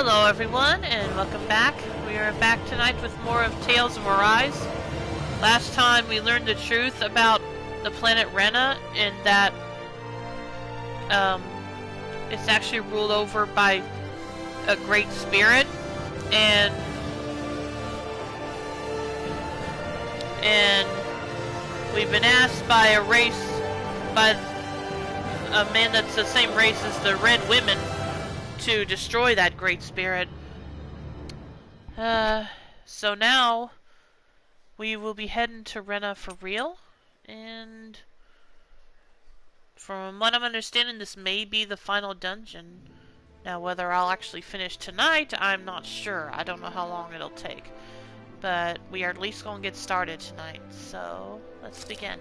Hello everyone, and welcome back. We are back tonight with more of Tales of Arise. Last time we learned the truth about the planet Rena, and that it's actually ruled over by a great spirit, and we've been asked by a man that's the same race as the Red Women to destroy that great spirit. So now we will be heading to Rena for real, and from what I'm understanding, this may be the final dungeon. Now, whether I'll actually finish tonight, I'm not sure. I don't know how long it'll take, but we are at least going to get started tonight, so let's begin.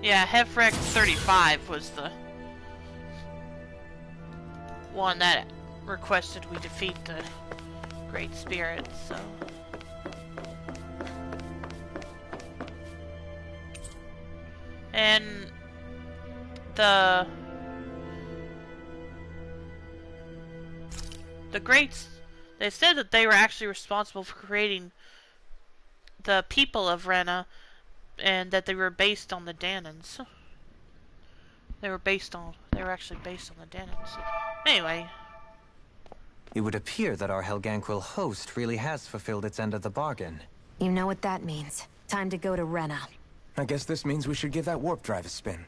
Yeah, Hefrek 35 was the one that requested we defeat the Great Spirit, so... And the Greats, they said that they were actually responsible for creating the people of Rena, and that they were based on the Danans. They were actually based on the Danans. Anyway. It would appear that our Helganquil host really has fulfilled its end of the bargain. You know what that means. Time to go to Rena. I guess this means we should give that warp drive a spin.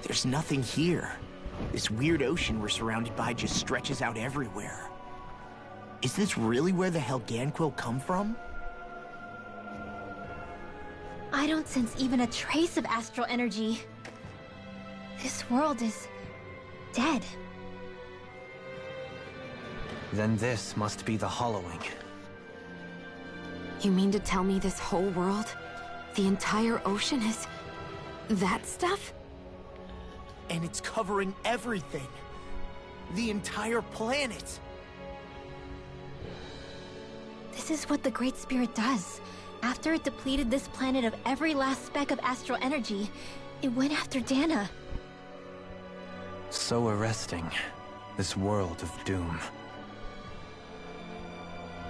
There's nothing here. This weird ocean we're surrounded by just stretches out everywhere. Is this really where the Helganquil come from? I don't sense even a trace of astral energy. This world is... dead. Then this must be the Hollowing. You mean to tell me this whole world, the entire ocean is... that stuff? And it's covering everything. The entire planet. This is what the Great Spirit does. After it depleted this planet of every last speck of astral energy, it went after Dana. So arresting. This world of doom.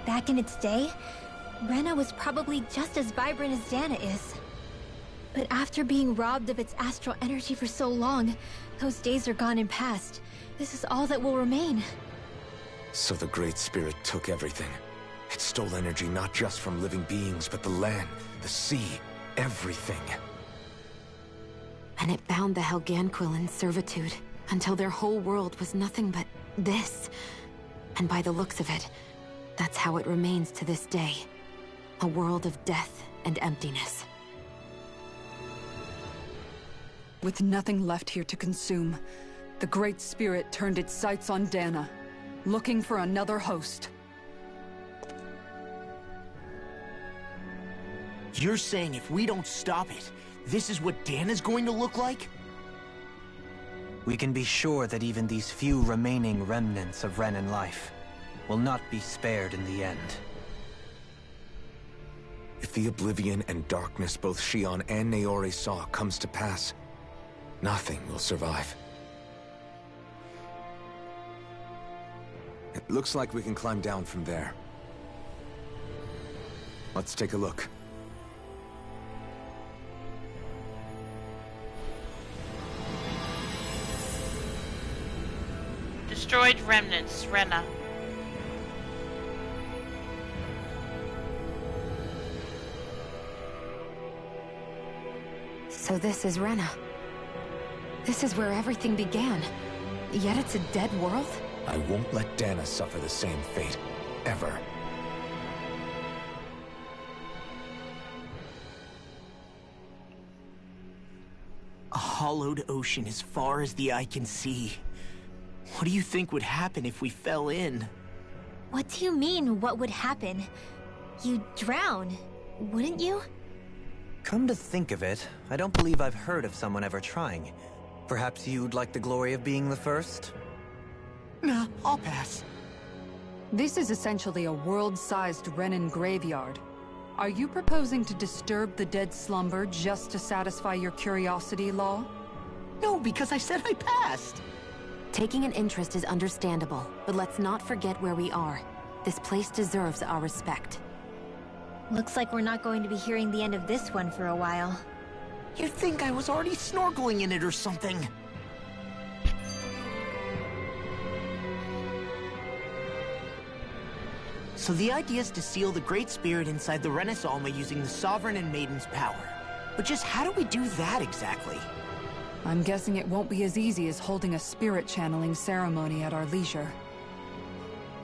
Back in its day, Rena was probably just as vibrant as Dana is. But after being robbed of its astral energy for so long, those days are gone and past. This is all that will remain. So the Great Spirit took everything. It stole energy not just from living beings, but the land, the sea, everything. And it bound the Helganquil in servitude, until their whole world was nothing but this. And by the looks of it, that's how it remains to this day. A world of death and emptiness. With nothing left here to consume, the Great Spirit turned its sights on Dana. looking for another host. You're saying if we don't stop it, this is what Dana's going to look like? We can be sure that even these few remaining remnants of Renan life will not be spared in the end. If the oblivion and darkness both Shion and Naori saw comes to pass, nothing will survive. It looks like we can climb down from there. Let's take a look. Destroyed remnants, Rena. So this is Rena. This is where everything began. Yet it's a dead world? I won't let Dana suffer the same fate. Ever. A hollowed ocean as far as the eye can see. What do you think would happen if we fell in? What do you mean, what would happen? You'd drown, wouldn't you? Come to think of it, I don't believe I've heard of someone ever trying. Perhaps you'd like the glory of being the first? Nah, I'll pass. This is essentially a world-sized Renan graveyard. Are you proposing to disturb the dead slumber just to satisfy your curiosity, Law? No, because I said I passed. Taking an interest is understandable, but let's not forget where we are. This place deserves our respect. Looks like we're not going to be hearing the end of this one for a while. You'd think I was already snorkeling in it or something. So the idea is to seal the Great Spirit inside the Renis Alma using the Sovereign and Maiden's power. But just how do we do that exactly? I'm guessing it won't be as easy as holding a spirit channeling ceremony at our leisure.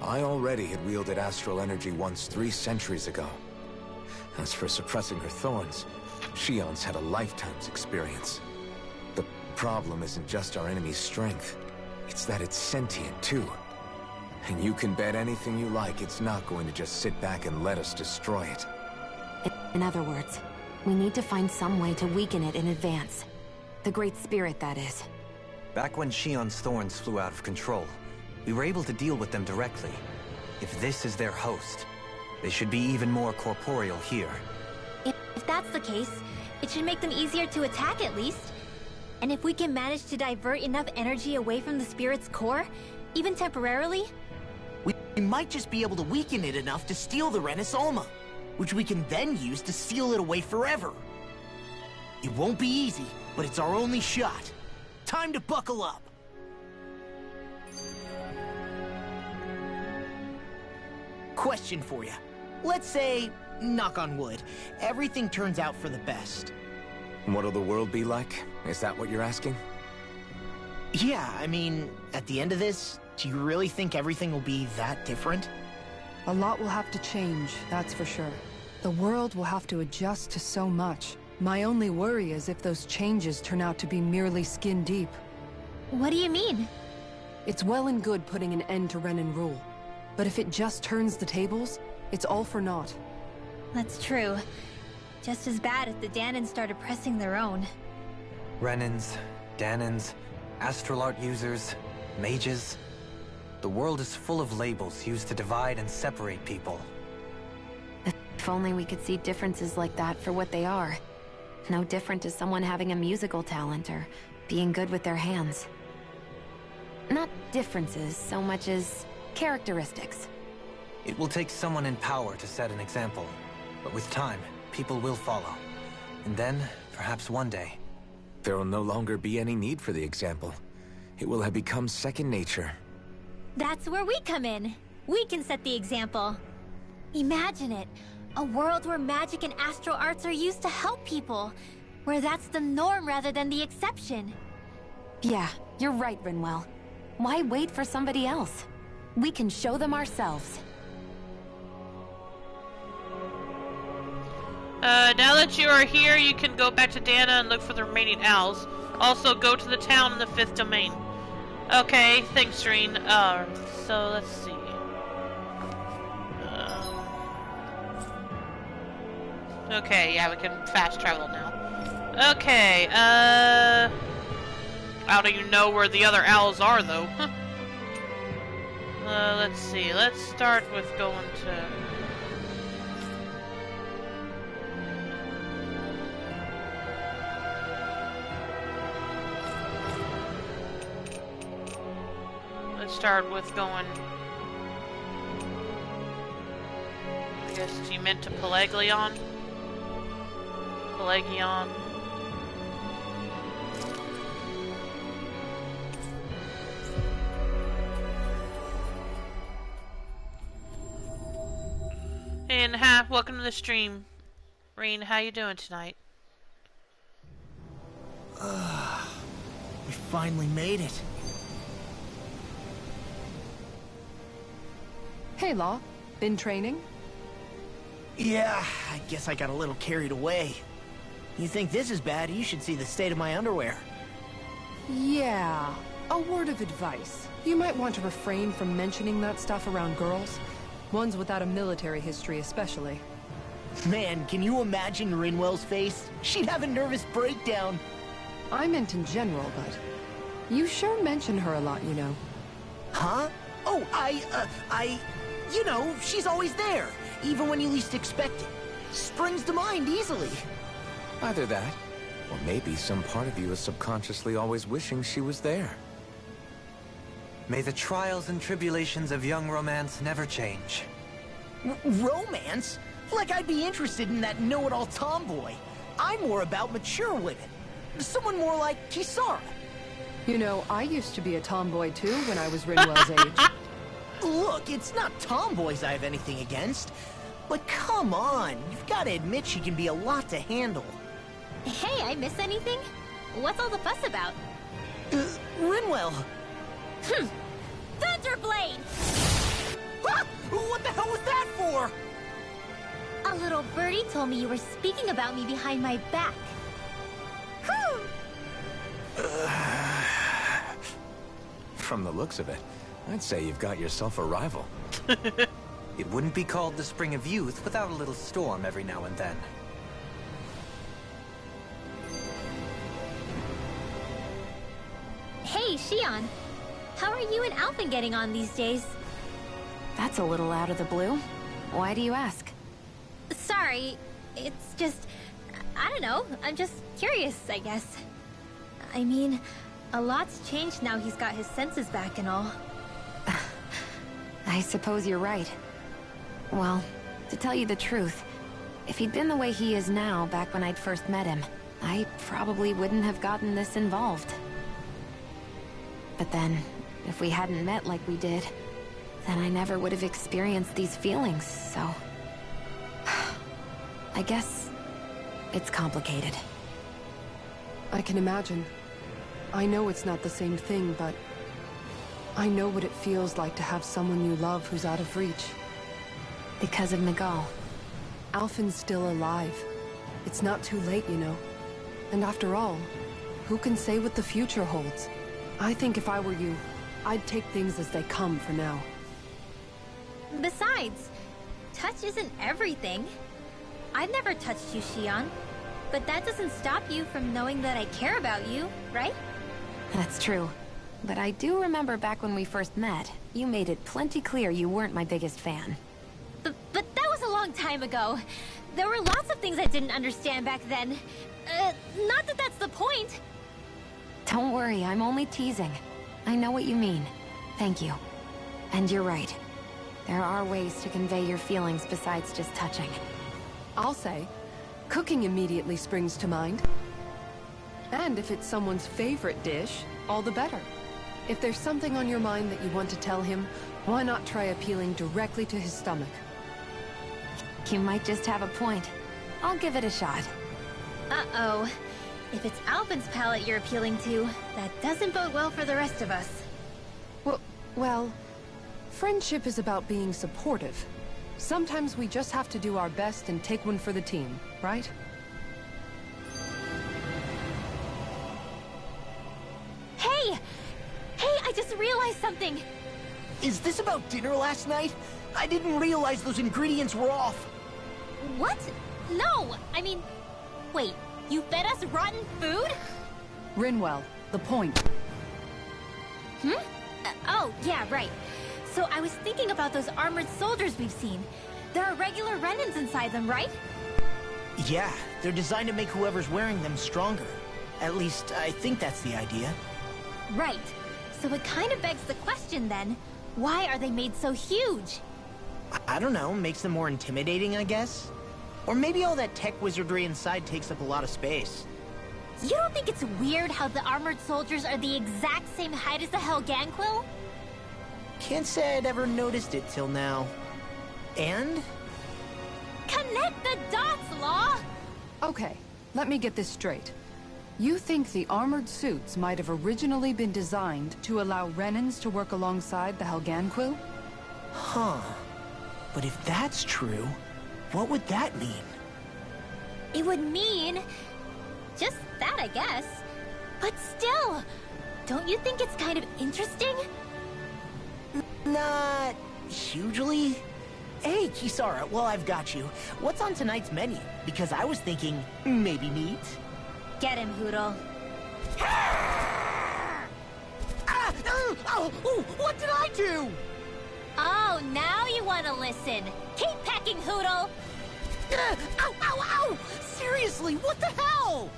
I already had wielded astral energy once 3 centuries ago. As for suppressing her thorns, Shion's had a lifetime's experience. The problem isn't just our enemy's strength, it's that it's sentient too. And you can bet anything you like it's not going to just sit back and let us destroy it. In other words, we need to find some way to weaken it in advance. The Great Spirit, that is. Back when Shion's thorns flew out of control, we were able to deal with them directly. If this is their host, they should be even more corporeal here. If that's the case, it should make them easier to attack at least. And if we can manage to divert enough energy away from the spirit's core, even temporarily, We might just be able to weaken it enough to steal the Renis Alma, which we can then use to seal it away forever. It won't be easy, but it's our only shot. Time to buckle up. Question for you. Let's say, knock on wood, everything turns out for the best. What'll the world be like? Is that what you're asking? Yeah, I mean, at the end of this, do you really think everything will be that different? A lot will have to change, that's for sure. The world will have to adjust to so much. My only worry is if those changes turn out to be merely skin deep. what do you mean? It's well and good putting an end to Renan rule. But if it just turns the tables, it's all for naught. That's true. Just as bad if the Danans started pressing their own. Renans, Danans, astral art users, mages. The world is full of labels used to divide and separate people. If only we could see differences like that for what they are. No different to someone having a musical talent or being good with their hands. Not differences so much as characteristics. It will take someone in power to set an example. But with time, people will follow. And then, perhaps one day... There will no longer be any need for the example. It will have become second nature. That's where we come in. We can set the example. Imagine it. A world where magic and astral arts are used to help people. Where that's the norm rather than the exception. Yeah, you're right, Rinwell. Why wait for somebody else? We can show them ourselves. Now that you are here, you can go back to Dana and look for the remaining owls. Also, go to the town in the 5th domain. Okay, thanks, Reen. So let's see. Okay, yeah, we can fast travel now. Okay, I don't even know where the other owls are, though. Let's see. Let's start with going to... Let's start with going... I guess you meant to Pelagion? Pelagion. And welcome to the stream. Reen, how you doing tonight? We finally made it. Hey, Law. Been training? Yeah, I guess I got a little carried away. You think this is bad, you should see the state of my underwear. Yeah. A word of advice. You might want to refrain from mentioning that stuff around girls. Ones without a military history especially. Man, can you imagine Rinwell's face? She'd have a nervous breakdown. I meant in general, but... You sure mention her a lot, you know. Huh? Oh, you know, she's always there, even when you least expect it. Springs to mind easily. Either that, or maybe some part of you is subconsciously always wishing she was there. May the trials and tribulations of young romance never change. Romance? Like I'd be interested in that know-it-all tomboy. I'm more about mature women. Someone more like Kisara. You know, I used to be a tomboy too when I was Rinwell's age. Look, it's not tomboys I have anything against. But come on, you've got to admit she can be a lot to handle. Hey, I miss anything? What's all the fuss about? Rinwell. Thunderblade! Ah! What the hell was that for? A little birdie told me you were speaking about me behind my back. From the looks of it, I'd say you've got yourself a rival. It wouldn't be called the Spring of Youth without a little storm every now and then. Hey, Shion. How are you and Alphen getting on these days? That's a little out of the blue. Why do you ask? Sorry, it's just... I don't know, I'm just curious, I guess. I mean, a lot's changed now he's got his senses back and all. I suppose you're right. Well, to tell you the truth, if he'd been the way he is now back when I'd first met him, I probably wouldn't have gotten this involved. But then, if we hadn't met like we did, then I never would have experienced these feelings, so... I guess... it's complicated. I can imagine. I know it's not the same thing, but... I know what it feels like to have someone you love who's out of reach. Because of Nagal. Alphen's still alive. It's not too late, you know. And after all, who can say what the future holds? I think if I were you, I'd take things as they come for now. Besides, touch isn't everything. I've never touched you, Shion. But that doesn't stop you from knowing that I care about you, right? That's true. But I do remember back when we first met, you made it plenty clear you weren't my biggest fan. But that was a long time ago. There were lots of things I didn't understand back then. Not that that's the point. Don't worry, I'm only teasing. I know what you mean. Thank you. And you're right. There are ways to convey your feelings besides just touching. I'll say, cooking immediately springs to mind. And if it's someone's favorite dish, all the better. If there's something on your mind that you want to tell him, why not try appealing directly to his stomach? You might just have a point. I'll give it a shot. Uh-oh. If it's Alphen's palate you're appealing to, that doesn't bode well for the rest of us. Well, friendship is about being supportive. Sometimes we just have to do our best and take one for the team, right? Hey, I realized something. Is this about dinner last night? I didn't realize those ingredients were off. What? No, I mean... Wait, you fed us rotten food? Rinwell, the point. Oh, yeah, right. So I was thinking about those armored soldiers we've seen. There are regular Renans inside them, right? Yeah, they're designed to make whoever's wearing them stronger. At least, I think that's the idea. Right. So it kind of begs the question then, why are they made so huge? I don't know, makes them more intimidating, I guess? Or maybe all that tech wizardry inside takes up a lot of space. You don't think it's weird how the armored soldiers are the exact same height as the Helganquil? Can't say I'd ever noticed it till now. And? Connect the dots, Law! Okay, let me get this straight. You think the armored suits might have originally been designed to allow Renans to work alongside the Helganquil? Huh. But if that's true, what would that mean? It would mean... just that, I guess. But still, don't you think it's kind of interesting? Not... hugely? Hey, Kisara, while I've got you, what's on tonight's menu? Because I was thinking, maybe meat? Get him, Hootle. What did I do? Oh, now you want to listen. Keep pecking, Hootle! Ow! Seriously, what the hell?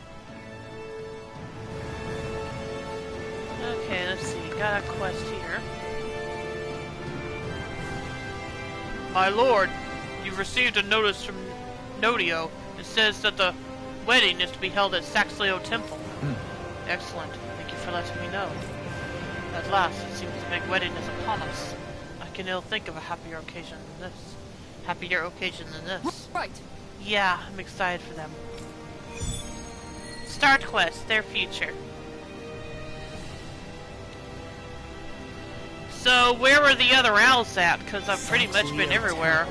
Okay, let's see. Got a quest here. My lord, you've received a notice from Nodio. It says that the wedding is to be held at Saxleo Temple. Excellent. Thank you for letting me know. At last, it seems the big wedding is upon us. I can ill think of a happier occasion than this. Happier occasion than this. Right. Yeah, I'm excited for them. Start quest, their future. So, where were the other owls at? Because I've pretty much been everywhere.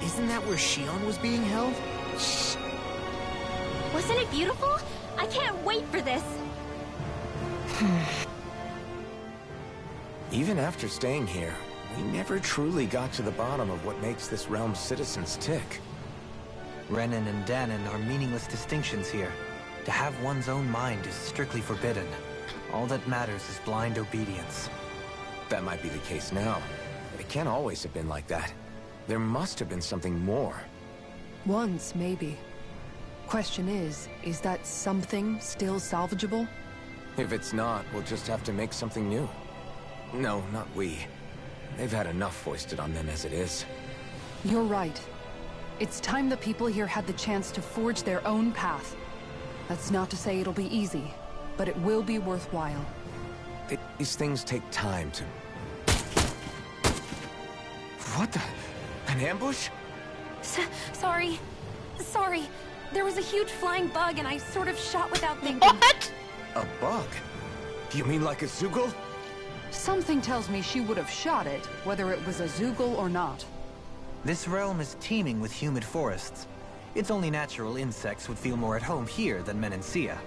Isn't that where Shion was being held? Shh. Wasn't it beautiful? I can't wait for this. Even after staying here, we never truly got to the bottom of what makes this realm's citizens tick. Renan and Danon are meaningless distinctions here. To have one's own mind is strictly forbidden. All that matters is blind obedience. That might be the case now, but it can't always have been like that. There must have been something more. Once, maybe. Question is that something still salvageable? If it's not, we'll just have to make something new. No, not we. They've had enough foisted on them as it is. You're right. It's time the people here had the chance to forge their own path. That's not to say it'll be easy, but it will be worthwhile. These things take time to... What the... An ambush? Sorry. There was a huge flying bug and I sort of shot without thinking. What? A bug? You mean like a Zoogle? Something tells me she would have shot it, whether it was a Zoogle or not. This realm is teeming with humid forests. It's only natural insects would feel more at home here than Menancia.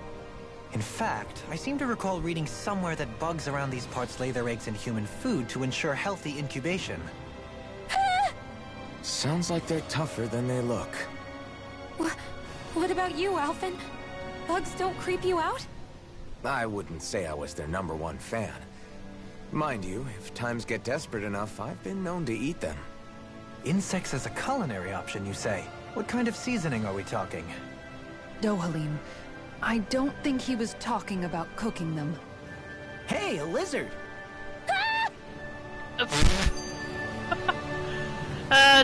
In fact, I seem to recall reading somewhere that bugs around these parts lay their eggs in human food to ensure healthy incubation. Sounds like they're tougher than they look. What about you, Alphen? Bugs don't creep you out? I wouldn't say I was their #1 fan. Mind you, if times get desperate enough, I've been known to eat them. Insects as a culinary option, you say? What kind of seasoning are we talking? Dohalim, I don't think he was talking about cooking them. Hey, a lizard!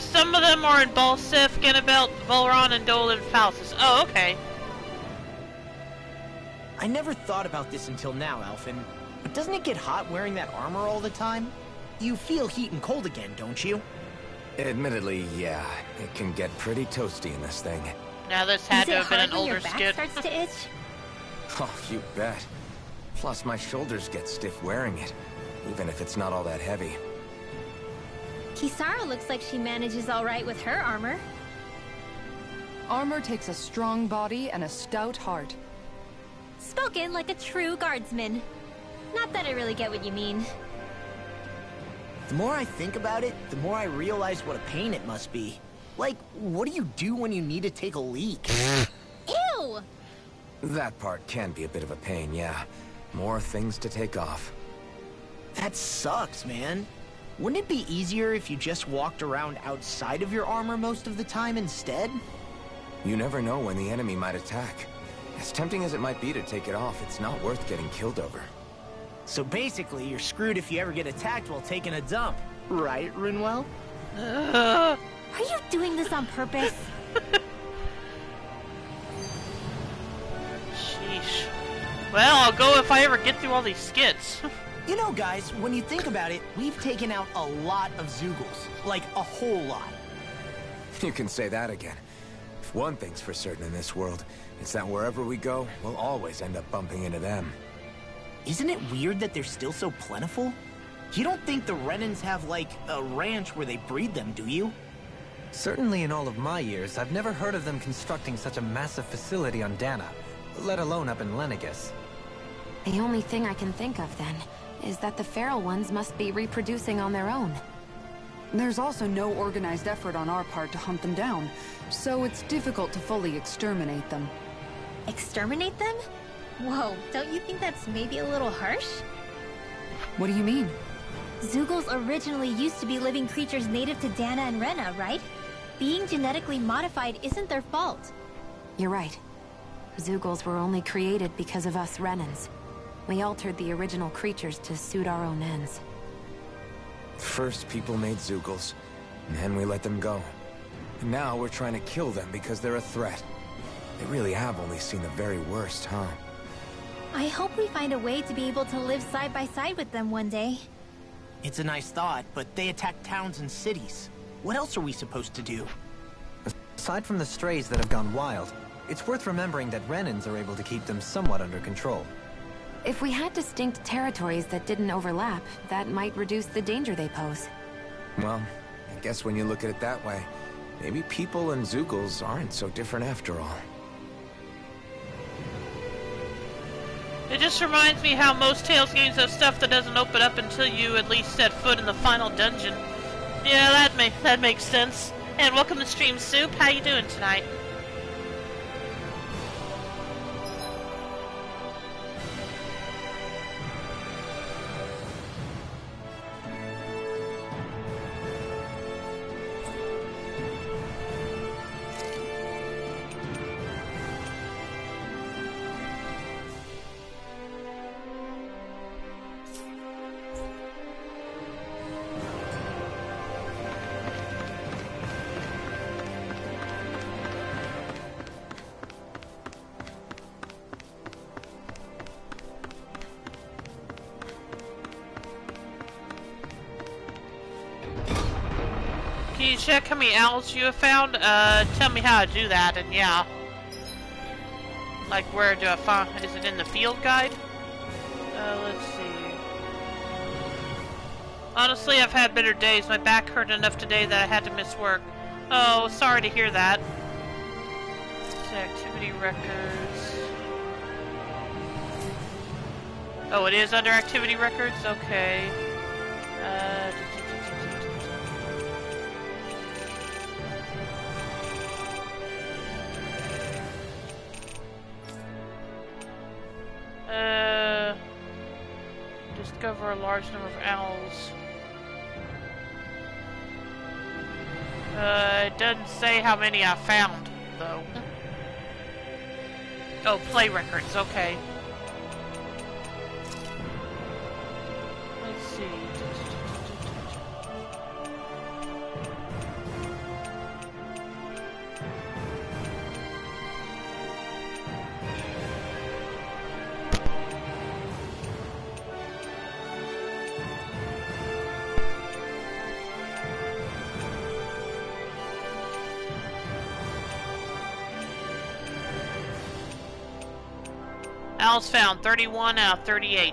Some of them are in Balsif, Ganabelt, Volron, and Dolan Falsus. Oh, okay. I never thought about this until now, Alphen. But doesn't it get hot wearing that armor all the time? You feel heat and cold again, don't you? Admittedly, yeah. It can get pretty toasty in this thing. Now this had to have been an older your back skit. starts to itch? Oh, you bet. Plus, my shoulders get stiff wearing it, even if it's not all that heavy. Kisara looks like she manages all right with her armor. Armor takes a strong body and a stout heart. Spoken like a true guardsman. Not that I really get what you mean. The more I think about it, the more I realize what a pain it must be. Like, what do you do when you need to take a leak? Ew! That part can be a bit of a pain, yeah. More things to take off. That sucks, man. Wouldn't it be easier if you just walked around outside of your armor most of the time instead? You never know when the enemy might attack. As tempting as it might be to take it off, it's not worth getting killed over. So basically, you're screwed if you ever get attacked while taking a dump. Right, Rinwell? Are you doing this on purpose? Sheesh. Well, I'll go if I ever get through all these skits. You know, guys, when you think about it, we've taken out a lot of Zeugles. Like, a whole lot. You can say that again. If one thing's for certain in this world, it's that wherever we go, we'll always end up bumping into them. Isn't it weird that they're still so plentiful? You don't think the Renans have, like, a ranch where they breed them, do you? Certainly in all of my years, I've never heard of them constructing such a massive facility on Dana, let alone up in Lenegis. The only thing I can think of, then, is that the feral ones must be reproducing on their own. There's also no organized effort on our part to hunt them down, so it's difficult to fully exterminate them. Exterminate them? Whoa, don't you think that's maybe a little harsh? What do you mean? Zeugles originally used to be living creatures native to Dana and Rena, right? Being genetically modified isn't their fault. You're right. Zeugles were only created because of us Renans. We altered the original creatures to suit our own ends. First, people made Zeugles, and then we let them go. And now we're trying to kill them because they're a threat. They really have only seen the very worst, huh? I hope we find a way to be able to live side by side with them one day. It's a nice thought, but they attack towns and cities. What else are we supposed to do? Aside from the strays that have gone wild, it's worth remembering that Renans are able to keep them somewhat under control. If we had distinct territories that didn't overlap, that might reduce the danger they pose. Well, I guess when you look at it that way, maybe people and Zeugles aren't so different after all. It just reminds me how most Tales games have stuff that doesn't open up until you at least set foot in the final dungeon. Yeah, that makes sense. And welcome to Stream Soup. How you doing tonight? Can you check how many owls you have found? Tell me how to do that, and yeah. Like, where do I find... Is it in the field guide? Let's see. Honestly, I've had better days. My back hurt enough today that I had to miss work. Oh, sorry to hear that. Activity records. Oh, it is under activity records? Okay. Discover a large number of owls. It doesn't say how many I found, though. Oh, play records, okay. Let's see. Owls found, 31 out of 38.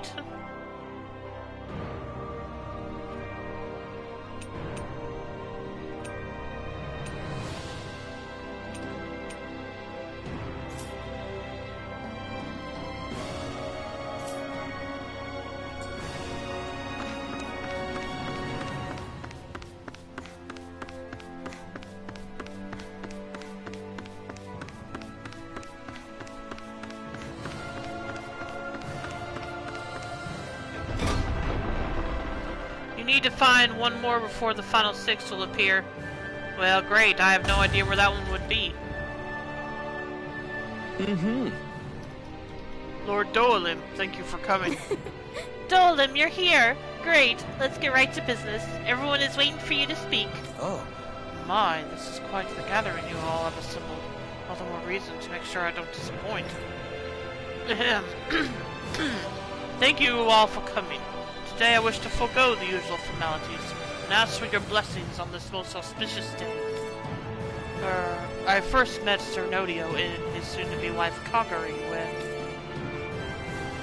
need to find one more before the final 6 will appear. Well, great. I have no idea where that one would be. Lord Dolim, thank you for coming. Dolim, you're here. Great. Let's get right to business. Everyone is waiting for you to speak. Oh, My, this is quite the gathering you all have assembled. All the more reason to make sure I don't disappoint. Ahem. Thank you all for coming. Today I wish to forego the usual formalities and ask for your blessings on this most auspicious day. I first met Sir Nodio and his soon-to-be wife Kagari when...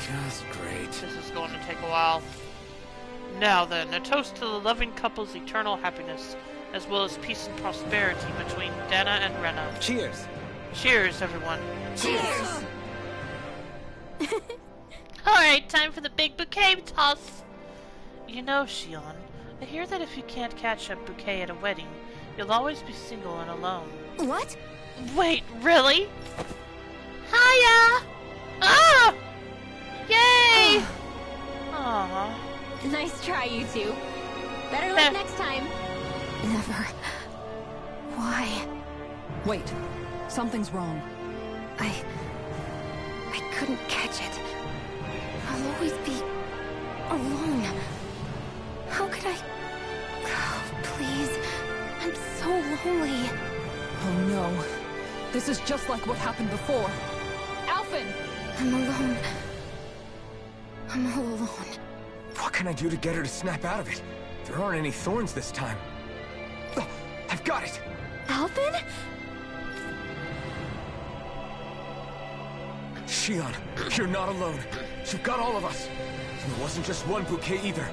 Just great. This is going to take a while. Now then, a toast to the loving couple's eternal happiness, as well as peace and prosperity between Dana and Rena. cheers. Cheers, everyone. Cheers! Alright, time for the big bouquet toss. You know, Shion, I hear that if you can't catch a bouquet at a wedding, you'll always be single and alone. What? Wait, really? Hiya! Ah! Yay! Aww. Nice try, you two. Better luck next time. Never. Why? Wait. Something's wrong. I couldn't catch it. I'll always be alone. How could I... Oh, please. I'm so lonely. Oh no. This is just like what happened before. Alphen! I'm alone. I'm all alone. What can I do to get her to snap out of it? There aren't any thorns this time. Oh, I've got it! Alphen? Shion, you're not alone. You've got all of us. And it wasn't just one bouquet either.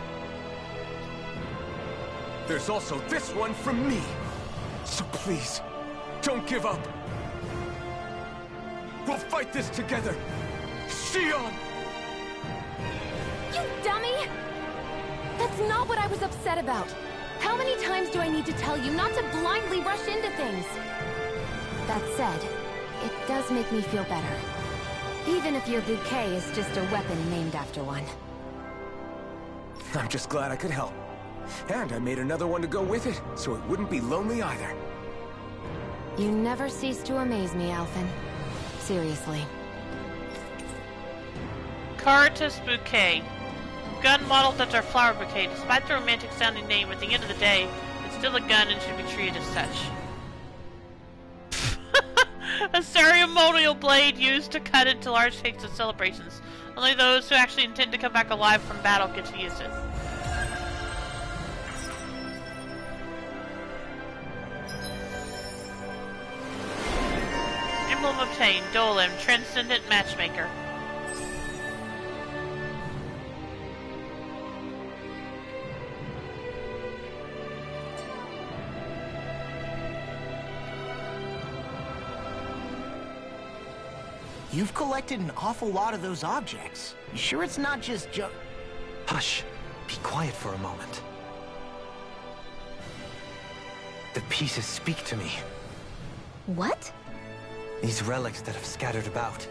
There's also this one from me. So please, don't give up. We'll fight this together. Shion! You dummy! That's not what I was upset about. How many times do I need to tell you not to blindly rush into things? That said, it does make me feel better. Even if your bouquet is just a weapon named after one. I'm just glad I could help. And I made another one to go with it, so it wouldn't be lonely either. You never cease to amaze me, Alphen. Seriously. Caritas Bouquet. Gun modeled after a flower bouquet. Despite the romantic sounding name, at the end of the day, it's still a gun and should be treated as such. A ceremonial blade used to cut into large cakes of celebrations. Only those who actually intend to come back alive from battle get to use it. Emblem obtained. Dolim, Transcendent Matchmaker. You've collected an awful lot of those objects. You sure it's not just Hush. Be quiet for a moment. The pieces speak to me. What? These relics that have scattered about.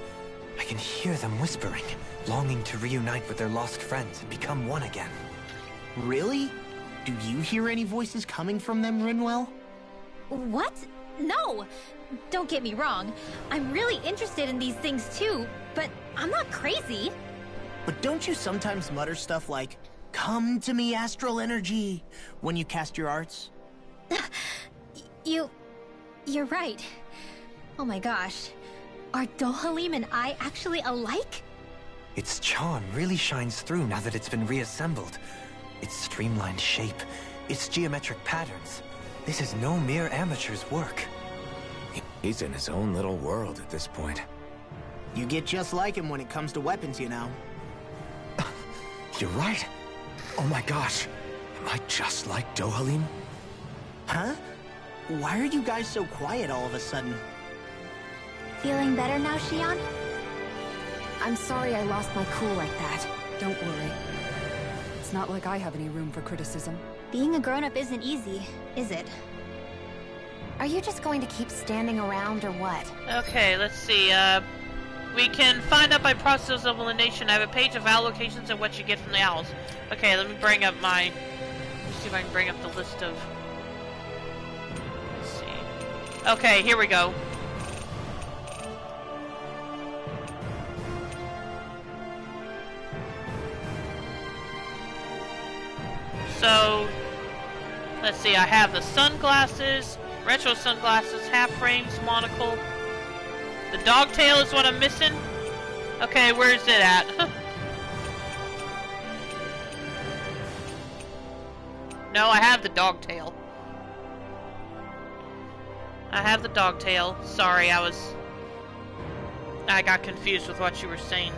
I can hear them whispering, longing to reunite with their lost friends and become one again. Really? Do you hear any voices coming from them, Rinwell? What? No! Don't get me wrong. I'm really interested in these things too, but I'm not crazy. But don't you sometimes mutter stuff like, "Come to me, astral energy," when you cast your arts? You're right. Oh my gosh. Are Dohalim and I actually alike? Its charm really shines through now that it's been reassembled. Its streamlined shape, its geometric patterns. This is no mere amateur's work. He's in his own little world at this point. You get just like him when it comes to weapons, you know. You're right. Oh my gosh. Am I just like Dohalim? Huh? Why are you guys so quiet all of a sudden? Feeling better now, Shion? I'm sorry I lost my cool like that. Don't worry. It's not like I have any room for criticism. Being a grown-up isn't easy, is it? Are you just going to keep standing around or what? Okay, let's see. We can find out by process of elimination. I have a page of owl locations and what you get from the owls. Okay, let me bring up my see if I can bring up the list of... Let's see. Okay, here we go. So, let's see, I have the sunglasses, retro sunglasses, half frames, monocle. The dogtail is what I'm missing. Okay, where is it at? No, I have the dogtail. I have the dogtail. Sorry, I got confused with what you were saying.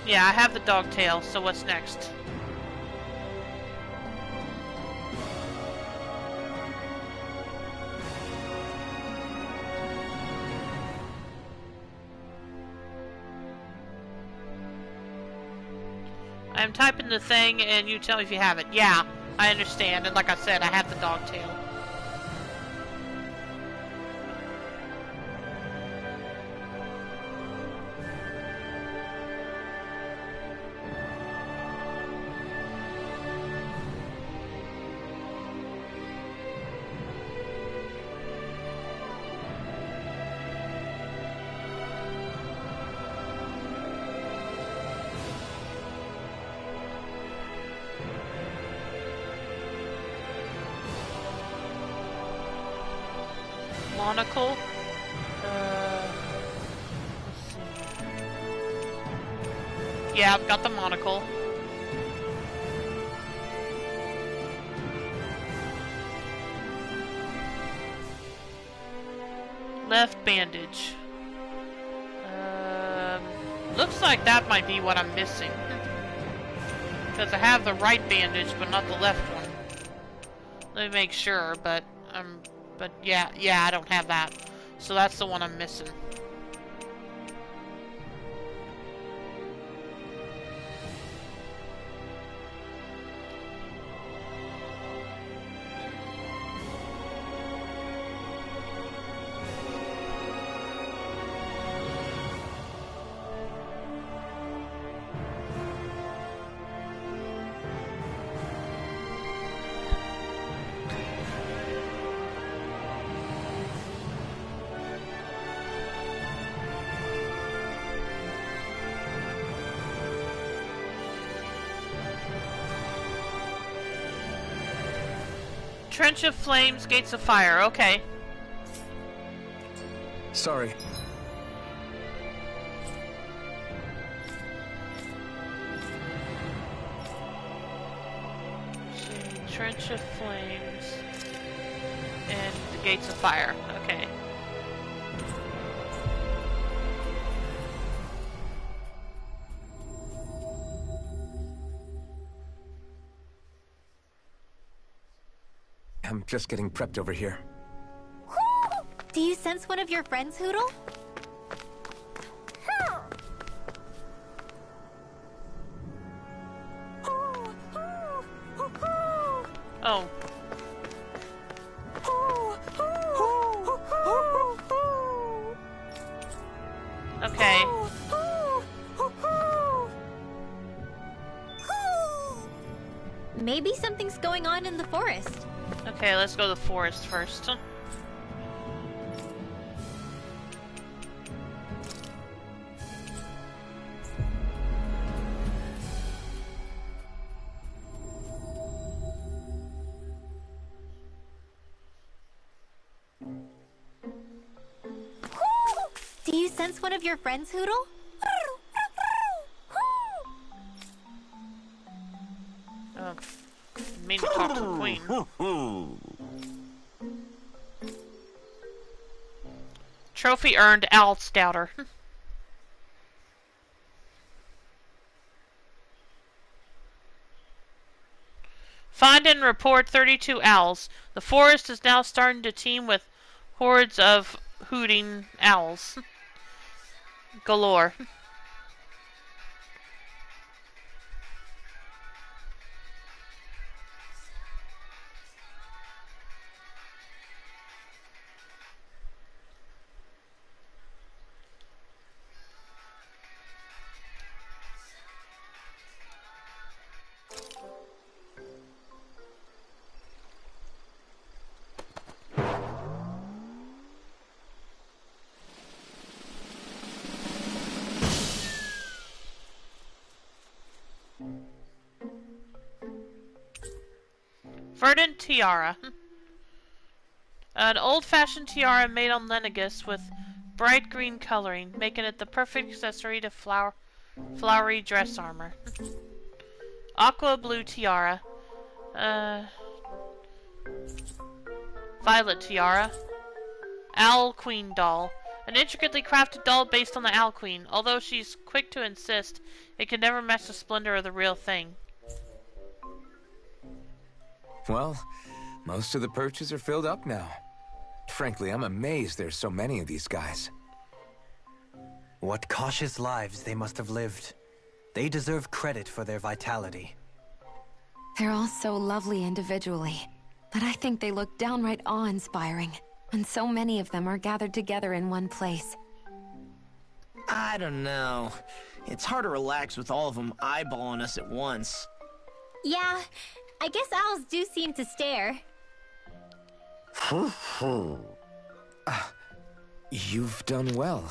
Yeah, I have the dogtail, so what's next? I'm typing the thing and you tell me if you have it. Yeah, I understand. And like I said, I have the dogtail. Monocle. Let's see. Yeah, I've got the monocle. Left bandage. Looks like that might be what I'm missing. Because I have the right bandage, but not the left one. Let me make sure, but yeah, I don't have that. So that's the one I'm missing. Trench of flames, gates of fire. Okay. Sorry. Trench of flames and the gates of fire. Okay. I'm just getting prepped over here. Do you sense one of your friends, Hootle? Oh. Okay. Maybe something's going on in the forest. Okay, let's go to the forest first. Do you sense one of your friends, Hootle? Oh, I mean to talk to the queen. Trophy earned, Owl Scouter. Find and report 32 owls. The forest is now starting to teem with hordes of hooting owls. Galore. Verdant Tiara. An old-fashioned tiara made on Lenegus with bright green coloring, making it the perfect accessory to flowery dress armor. Aqua blue tiara. Violet tiara. Owl Queen doll. An intricately crafted doll based on the Owl Queen. Although she's quick to insist, it can never match the splendor of the real thing. Well, most of the perches are filled up now. Frankly, I'm amazed there's so many of these guys. What cautious lives they must have lived. They deserve credit for their vitality. They're all so lovely individually, but I think they look downright awe-inspiring. And so many of them are gathered together in one place. I don't know. It's hard to relax with all of them eyeballing us at once. Yeah, I guess owls do seem to stare. You've done well.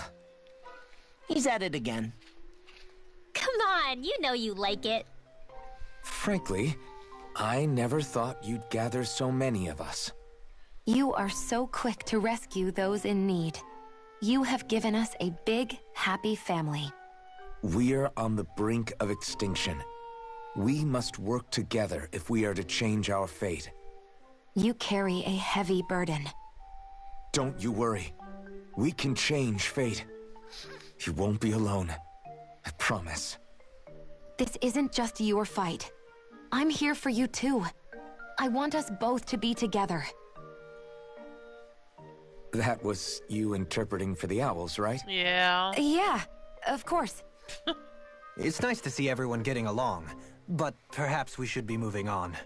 He's at it again. Come on, you know you like it. Frankly, I never thought you'd gather so many of us. You are so quick to rescue those in need. You have given us a big, happy family. We're on the brink of extinction. We must work together if we are to change our fate. You carry a heavy burden. Don't you worry. We can change fate. You won't be alone. I promise. This isn't just your fight. I'm here for you too. I want us both to be together. That was you interpreting for the owls, right? Yeah. Yeah, of course. It's nice to see everyone getting along, but perhaps we should be moving on.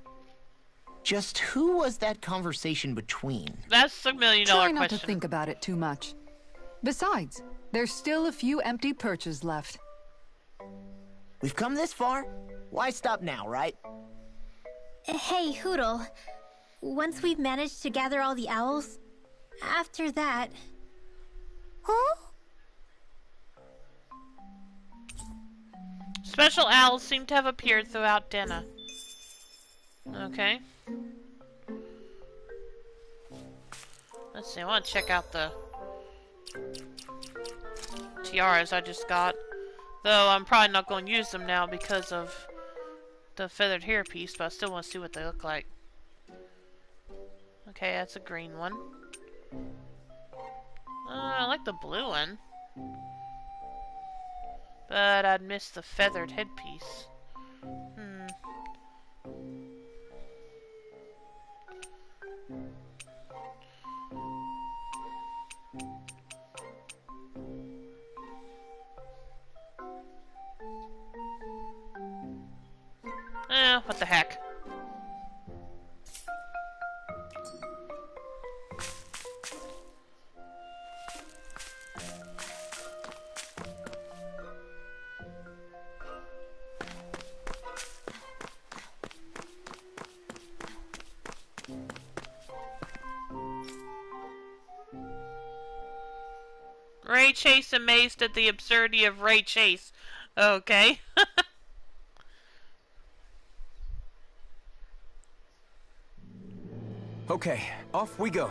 Just who was that conversation between? That's the million-dollar Try not question. to think about it too much. Besides, there's still a few empty perches left. We've come this far. Why stop now, right? Hey, Hootle. Once we've managed to gather all the owls, after that... Huh? Special owls seem to have appeared throughout Dena. Okay. Let's see, I want to check out the tiaras I just got. Though I'm probably not going to use them now because of the feathered hairpiece, but I still want to see what they look like. Okay, that's a green one. I like the blue one. But I'd miss the feathered headpiece. What the heck? Ray Chase amazed at the absurdity of Ray Chase. Okay. Okay, off we go.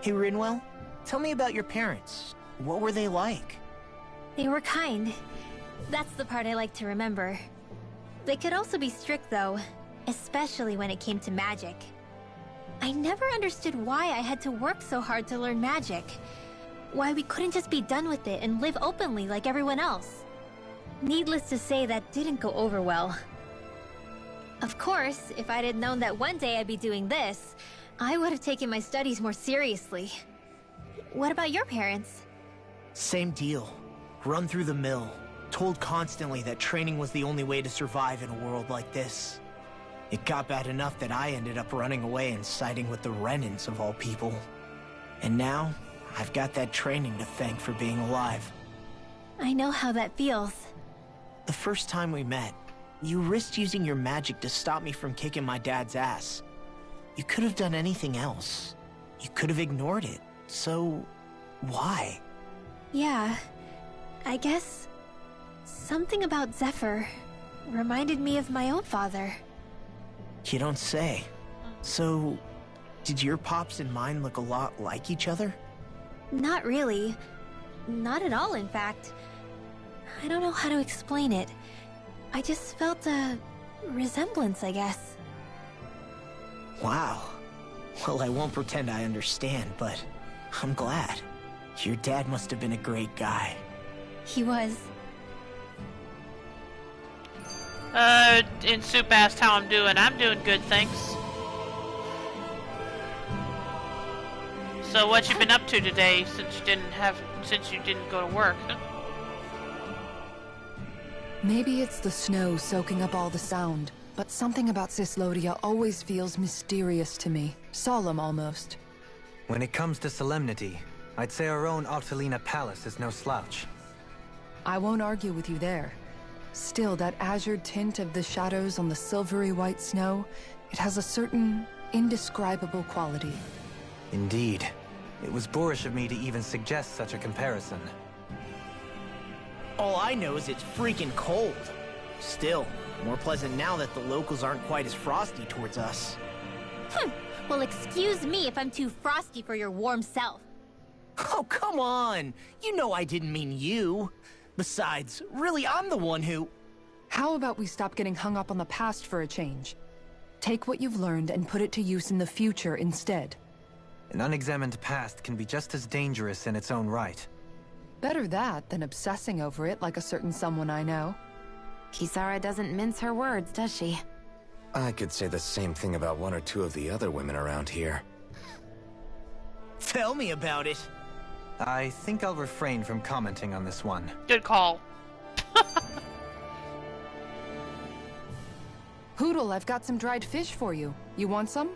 Hey, Rinwell, tell me about your parents. What were they like? They were kind. That's the part I like to remember. They could also be strict, though, especially when it came to magic. I never understood why I had to work so hard to learn magic. Why we couldn't just be done with it and live openly like everyone else. Needless to say, that didn't go over well. Of course, if I'd had known that one day I'd be doing this, I would have taken my studies more seriously. What about your parents? Same deal. Run through the mill. Told constantly that training was the only way to survive in a world like this. It got bad enough that I ended up running away and siding with the Renans of all people. And now, I've got that training to thank for being alive. I know how that feels. The first time we met, you risked using your magic to stop me from kicking my dad's ass. You could have done anything else. You could have ignored it. So, why? Yeah, I guess something about Zephyr reminded me of my own father. You don't say. So, did your pops and mine look a lot like each other? Not really. Not at all, in fact. I don't know how to explain it. I just felt a resemblance, I guess. Wow. Well, I won't pretend I understand, but I'm glad. Your dad must have been a great guy. He was. In Soup asked how I'm doing. I'm doing good, thanks. So what you been up to today since you didn't go to work? Maybe it's the snow soaking up all the sound, but something about Cyslodia always feels mysterious to me. Solemn, almost. When it comes to solemnity, I'd say our own Altalina Palace is no slouch. I won't argue with you there. Still, that azure tint of the shadows on the silvery white snow, it has a certain indescribable quality. Indeed. It was boorish of me to even suggest such a comparison. All I know is it's freaking cold. Still, more pleasant now that the locals aren't quite as frosty towards us. Well, excuse me if I'm too frosty for your warm self. Oh, come on! You know I didn't mean you. Besides, really, I'm the one who... How about we stop getting hung up on the past for a change? Take what you've learned and put it to use in the future instead. An unexamined past can be just as dangerous in its own right. Better that than obsessing over it like a certain someone I know. Kisara doesn't mince her words, does she? I could say the same thing about one or two of the other women around here. Tell me about it. I think I'll refrain from commenting on this one. Good call. Hootle, I've got some dried fish for you. You want some?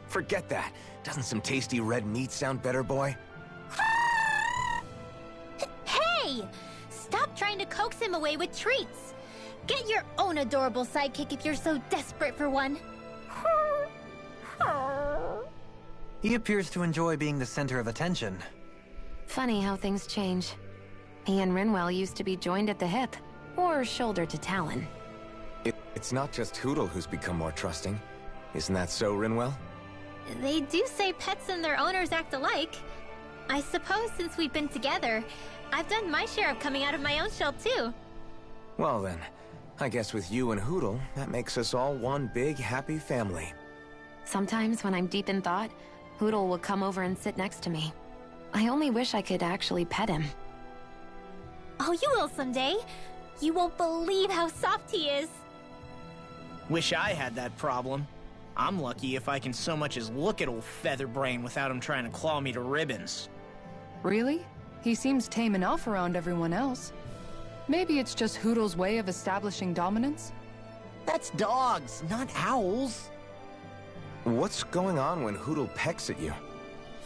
Forget that. Doesn't some tasty red meat sound better, boy? Hey! Stop trying to coax him away with treats. Get your own adorable sidekick if you're so desperate for one. He appears to enjoy being the center of attention. Funny how things change. He and Rinwell used to be joined at the hip, or shoulder to talon. It's not just Hootle who's become more trusting. Isn't that so, Rinwell? They do say pets and their owners act alike. I suppose since we've been together, I've done my share of coming out of my own shell too. Well then, I guess with you and Hootle, that makes us all one big happy family. Sometimes when I'm deep in thought, Hootle will come over and sit next to me. I only wish I could actually pet him. Oh, you will someday. You won't believe how soft he is. Wish I had that problem. I'm lucky if I can so much as look at old Featherbrain without him trying to claw me to ribbons. Really? He seems tame enough around everyone else. Maybe it's just Hootle's way of establishing dominance? That's dogs, not owls. What's going on when Hootle pecks at you?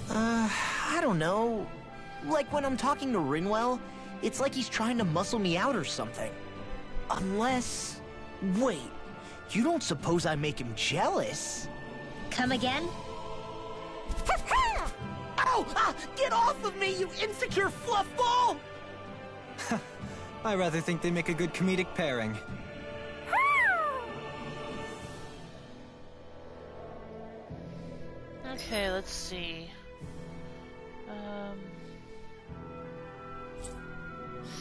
I don't know. Like when I'm talking to Rinwell, it's like he's trying to muscle me out or something. Unless... Wait, you don't suppose I make him jealous? Come again? Ow! Ah, get off of me, you insecure fluffball! I rather think they make a good comedic pairing. Okay, let's see.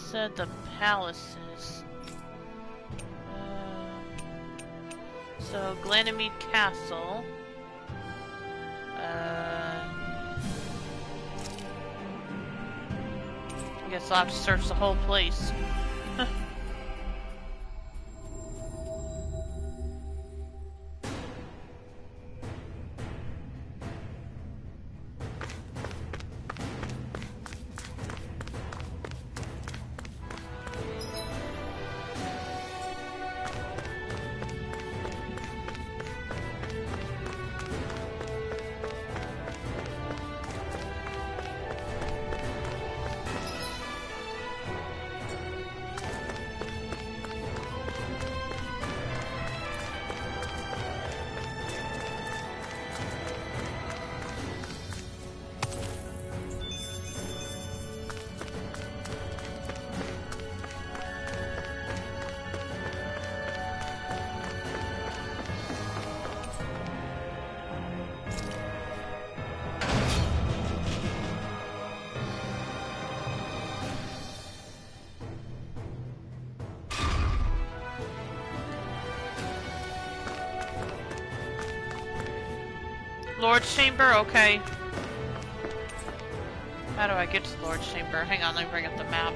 Said the palaces. So Glanamede Castle. I guess I'll have to search the whole place. Lord's Chamber? Okay. How do I get to the Lord's Chamber? Hang on, let me bring up the map.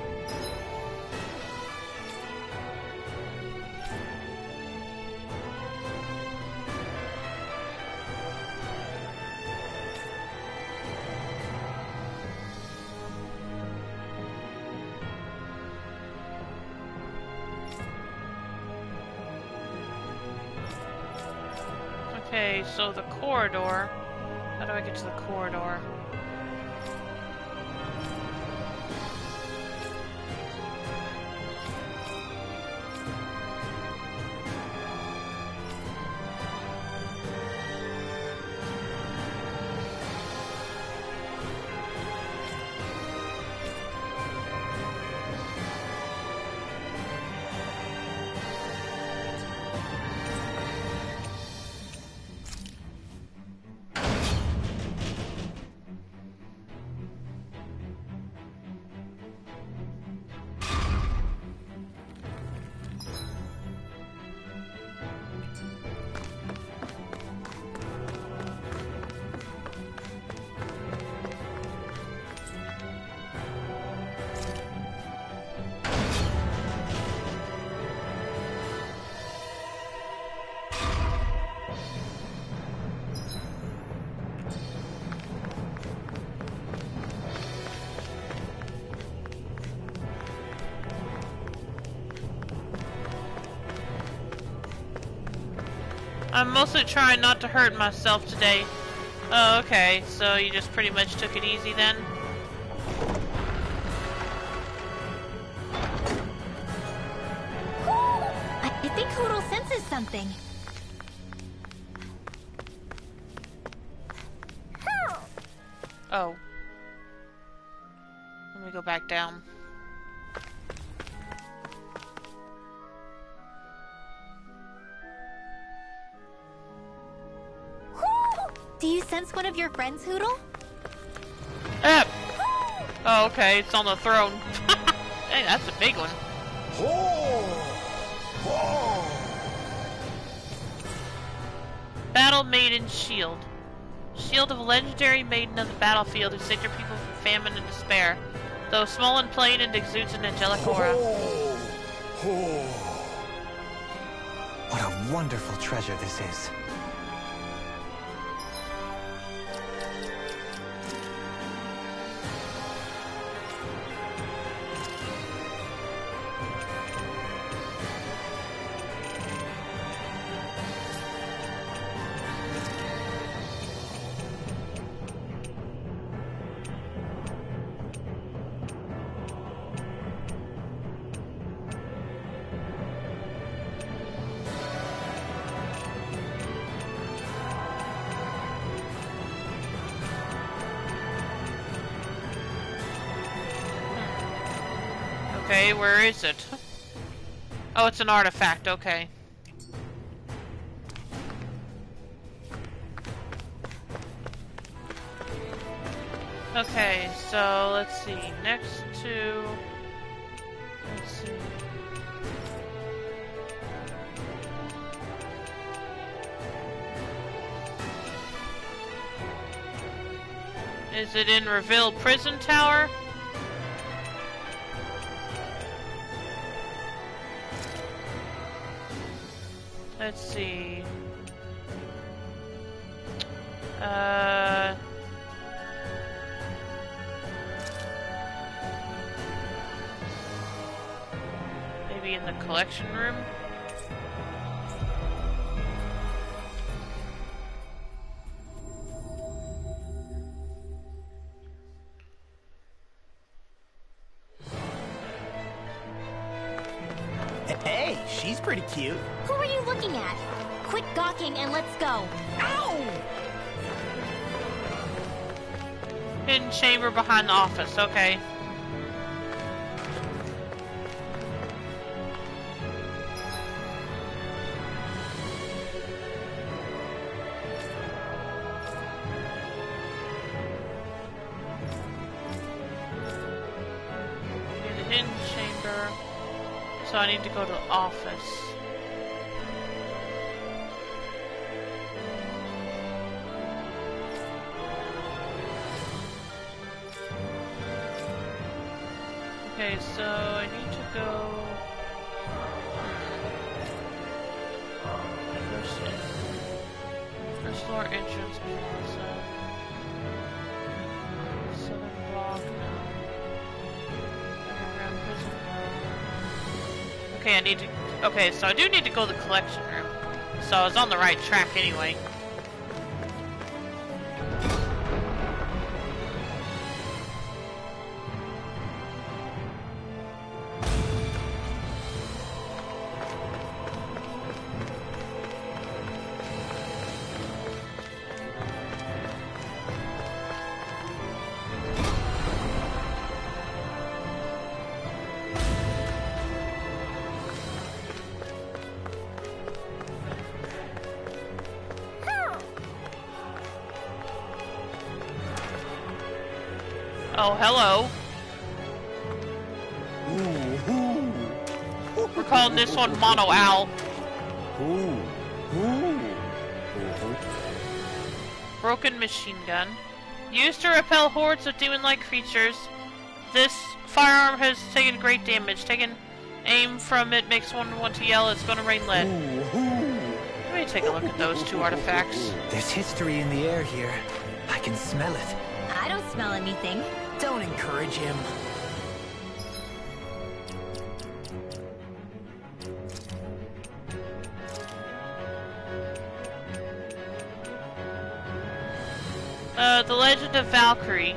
Okay, so the corridor. How do I get to the corridor? I'm mostly trying not to hurt myself today. Oh, okay, so you just pretty much took it easy then? I think Hootle senses something. Oh. Let me go back down. Do you sense one of your friends, Hootle? Oh, okay, it's on the throne. Hey, that's a big one. Battle Maiden Shield. Shield of a legendary maiden of the battlefield who saved her people from famine and despair. Though small and plain, it exudes an angelic aura. What a wonderful treasure this is. Okay, where is it? Oh, it's an artifact, okay. Okay, so let's see. Next to... Let's see. Is it in Reveal Prison Tower? Let's see. Maybe in the collection room? Hey, she's pretty cute. Who are you looking at? Quit gawking and let's go. Ow! Hidden chamber behind the office, okay. In the hidden chamber, so I need to go to the office. Okay, so I need to go... First floor entrance plaza. Southern block now. Underground prison. Okay, I need to... Okay, so I do need to go to the collection room. So I was on the right track anyway. Oh, hello. We're calling this one Mono Owl. Broken machine gun. Used to repel hordes of demon-like creatures, this firearm has taken great damage. Taking aim from it makes one want to yell, it's gonna rain lead. Let me take a look at those two artifacts. There's history in the air here. I can smell it. I don't smell anything. Don't encourage him. The Legend of Valkyrie.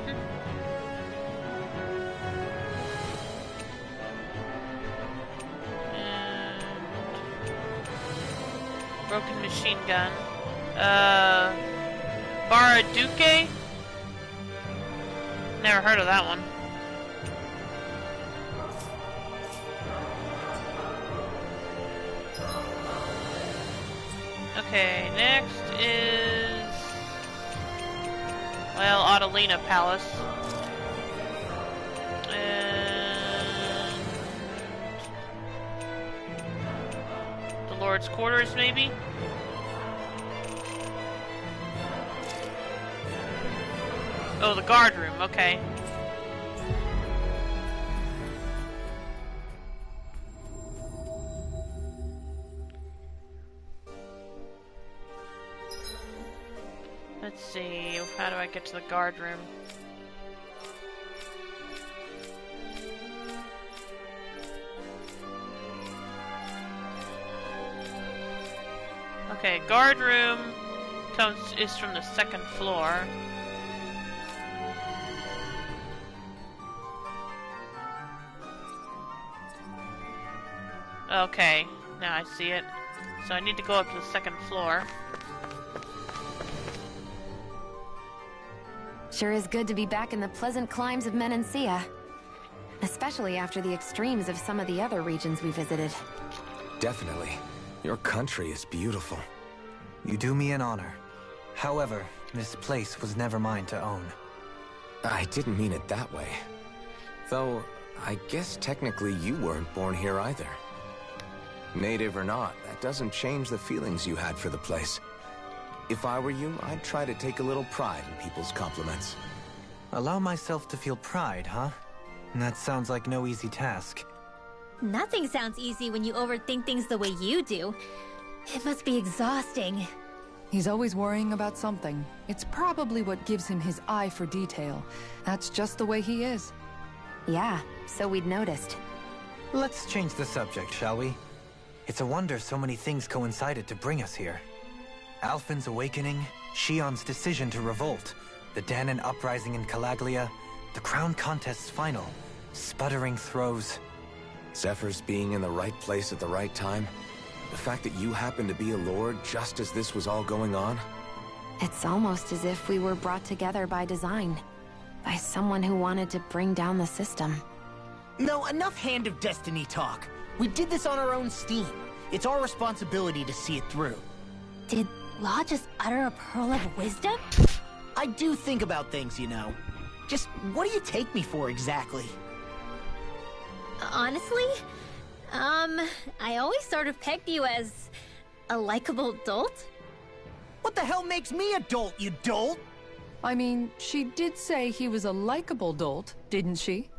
And broken machine gun. Baraduke? Never heard of that one. Okay, next is... well, Adelina Palace. And... the Lord's Quarters, maybe? Oh, the guard room, okay. Let's see, how do I get to the guard room? Okay, guard room is from the second floor. Okay, now I see it. So I need to go up to the second floor. Sure is good to be back in the pleasant climes of Menancia. Especially after the extremes of some of the other regions we visited. Definitely. Your country is beautiful. You do me an honor. However, this place was never mine to own. I didn't mean it that way. Though, I guess technically you weren't born here either. Native or not, that doesn't change the feelings you had for the place. If I were you, I'd try to take a little pride in people's compliments. Allow myself to feel pride, huh? That sounds like no easy task. Nothing sounds easy when you overthink things the way you do. It must be exhausting. He's always worrying about something. It's probably what gives him his eye for detail. That's just the way he is. Yeah, so we'd noticed. Let's change the subject, shall we? It's a wonder so many things coincided to bring us here. Alphen's awakening, Shion's decision to revolt, the Dahnan uprising in Calaglia, the Crown Contest's final, sputtering throws. Zephyr's being in the right place at the right time. The fact that you happened to be a lord just as this was all going on. It's almost as if we were brought together by design. By someone who wanted to bring down the system. No, enough Hand of Destiny talk. We did this on our own steam. It's our responsibility to see it through. Did Law just utter a pearl of wisdom? I do think about things, you know. Just what do you take me for exactly? Honestly, I always sort of pegged you as a likable dolt. What the hell makes me a dolt, you dolt? I mean, she did say he was a likable dolt, didn't she?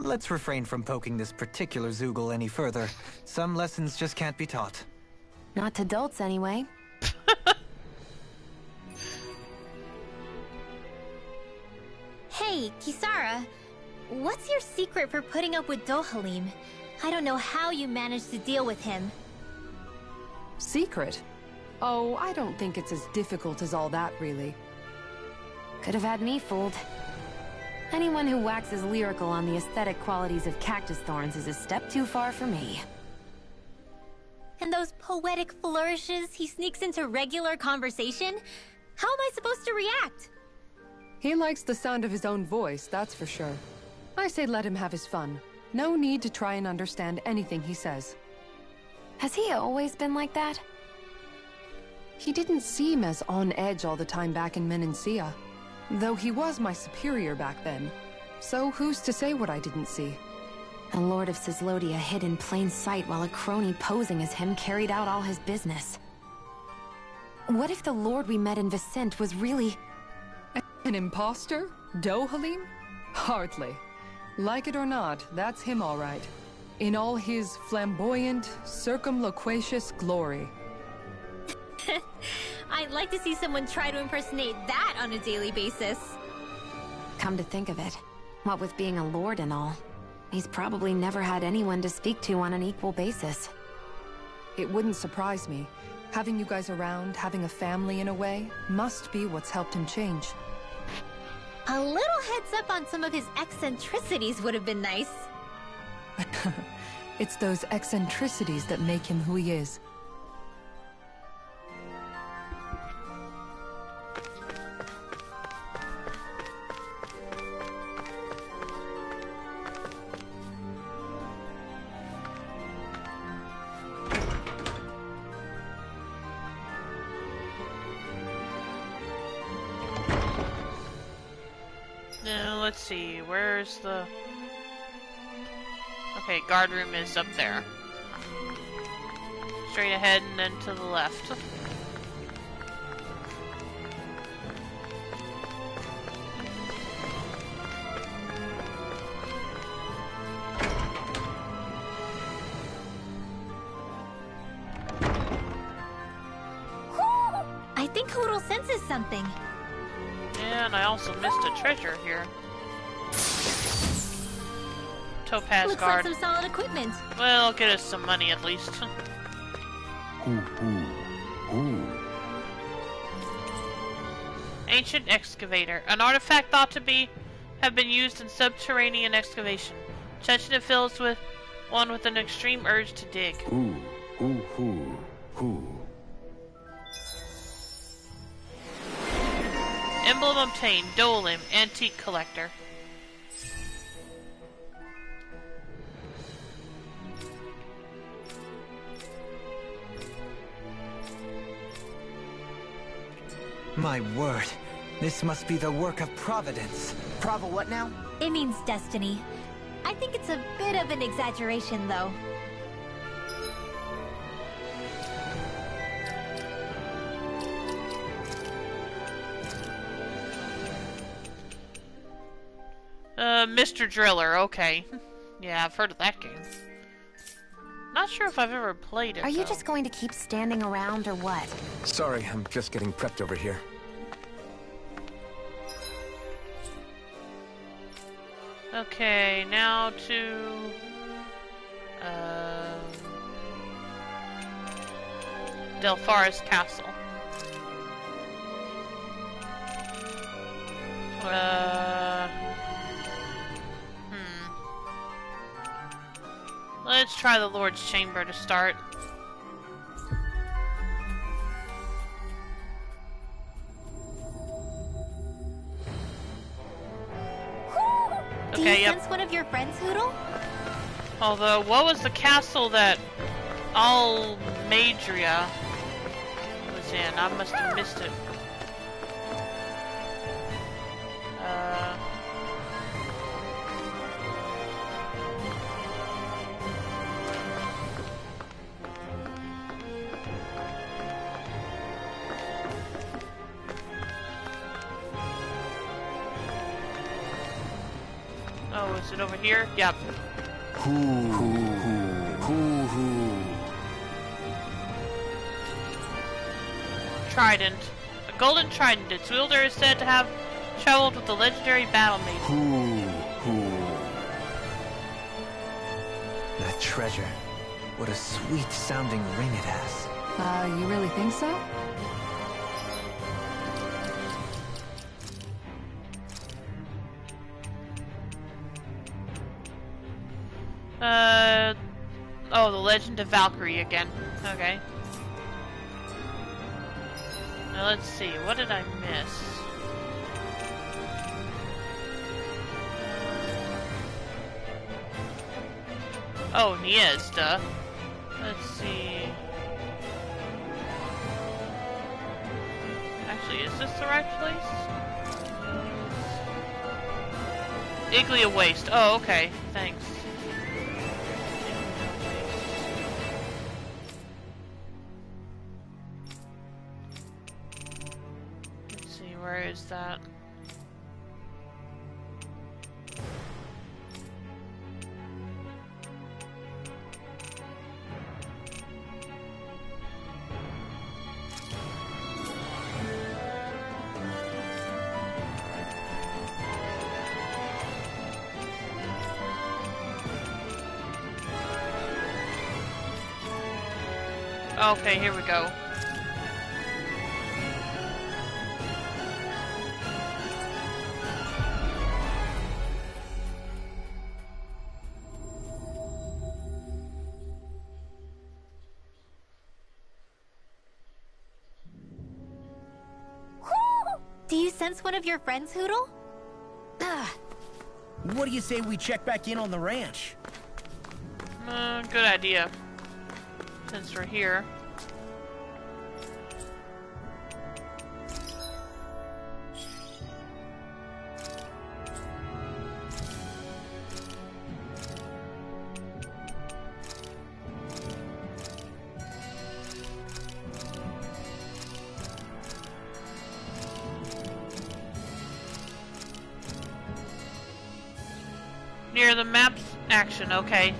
Let's refrain from poking this particular Zoogle any further. Some lessons just can't be taught. Not to adults, anyway. Hey, Kisara. What's your secret for putting up with Dohalim? I don't know how you managed to deal with him. Secret? Oh, I don't think it's as difficult as all that, really. Could have had me fooled. Anyone who waxes lyrical on the aesthetic qualities of cactus thorns is a step too far for me. And those poetic flourishes he sneaks into regular conversation? How am I supposed to react? He likes the sound of his own voice, that's for sure. I say let him have his fun. No need to try and understand anything he says. Has he always been like that? He didn't seem as on edge all the time back in Menancia. Though he was my superior back then. So who's to say what I didn't see? The Lord of Cislodia hid in plain sight while a crony posing as him carried out all his business. What if the Lord we met in Vicente was really... An imposter? Dohalim? Hardly. Like it or not, that's him all right. In all his flamboyant, circumloquacious glory. I'd like to see someone try to impersonate that on a daily basis. Come to think of it, what with being a lord and all, he's probably never had anyone to speak to on an equal basis. It wouldn't surprise me. Having you guys around, having a family in a way, must be what's helped him change. A little heads up on some of his eccentricities would have been nice. It's those eccentricities that make him who he is. Let's see, where's the... Okay, guard room is up there. Straight ahead and then to the left. I think Hootle senses something. Yeah, and I also missed a treasure here. Topaz Looks guard. like some solid equipment. Well, it'll get us some money at least. Ancient excavator. An artifact thought to have been used in subterranean excavation. Touching it fills with one with an extreme urge to dig. Emblem obtained. Dohalim, antique collector. My word, this must be the work of Providence. Prava what now? It means destiny. I think it's a bit of an exaggeration, though. Mr. Driller, okay. Yeah, I've heard of that game. Not sure if I've ever played it, Are you though. just going to keep standing around or what? Sorry, I'm just getting prepped over here. Okay, now to... Delpharis Castle. Let's try the Lord's Chamber to start. Do you Okay, yep. sense one of your friends, Hootle? Although, what was the castle that Almadria was in? I must have missed it. Oh, is it over here? Yep. Trident. A golden trident. Its wielder is said to have traveled with the legendary battle maiden. That treasure. What a sweet sounding ring it has. You really think so? Oh, the Legend of Valkyrie again. Okay. Now let's see, what did I miss? Oh, Niezda. Let's see. Actually, is this the right place? Iglia Waste. Oh, okay. Thanks. Let's see, where is that? Okay, here we go. Do you sense one of your friends, Hootle? What do you say we check back in on the ranch? Good idea. Since we're here. Near the map's action, okay.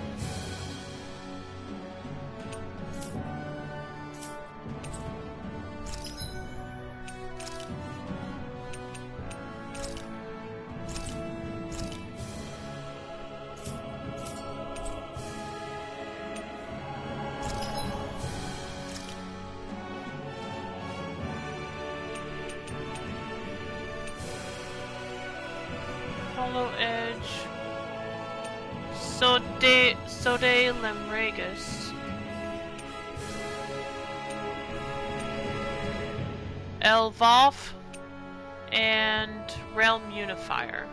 Hollow Edge. Sode Lemragus. Elvolf and Realm Unifier.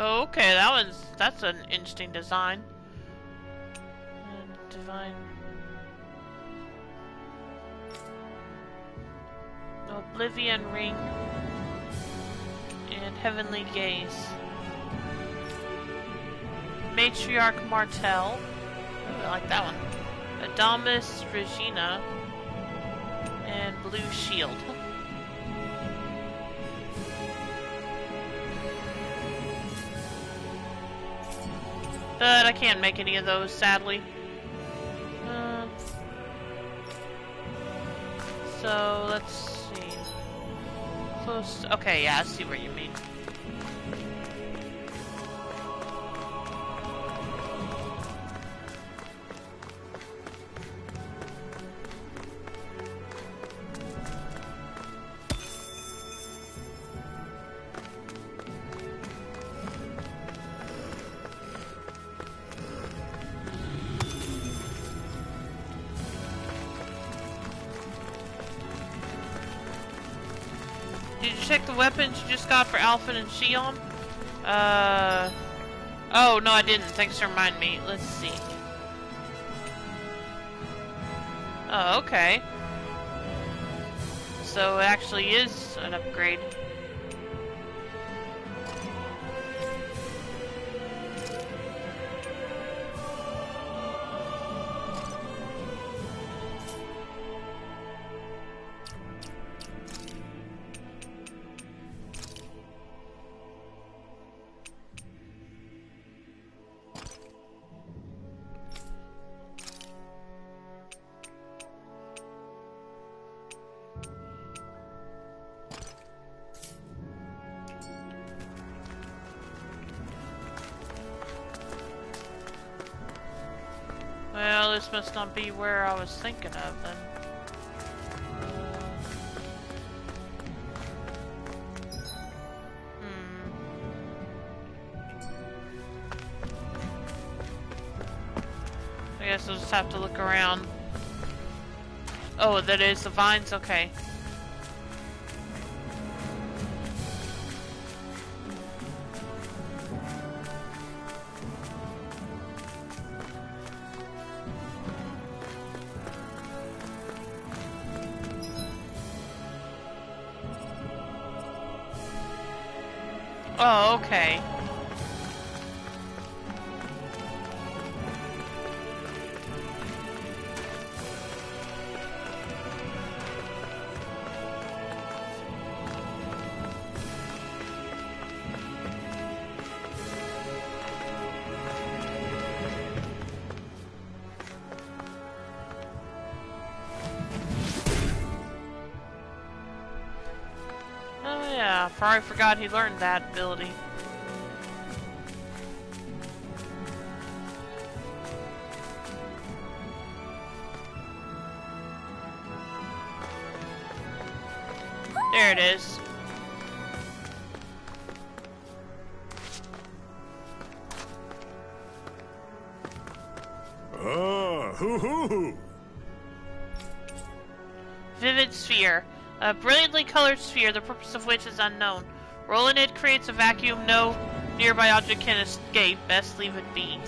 Oh, okay, that's an interesting design. And divine Oblivion Ring and Heavenly Gaze. Matriarch Martel. Ooh, I like that one. Adamus Regina and Blue Shield. But I can't make any of those, sadly. So, let's see. Close. Okay, yeah, I see what you mean. Did you check the weapons you just got for Alphen and Xion? Oh, no I didn't. Thanks for reminding me. Let's see. Oh, okay. So it actually is an upgrade. Well, this must not be where I was thinking of then. I guess I'll just have to look around. Oh, that is the vines? Okay. Oh, okay. Oh yeah, Ferrari forgot he learned that ability. There it is. Ah, hoo-hoo! Vivid sphere. A brilliantly colored sphere, the purpose of which is unknown. Rolling it creates a vacuum no nearby object can escape. Best leave it be.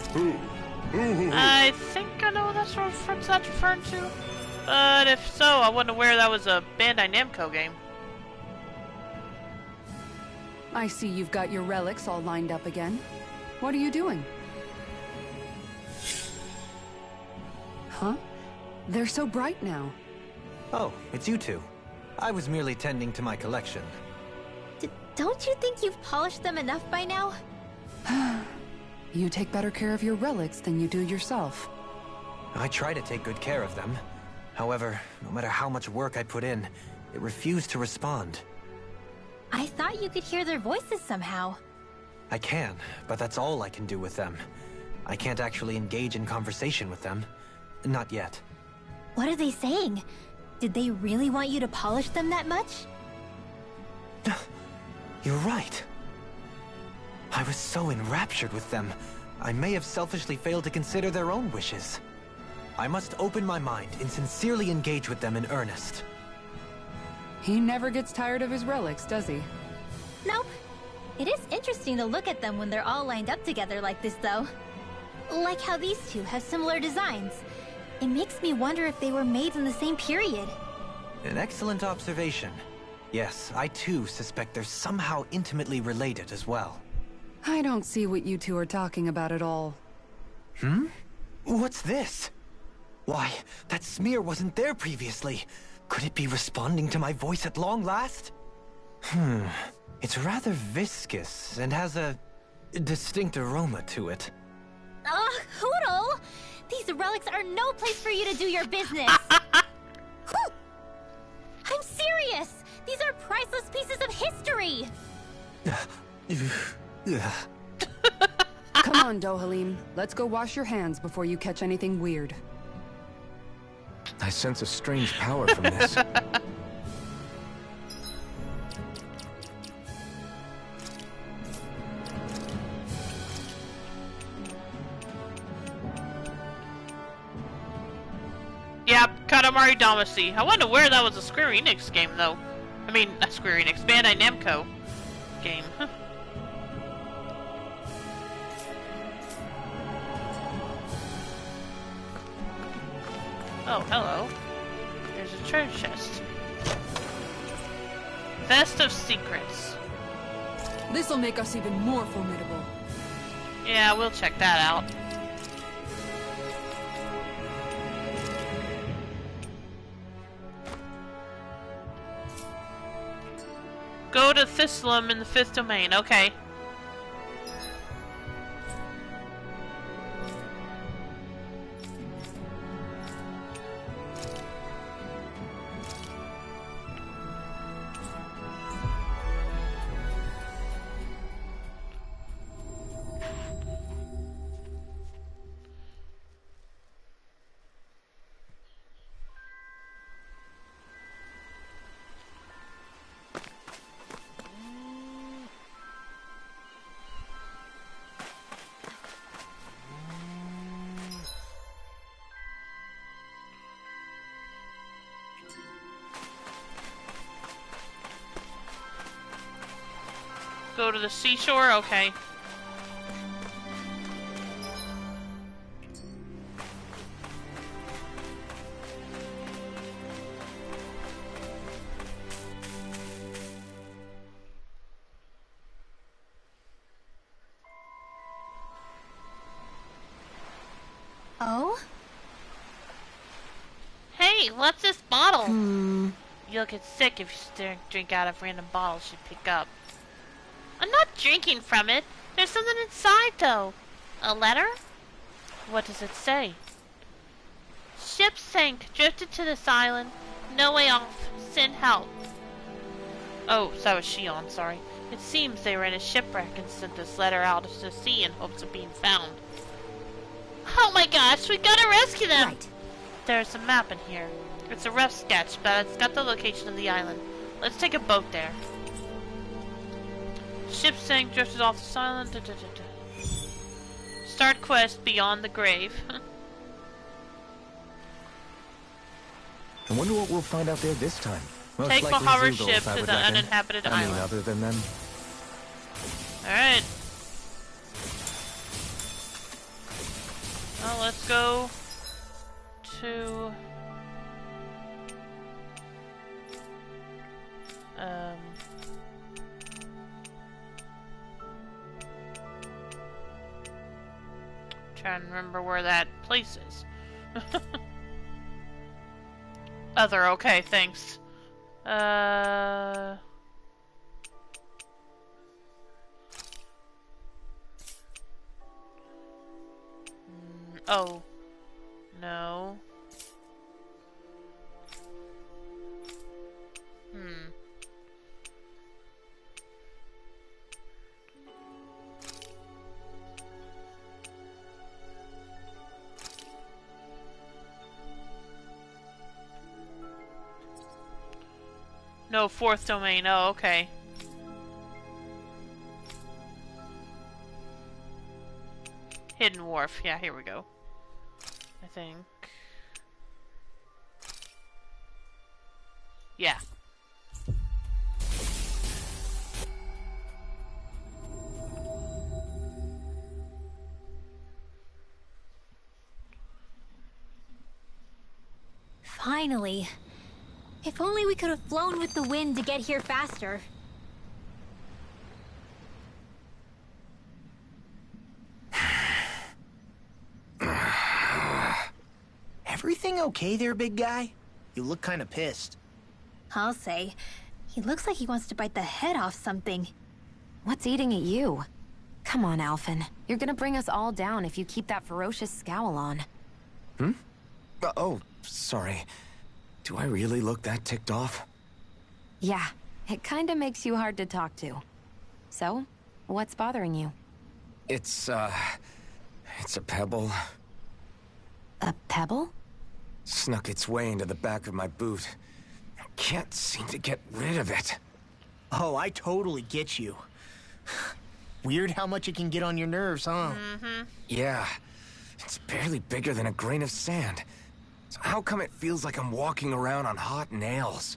I think I know what that's referring to. But if so, I wasn't aware that was a Bandai Namco game. I see you've got your relics all lined up again. What are you doing? Huh? They're so bright now. Oh, it's you two. I was merely tending to my collection. Don't you think you've polished them enough by now? You take better care of your relics than you do yourself. I try to take good care of them. However, no matter how much work I put in, it refused to respond. I thought you could hear their voices somehow. I can, but that's all I can do with them. I can't actually engage in conversation with them. Not yet. What are they saying? Did they really want you to polish them that much? You're right. I was so enraptured with them, I may have selfishly failed to consider their own wishes. I must open my mind and sincerely engage with them in earnest. He never gets tired of his relics, does he? Nope. It is interesting to look at them when they're all lined up together like this, though. Like how these two have similar designs. It makes me wonder if they were made in the same period. An excellent observation. Yes, I too suspect they're somehow intimately related as well. I don't see what you two are talking about at all. Hmm? What's this? Why, that smear wasn't there previously. Could it be responding to my voice at long last? It's rather viscous and has a distinct aroma to it. Ugh, Hootle! These relics are no place for you to do your business! I'm serious! These are priceless pieces of history! Come on, Dohalim. Let's go wash your hands before you catch anything weird. I sense a strange power from this. Yep, Katamari Damacy. I wonder where that was a Square Enix game, though. I mean, not Square Enix, Bandai Namco game. Oh, hello. There's a treasure chest. Vest of Secrets. This'll make us even more formidable. Yeah, we'll check that out. Go to Thistleum in the 5th domain. Okay. Go to the seashore? Okay. Oh? Hey, what's this bottle? You'll get sick if you drink out of random bottles you pick up. I'm not drinking from it. There's something inside, though. A letter? What does it say? Ship sank. Drifted to this island. No way off. Send help. Oh, so that was Shion, sorry. It seems they were in a shipwreck and sent this letter out to sea in hopes of being found. Oh my gosh, we gotta rescue them! Right. There's a map in here. It's a rough sketch, but it's got the location of the island. Let's take a boat there. Ship sank, drifted off this island. Start quest beyond the grave. I wonder what we'll find out there this time. Most Take likely Bahar's Zeugles, ship I to would the reckon. uninhabited I mean, island. other than them. Alright. Well, let's go to... Trying to remember where that place is. Other, okay, thanks. Oh. No. No, 4th domain. Oh, okay. Hidden Wharf. Yeah, here we go. I think. Yeah. Finally. If only we could have flown with the wind to get here faster. Everything okay there, big guy? You look kind of pissed. I'll say. He looks like he wants to bite the head off something. What's eating at you? Come on, Alphen. You're gonna bring us all down if you keep that ferocious scowl on. Oh, sorry. Do I really look that ticked off? Yeah, it kinda makes you hard to talk to. So, what's bothering you? It's a pebble. A pebble? Snuck its way into the back of my boot. I can't seem to get rid of it. Oh, I totally get you. Weird how much it can get on your nerves, huh? Yeah. It's barely bigger than a grain of sand. So how come it feels like I'm walking around on hot nails?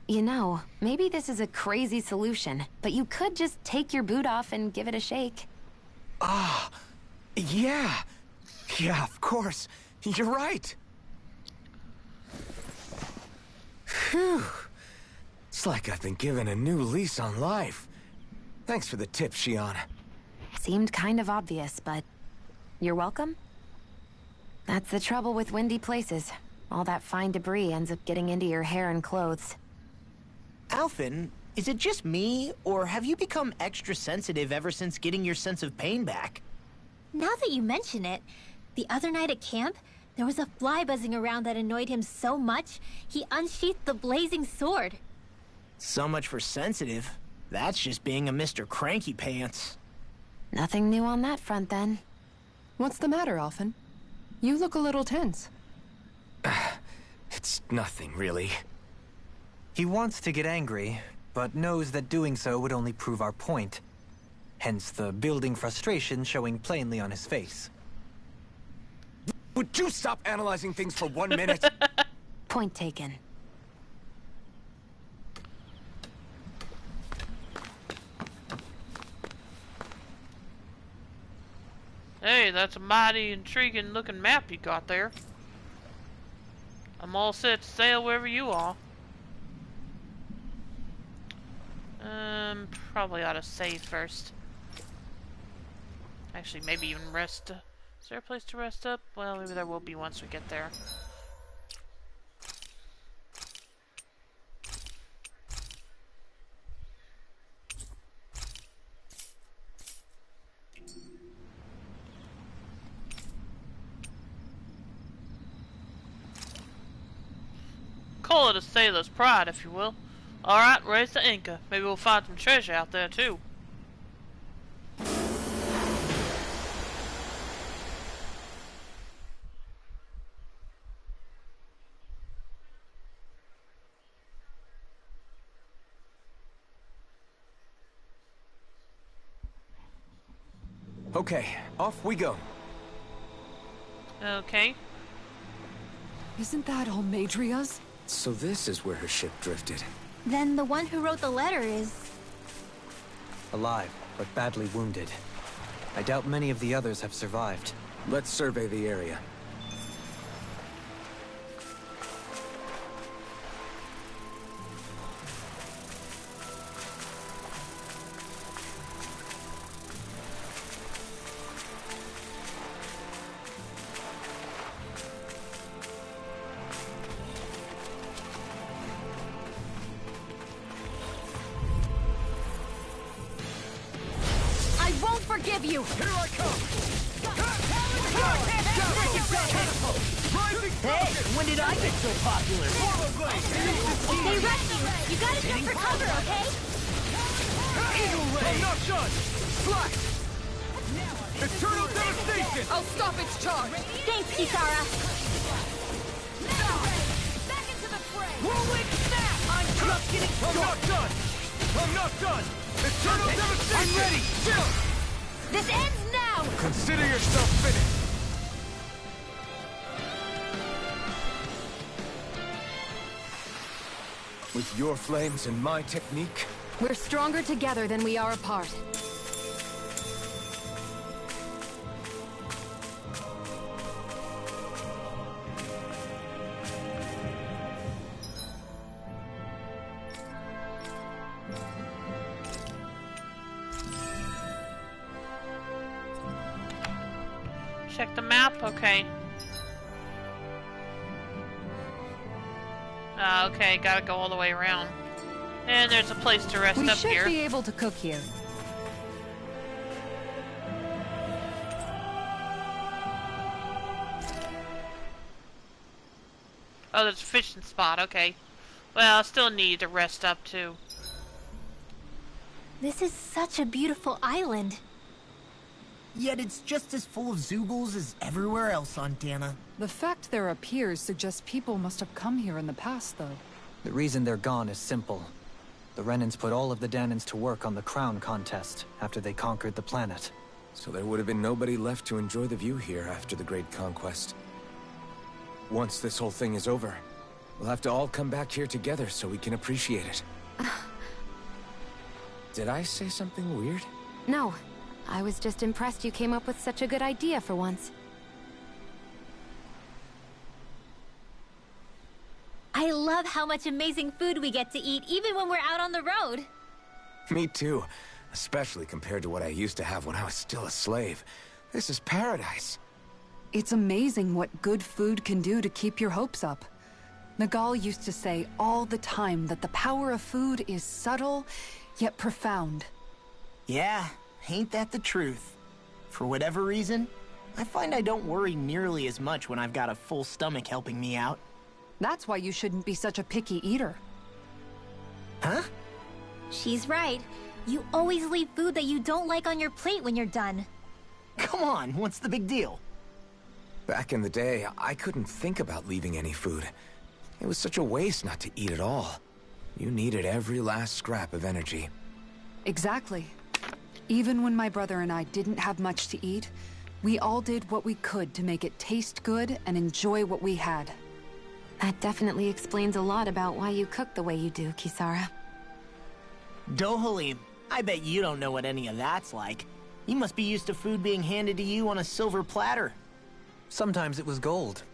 You know, maybe this is a crazy solution, but you could just take your boot off and give it a shake. Yeah. Yeah, of course. You're right. Phew. It's like I've been given a new lease on life. Thanks for the tip, Shion. Seemed kind of obvious, but you're welcome? That's the trouble with windy places. All that fine debris ends up getting into your hair and clothes. Alphen, is it just me, or have you become extra sensitive ever since getting your sense of pain back? Now that you mention it, the other night at camp, there was a fly buzzing around that annoyed him so much, he unsheathed the blazing sword. So much for sensitive. That's just being a Mr. Cranky Pants. Nothing new on that front, then. What's the matter, Alphen? You look a little tense. It's nothing, really. He wants to get angry, but knows that doing so would only prove our point. Hence the building frustration showing plainly on his face. Would you stop analyzing things for 1 minute? Point taken. Hey, that's a mighty intriguing looking map you got there. I'm all set to sail wherever you are. Probably ought to save first. Actually, maybe even rest. Is there a place to rest up? Well, maybe there will be once we get there. Call it a sailor's pride, if you will. Alright, raise the anchor. Maybe we'll find some treasure out there, too. Okay, off we go. Okay. Isn't that Almadria's? So this is where her ship drifted. Then the one who wrote the letter is... Alive, but badly wounded. I doubt many of the others have survived. Let's survey the area. Forgive you! Here I come! Hey, when did I get so popular? They rush you! You gotta jump for cover, okay? Eagle Ray! I'm not done! Slash! Eternal devastation! I'll stop its charge! Thanks, Kisara! Back into the fray! Rolling snap! I'm just getting started! I'm not done! I'm not done! Eternal devastation! I'm ready! Chill! This ends now! Consider yourself finished! With your flames and my technique? We're stronger together than we are apart. Check the map? Okay. Okay, gotta go all the way around. And there's a place to rest We up should here. be able to cook here. Oh, there's a fishing spot, okay. Well, I still need to rest up too. This is such a beautiful island. Yet it's just as full of Zoogles as everywhere else on Dana. The fact there are piers suggests people must have come here in the past, though. The reason they're gone is simple. The Renans put all of the Dahnans to work on the crown contest after they conquered the planet. So there would have been nobody left to enjoy the view here after the Great Conquest. Once this whole thing is over, we'll have to all come back here together so we can appreciate it. Did I say something weird? No. I was just impressed you came up with such a good idea for once. I I love how much amazing food we get to eat even when we're out on the road. Me too. Especially compared to what I used to have when I was still a slave. This is paradise. It's amazing what good food can do to keep your hopes up. Nagal used to say all the time that the power of food is subtle, yet profound. Yeah, ain't that the truth? For whatever reason, I find I don't worry nearly as much when I've got a full stomach helping me out. That's why you shouldn't be such a picky eater. Huh? She's right. You always leave food that you don't like on your plate when you're done. Come on, what's the big deal? Back in the day, I couldn't think about leaving any food. It was such a waste not to eat at all. You needed every last scrap of energy. Exactly. Even when my brother and I didn't have much to eat, we all did what we could to make it taste good and enjoy what we had. That definitely explains a lot about why you cook the way you do, Kisara. Dohalim, I bet you don't know what any of that's like. You must be used to food being handed to you on a silver platter. Sometimes it was gold.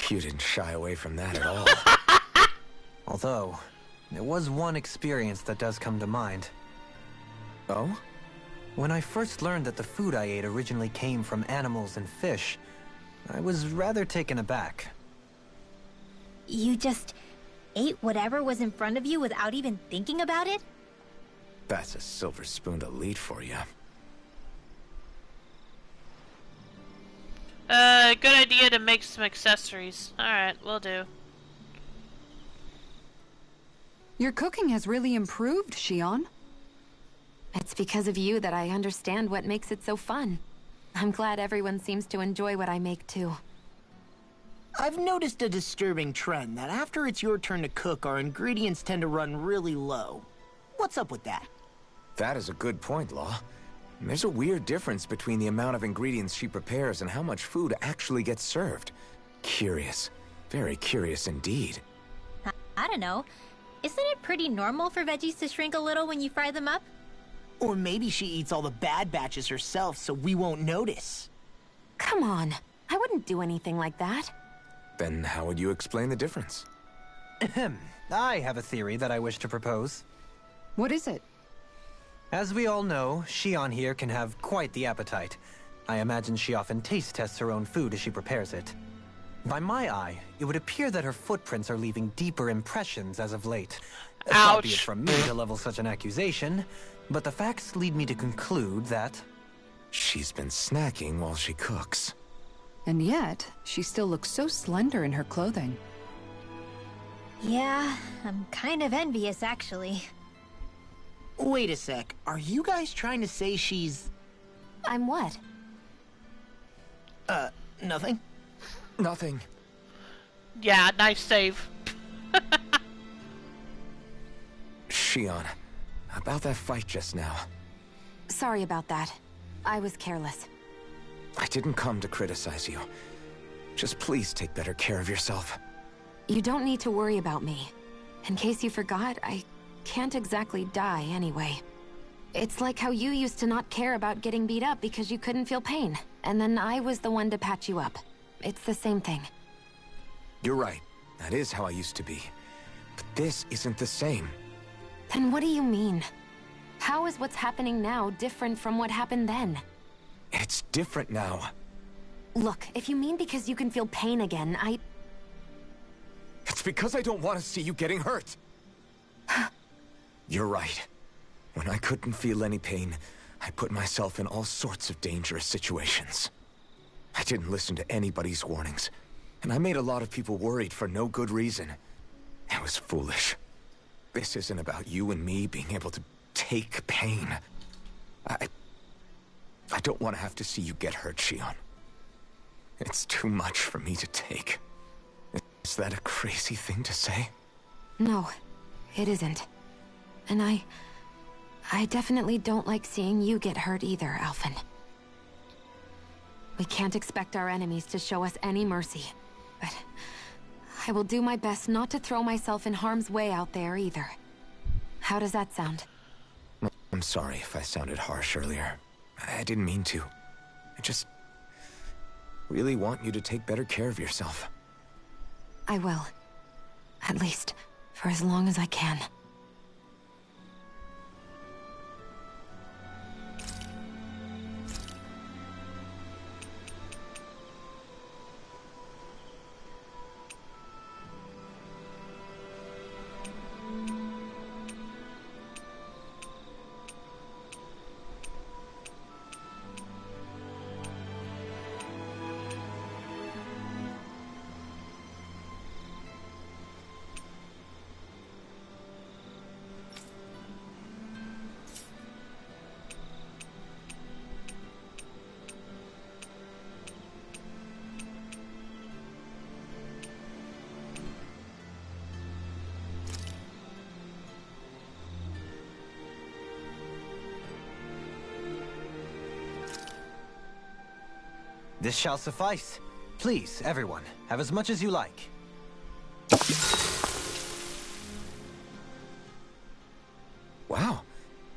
You didn't shy away from that at all. Although, there was one experience that does come to mind. Oh? When I first learned that the food I ate originally came from animals and fish, I was rather taken aback. You just ate whatever was in front of you without even thinking about it? That's a silver-spooned elite for you. Good idea to make some accessories. Alright, will do. Your cooking has really improved, Shion. It's because of you that I understand what makes it so fun. I'm glad everyone seems to enjoy what I make too. I've noticed a disturbing trend that after it's your turn to cook, our ingredients tend to run really low. What's up with that? That is a good point, Law. There's a weird difference between the amount of ingredients she prepares and how much food actually gets served. Curious. Very curious indeed. I don't know. Isn't it pretty normal for veggies to shrink a little when you fry them up? Or maybe she eats all the bad batches herself so we won't notice. Come on, I wouldn't do anything like that. Then how would you explain the difference? Ahem. I have a theory that I wish to propose. What is it? As we all know, Shion here can have quite the appetite. I imagine she often taste tests her own food as she prepares it. By my eye, it would appear that her footprints are leaving deeper impressions as of late. Far be it from me to level such an accusation, but the facts lead me to conclude that... She's been snacking while she cooks. And yet, she still looks so slender in her clothing. Yeah, I'm kind of envious actually. Wait a sec, are you guys trying to say she's... I'm what? Nothing? Nothing. Yeah, nice save. Shion, about that fight just now. Sorry about that. I was careless. I didn't come to criticize you. Just please take better care of yourself. You don't need to worry about me. In case you forgot, I can't exactly die anyway. It's like how you used to not care about getting beat up because you couldn't feel pain, and then I was the one to patch you up. It's the same thing. You're right. That is how I used to be. But this isn't the same. Then what do you mean? How is what's happening now different from what happened then? It's different now. Look, if you mean because you can feel pain again, It's because I don't want to see you getting hurt. You're right. When I couldn't feel any pain, I put myself in all sorts of dangerous situations. I didn't listen to anybody's warnings, and I made a lot of people worried for no good reason. It was foolish. This isn't about you and me being able to take pain. I don't want to have to see you get hurt, Shion. It's too much for me to take. Is that a crazy thing to say? No, it isn't. And I definitely don't like seeing you get hurt either, Alphen. We can't expect our enemies to show us any mercy. But I will do my best not to throw myself in harm's way out there either. How does that sound? I'm sorry if I sounded harsh earlier. I didn't mean to. I just really want you to take better care of yourself. I will. At least, for as long as I can. This shall suffice. Please, everyone, have as much as you like. Wow,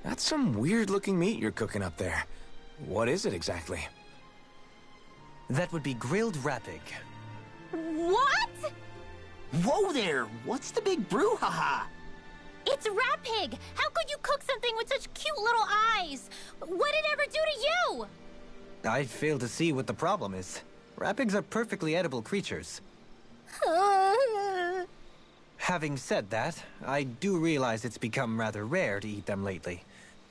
that's some weird-looking meat you're cooking up there. What is it exactly? That would be grilled rapig. What? Whoa there! What's the big brouhaha? It's Rapig! How could you cook something with such cute little eyes? What did it ever do to you? I fail to see what the problem is. Rapigs are perfectly edible creatures. Having said that, I do realize it's become rather rare to eat them lately.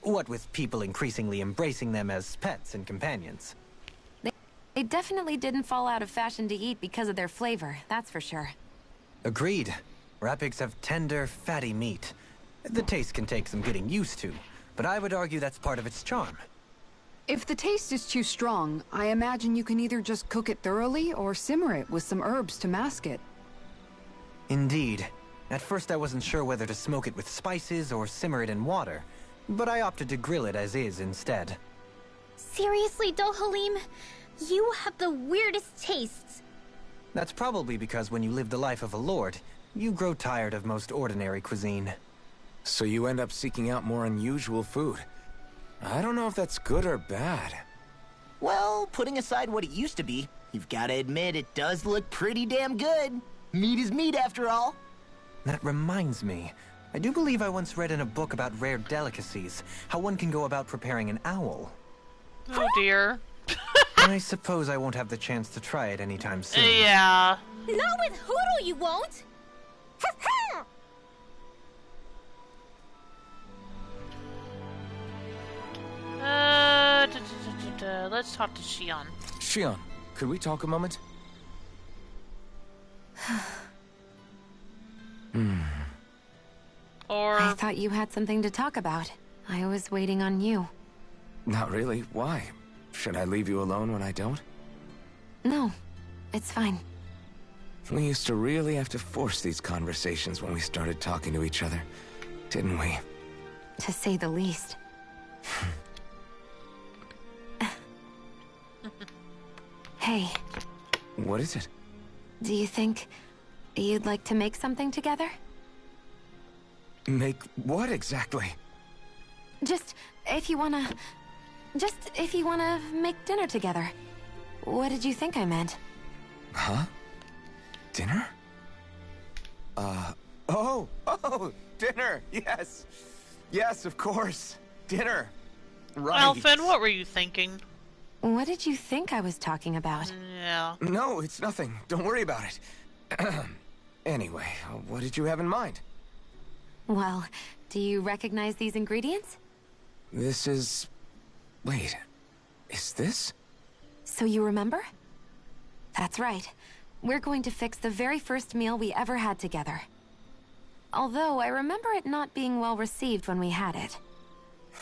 What with people increasingly embracing them as pets and companions. They definitely didn't fall out of fashion to eat because of their flavor, that's for sure. Agreed. Rapigs have tender, fatty meat. The taste can take some getting used to, but I would argue that's part of its charm. If the taste is too strong, I imagine you can either just cook it thoroughly or simmer it with some herbs to mask it. Indeed. At first I wasn't sure whether to smoke it with spices or simmer it in water, but I opted to grill it as is instead. Seriously, Dohalim? You have the weirdest tastes. That's probably because when you live the life of a lord, you grow tired of most ordinary cuisine. So you end up seeking out more unusual food. I don't know if that's good or bad. Well, putting aside what it used to be, you've got to admit it does look pretty damn good. Meat is meat, after all. That reminds me. I do believe I once read in a book about rare delicacies, how one can go about preparing an owl. Oh dear. I suppose I won't have the chance to try it anytime soon. Yeah. Not with Hootle, you won't! Let's talk to Xion. Xion, could we talk a moment? Or... I thought you had something to talk about. I was waiting on you. Not really. Why? Should I leave you alone when I don't? No, it's fine. We used to really have to force these conversations when we started talking to each other, didn't we? To say the least. Hey. What is it? Do you think you'd like to make something together? Make what exactly? Just if you wanna make dinner together. What did you think I meant? Huh? Dinner? Oh, dinner, yes. Yes, of course. Dinner. Right. Alphen, what were you thinking? What did you think I was talking about? Yeah. No, it's nothing. Don't worry about it. Anyway, what did you have in mind? Well, do you recognize these ingredients? This is... Wait, is this? So you remember? That's right. We're going to fix the very first meal we ever had together. Although I remember it not being well received when we had it.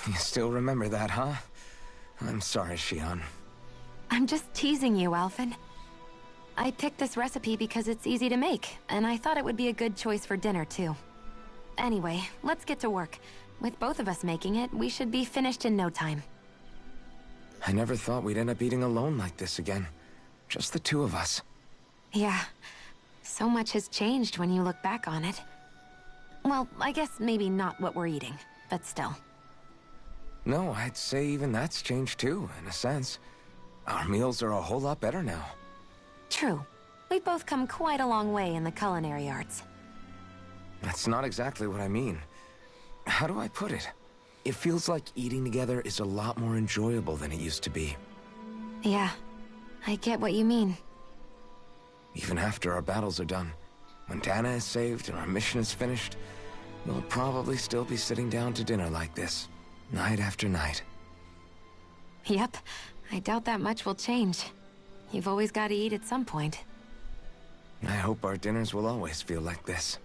You still remember that, huh? I'm sorry, Xion. I'm just teasing you, Alphen. I picked this recipe because it's easy to make, and I thought it would be a good choice for dinner, too. Anyway, let's get to work. With both of us making it, we should be finished in no time. I never thought we'd end up eating alone like this again. Just the two of us. Yeah. So much has changed when you look back on it. Well, I guess maybe not what we're eating, but still. No, I'd say even that's changed too, in a sense. Our meals are a whole lot better now. True. We've both come quite a long way in the culinary arts. That's not exactly what I mean. How do I put it? It feels like eating together is a lot more enjoyable than it used to be. Yeah, I get what you mean. Even after our battles are done, when Dana is saved and our mission is finished, we'll probably still be sitting down to dinner like this, night after night. Yep, I doubt that much will change. You've always got to eat at some point. I hope our dinners will always feel like this.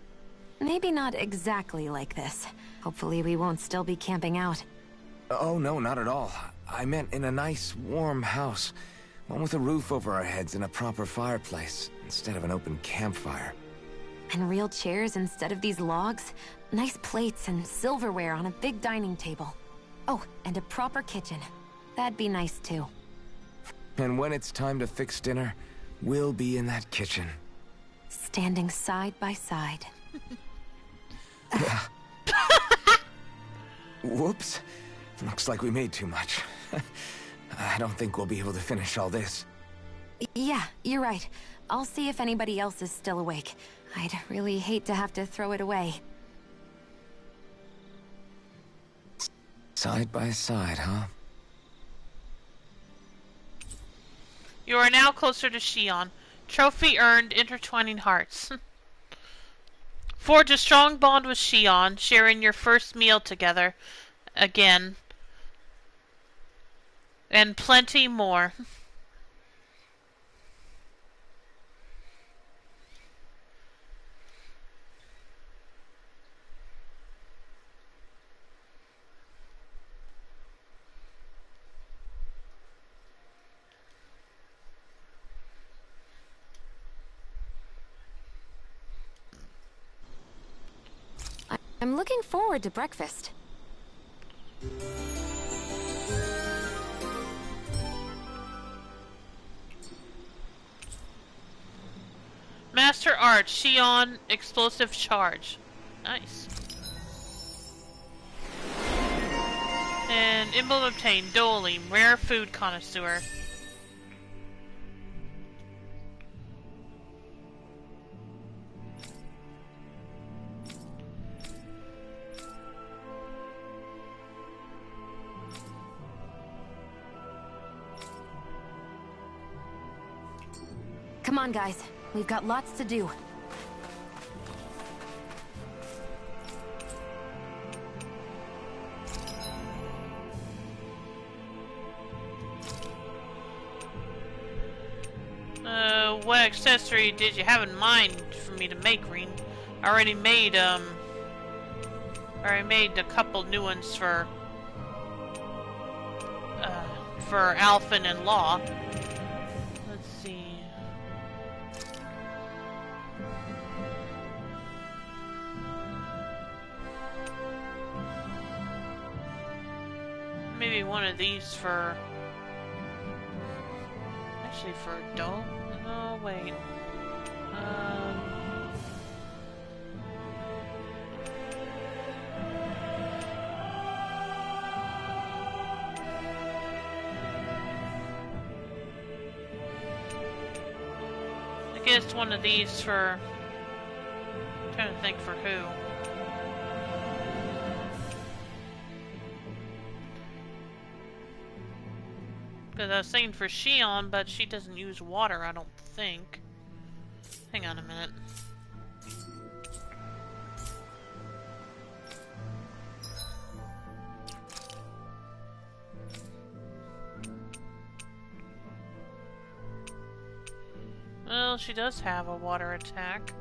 Maybe not exactly like this. Hopefully we won't still be camping out. Oh, no, not at all. I meant in a nice, warm house. One with a roof over our heads and a proper fireplace, instead of an open campfire. And real chairs instead of these logs. Nice plates and silverware on a big dining table. Oh, and a proper kitchen. That'd be nice too. And when it's time to fix dinner, we'll be in that kitchen. Standing side by side. Whoops. Looks like we made too much. I don't think we'll be able to finish all this. Yeah, you're right. I'll see if anybody else is still awake. I'd really hate to have to throw it away. Side by side, huh? You are now closer to Shion. Trophy earned, intertwining hearts. Forge a strong bond with Shion, sharing your first meal together. Again. And plenty more. I'm looking forward to breakfast. Master Art, Shion, Explosive Charge. Nice. And Emblem obtained, Dolim, Rare Food Connoisseur. Come on, guys. We've got lots to do. What accessory did you have in mind for me to make, Reen? I already made a couple new ones for Alphen and Law. Let's see. Maybe one of these for... Actually for Dome? No, wait. I guess one of these for... I'm trying to think for who. Because I was thinking for Shion, but she doesn't use water, I don't think. Hang on a minute. Well, she does have a water attack.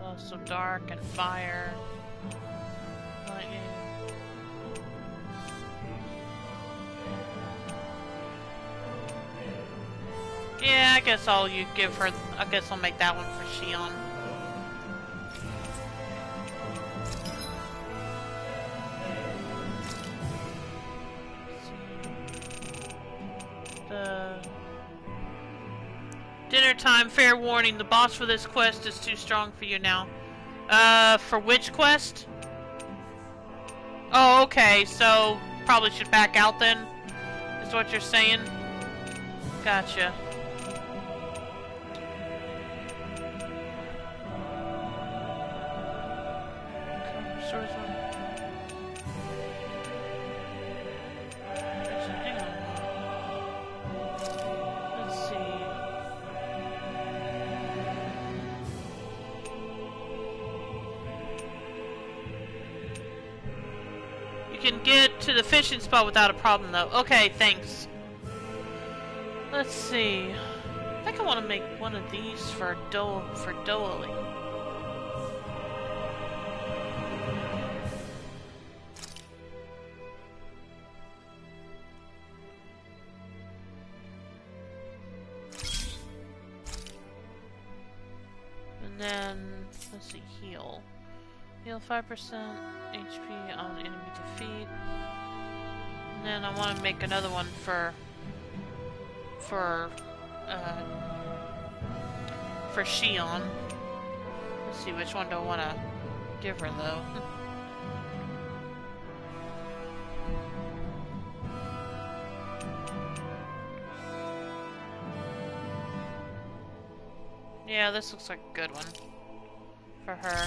Also dark and fire. Lightning. Yeah, I guess I'll give her. I guess I'll make that one for Shion. The dinner time. Fair warning: the boss for this quest is too strong for you now. For which quest? Oh, okay. So probably should back out then. Is what you're saying? Gotcha. restores one. Actually, hang on. Let's see. You can get to the fishing spot without a problem, though. Okay, thanks. Let's see. I think I want to make one of these for dueling. And then, let's see, heal. Heal 5% HP on enemy defeat. And then I want to make another one for Shion. Let's see, which one do I want to give her, though? Yeah, this looks like a good one for her.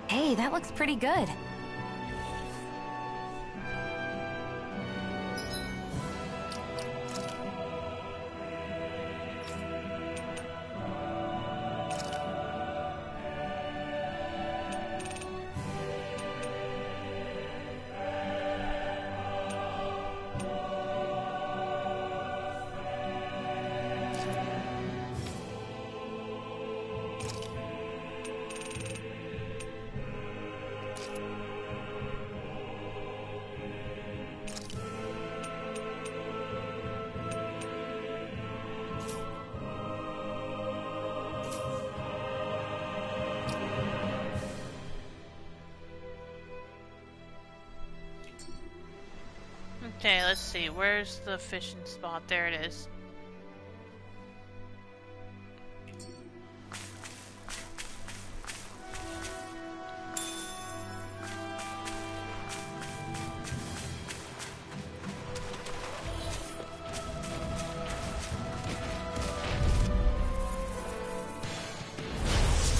Hey, that looks pretty good. Okay, let's see. Where's the fishing spot? There it is.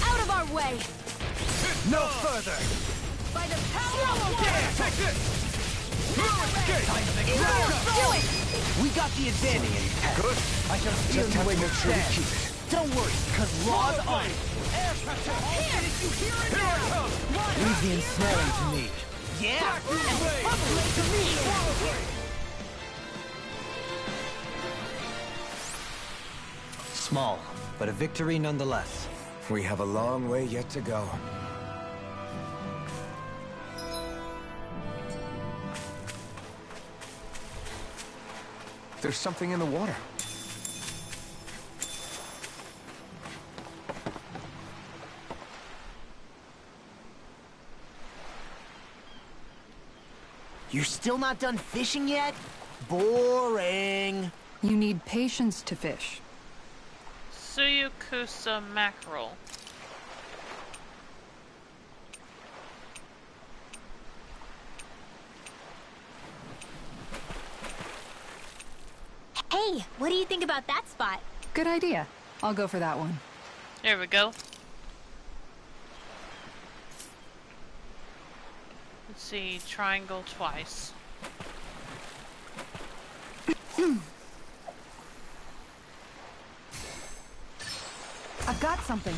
Out of our way! No further! By the power of water! Take this! No escape! We got the advantage. Good. I shall steal Just you have where to you make sure we stand. keep it. Don't worry, cause law's on it. Here! Here I come! Leave the ensnaring to me. Yeah! To me! Small, but a victory nonetheless. We have a long way yet to go. There's something in the water. You're still not done fishing yet? Boring. You need patience to fish. Suyukusa mackerel. Hey, what do you think about that spot? Good idea. I'll go for that one. There we go. Let's see, triangle twice. I've got something.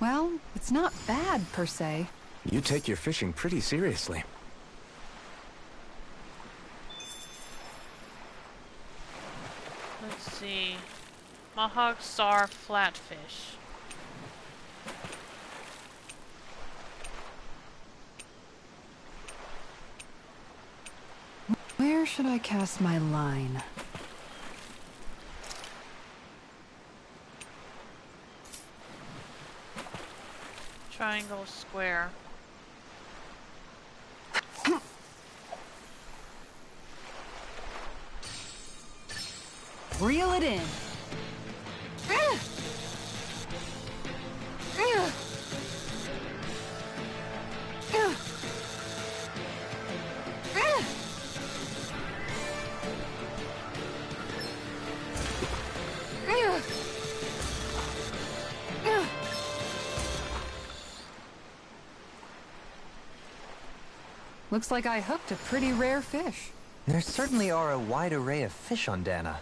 Well, it's not bad, per se. You take your fishing pretty seriously. Let's see. Mahog Star Flatfish. Where should I cast my line? Triangle square. Reel it in. Looks like I hooked a pretty rare fish. There certainly are a wide array of fish on Dana.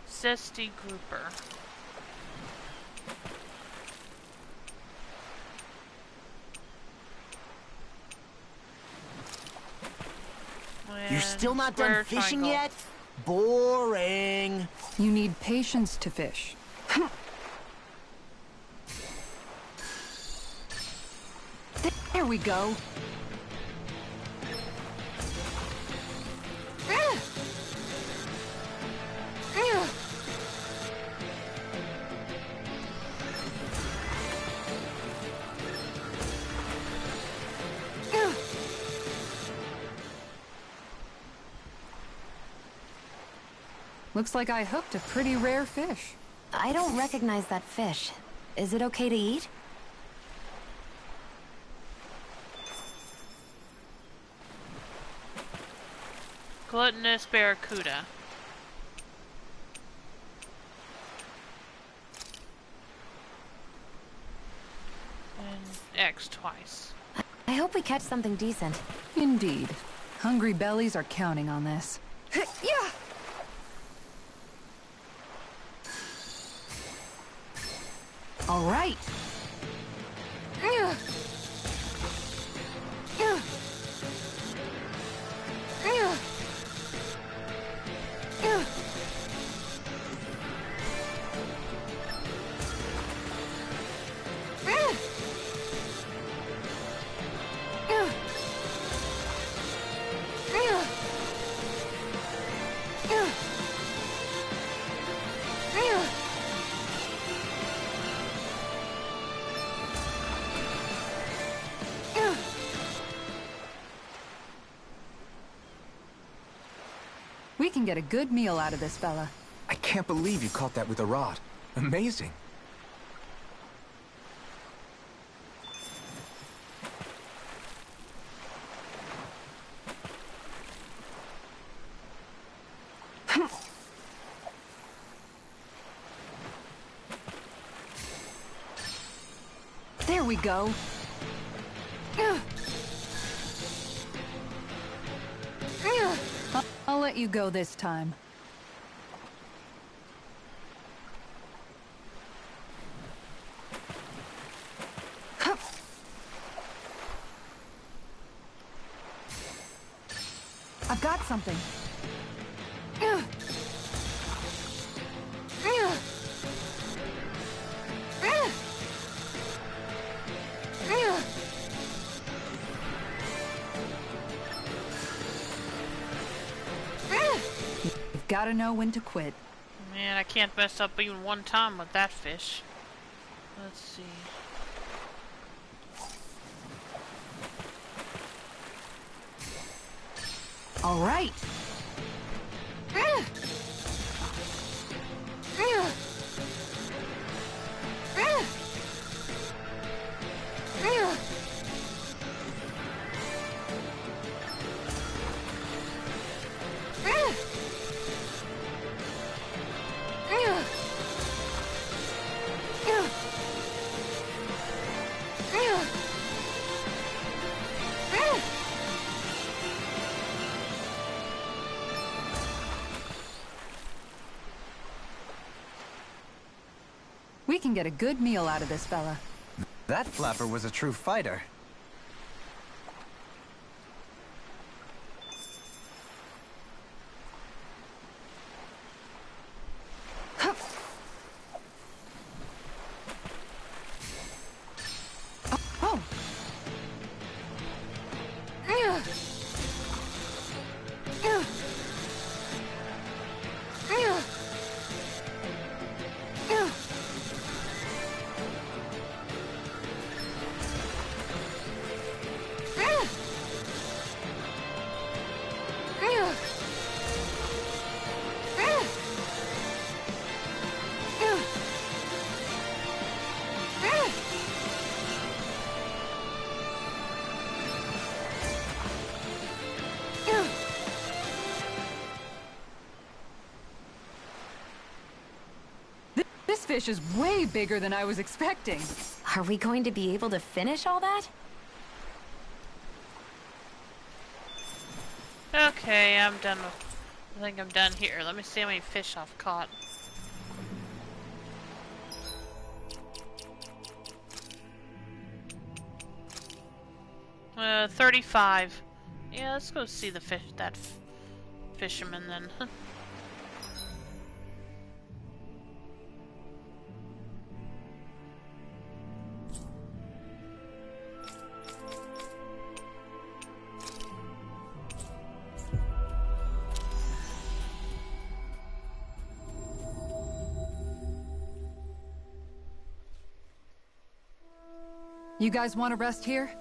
Zesty grouper. You're still not done Square fishing triangle. yet? Boring. You need patience to fish. There we go. Looks like I hooked a pretty rare fish. I don't recognize that fish. Is it okay to eat? Gluttonous barracuda. And X twice. I hope we catch something decent. Indeed. Hungry bellies are counting on this. Yeah. All right. We can get a good meal out of this fella. I can't believe you caught that with a rod. Amazing. There we go. I'll let you go this time. I've got something. You've got to know when to quit. Man, I can't mess up even one time with that fish. Let's see. All right. We can get a good meal out of this fella. That flapper was a true fighter. Oh! This fish is way bigger than I was expecting. Are we going to be able to finish all that? Okay, I'm done with... I think I'm done here. Let me see how many fish I've caught. Uh, 35. Yeah, let's go see the fish, fisherman then. You guys want to rest here?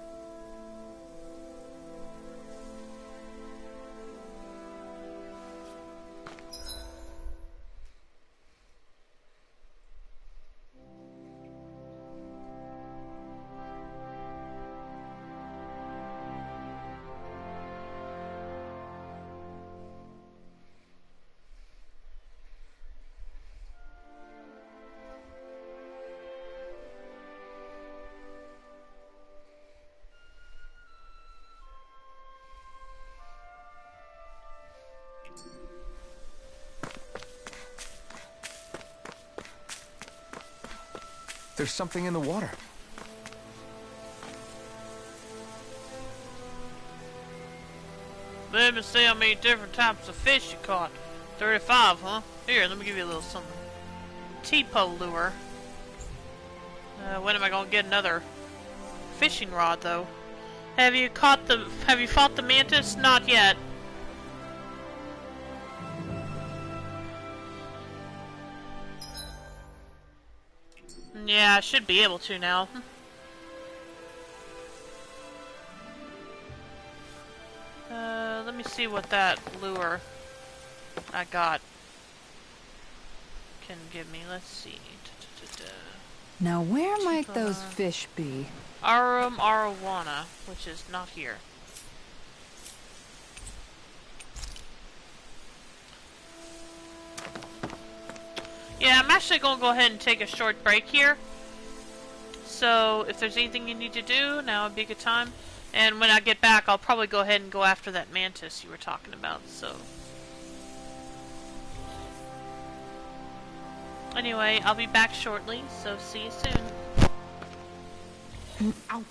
There's something in the water. Let me see how many different types of fish you caught. 35, huh? Here, let me give you a little something. T-po lure. When am I gonna get another fishing rod, though? Have you fought the mantis? Not yet. Yeah, I should be able to now. Let me see what that lure I got can give me. Let's see. Now where might those fish be? Arum Arowana, which is not here. Yeah, I'm actually gonna go ahead and take a short break here. So if there's anything you need to do, now would be a good time. And when I get back, I'll probably go ahead and go after that mantis you were talking about, so. Anyway, I'll be back shortly, so see you soon. Ow.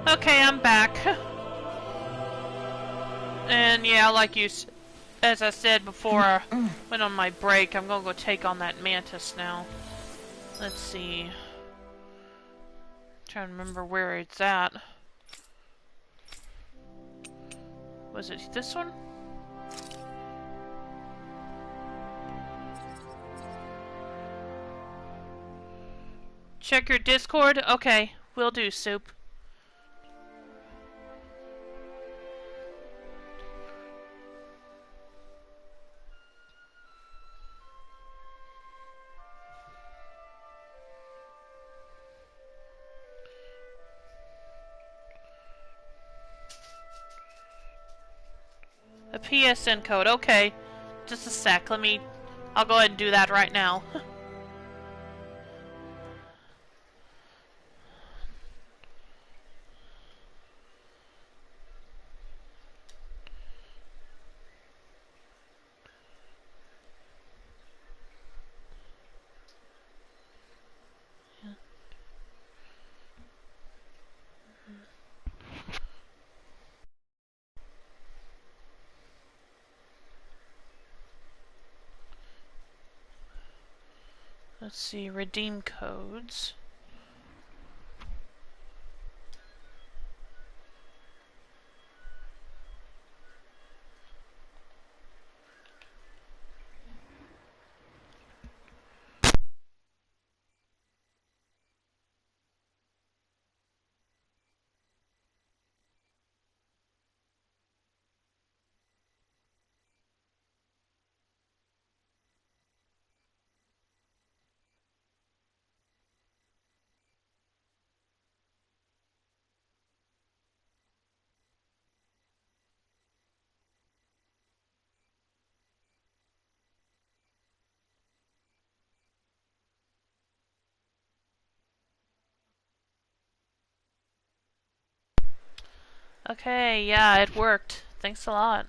Okay, I'm back. And yeah, like as I said before I went on my break, I'm gonna go take on that mantis now. Let's see. Trying to remember where it's at. Was it this one? Check your Discord? Okay, will do, Soup. A PSN code, okay. Just a sec, I'll go ahead and do that right now. Let's see, redeem codes. Okay, yeah, it worked. Thanks a lot.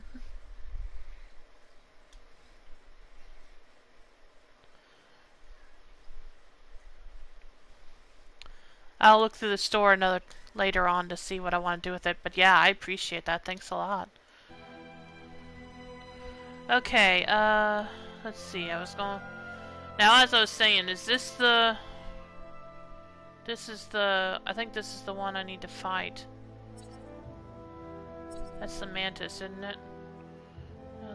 I'll look through the store later on to see what I want to do with it, but yeah, I appreciate that. Thanks a lot. Okay, let's see, now as I was saying, I think this is the one I need to fight. That's the mantis, isn't it?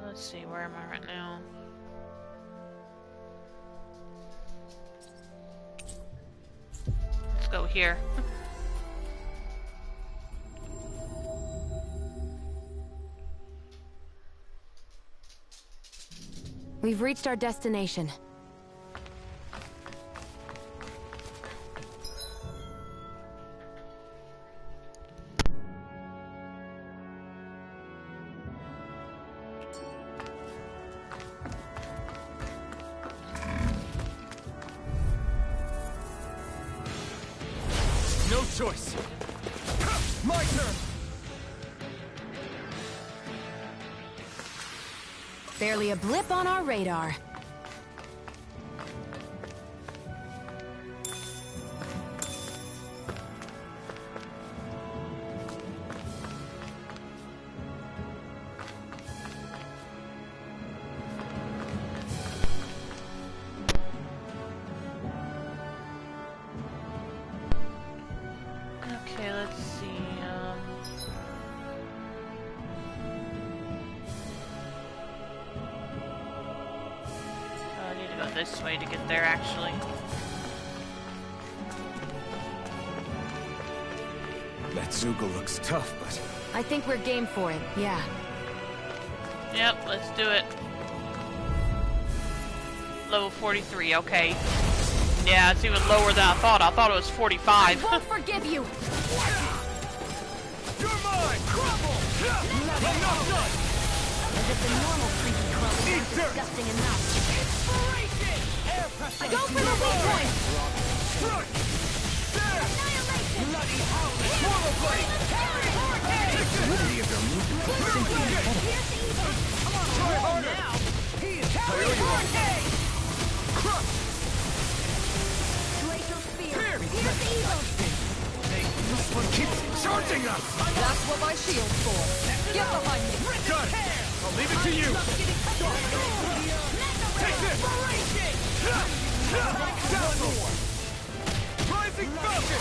Let's see, where am I right now? Let's go here. We've reached our destination. No choice. My turn. Barely a blip on our radar. Okay, let's see, I need to go this way to get there, actually. That Zoogle looks tough, but... I think we're game for it, yeah. Yep, let's do it. Level 43, okay. Yeah, it's even lower than I thought. I thought it was 45. I won't forgive you! You're mine! Crumble! Enough done! As if the normal creepy crawling Eat aren't dirt! disgusting enough. Inspiration! Air pressure! I go for the weak point! Strike! There! Annihilation! Bloody howling! Mortal blade! The fluidity of their movement is simply incredible. Try harder! Now! He is Hurricane! Crush! Glacial sphere! Pierce! Pierce evil! Hey, this one keeps... Charging us! That's what my shield's for. Get behind me. Got it! I'll leave it to you! Take this! Rising Falcon!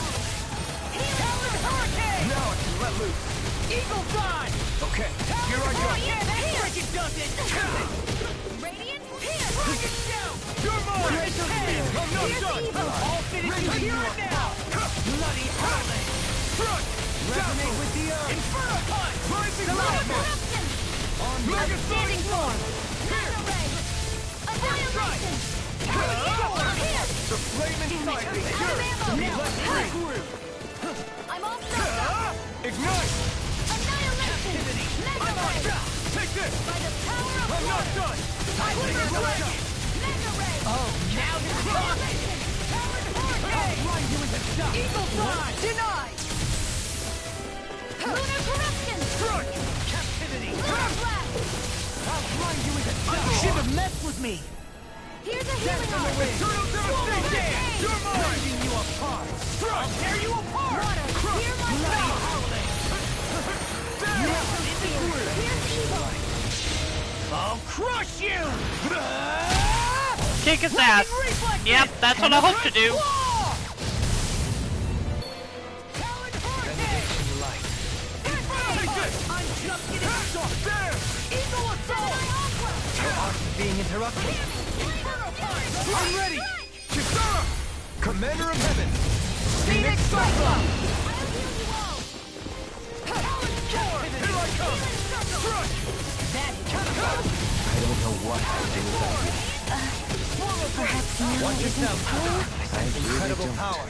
Talon Hurricane! Now I can let loose! Eagle Dawn! Okay, here I go! Yeah, that's freaking does it! Radiant Pierce! Rocket Shout! You're mine! Razor Tail! I'm not done! I'll finish you here and now! Bloody Howling! Front! Resonate with the earth! Inferno Punch! Rising Falcon! Mega Standing form! Annihilation! The flame inside me! Let free! I'm all stopped up! Ignite! Annihilation! Mega Ray! Take this! By the power of I'm not water! done! Mega Ray! Oh, now you're talking! I'll grind you into dust! Eagle Dawn! Denied! Lunar corruption! Crunch! Captivity! Lunar blast! I'll grind you into dust! Should have messed with me! Here's a healing arm! Eternal devastation! You're mine! Grinding you apart! Crunch! Tear you apart! Water! Hear my Bloody power! howling! Here's evil! I'll crush you! Kick his ass. Yep, that's what I hope to do. I'm just getting started! Eagle Assault! Your arc is being interrupted. I'm ready! Kisara! Commander of Heaven! Phoenix Cyclone! Here I come! Crunch! I don't know what I'll do without you. Perhaps now Watch isn't yourself. the I have incredible don't. power.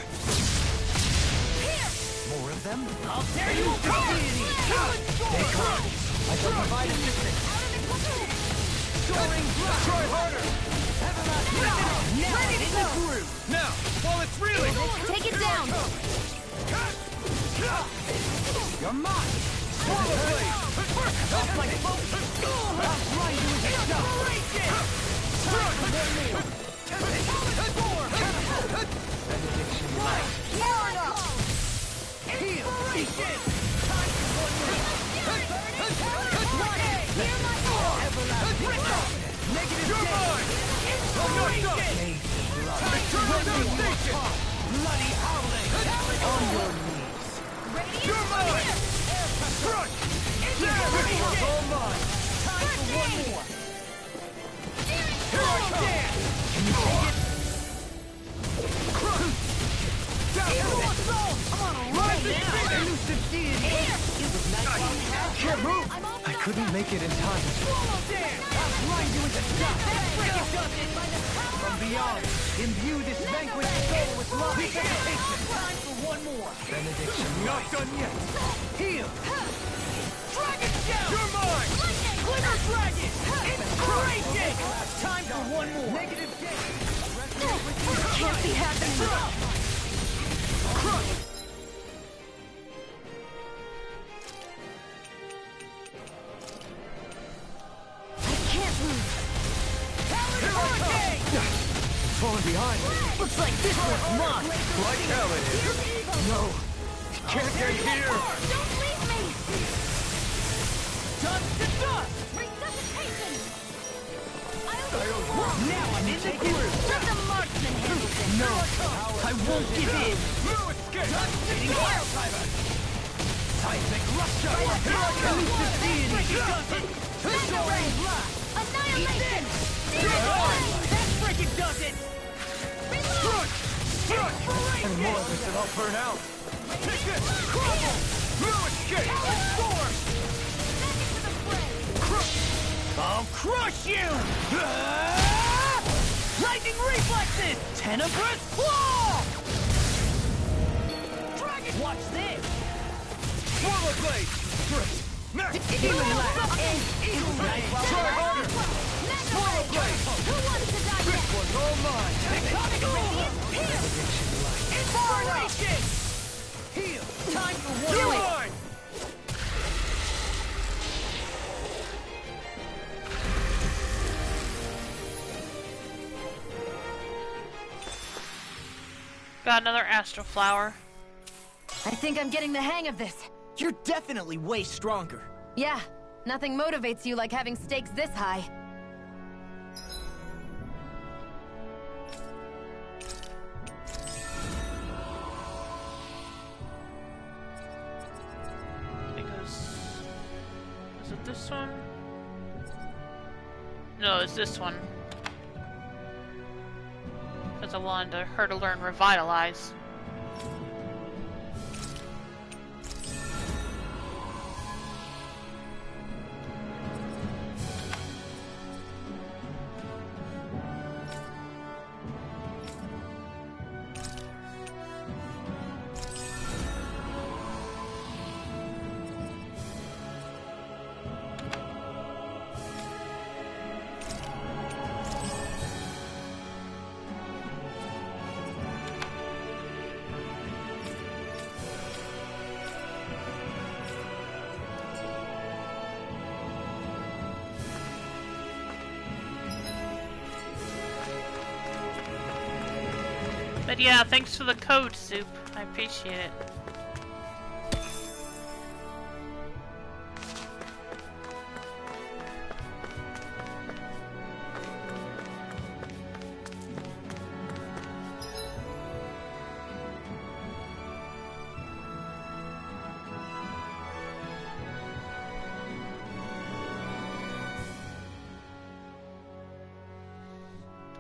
More of them? I'll tear you apart! Stay calm. I shall provide assistance. Soaring blast! Try harder! Now, ready to go! Now, while it's reeling! Take it down! You're mine. Swallow blade! Off my boat! I'll grind you into dust! Bloody howling! On your knees! You're mine! Crunch! This one's all mine! Time for one more! Here I come! Can you take it? Crunch! Down! I'm on a roll now! Elusive deity! It was nice on half. Can't move! I couldn't make it in time. Swallow dance! I'll grind you into dust! From beyond, imbue this vanquished soul with love and dedication! Time for one more! Benediction. Not done yet! Heal! Dragon Shout! You're mine! Glitter Dragon! Inspiration! Time for one more! Negative gate! Can't be happening! Crunch! Can't move! Hurricane! Falling behind! Looks like this one's mine! Like hell it is! No! Can't get here! Don't leave me! Dust to dust! Resuscitation! Now I'm in the groove! Let the marksman handle this! No! I won't give in! No escape! Getting wild! Seismic Russia! Elusive deity! Soaring blast! Annihilation! That freaking does it! Crunch! Crunch! And more of this and I'll burn out! Take this! Crumble! No escape! Storm! Crunch! I'll crush you! Lightning reflexes! Tenebrous claw! Dragon! Watch this! Swallow blade! Great! Next! Eagle blast! Eagle blast! Try harder! Swallow blade! Who wants to die This next? one's all mine! Iconic Radiant Pierce! Inspiration! Heal! Time for one You're more! mine! Got another Astral Flower. I think I'm getting the hang of this. You're definitely way stronger. Yeah, nothing motivates you like having stakes this high. Is it this one? No, it's this one. Because I wanted her to learn Revitalize. But yeah, thanks for the code, Soup. I appreciate it.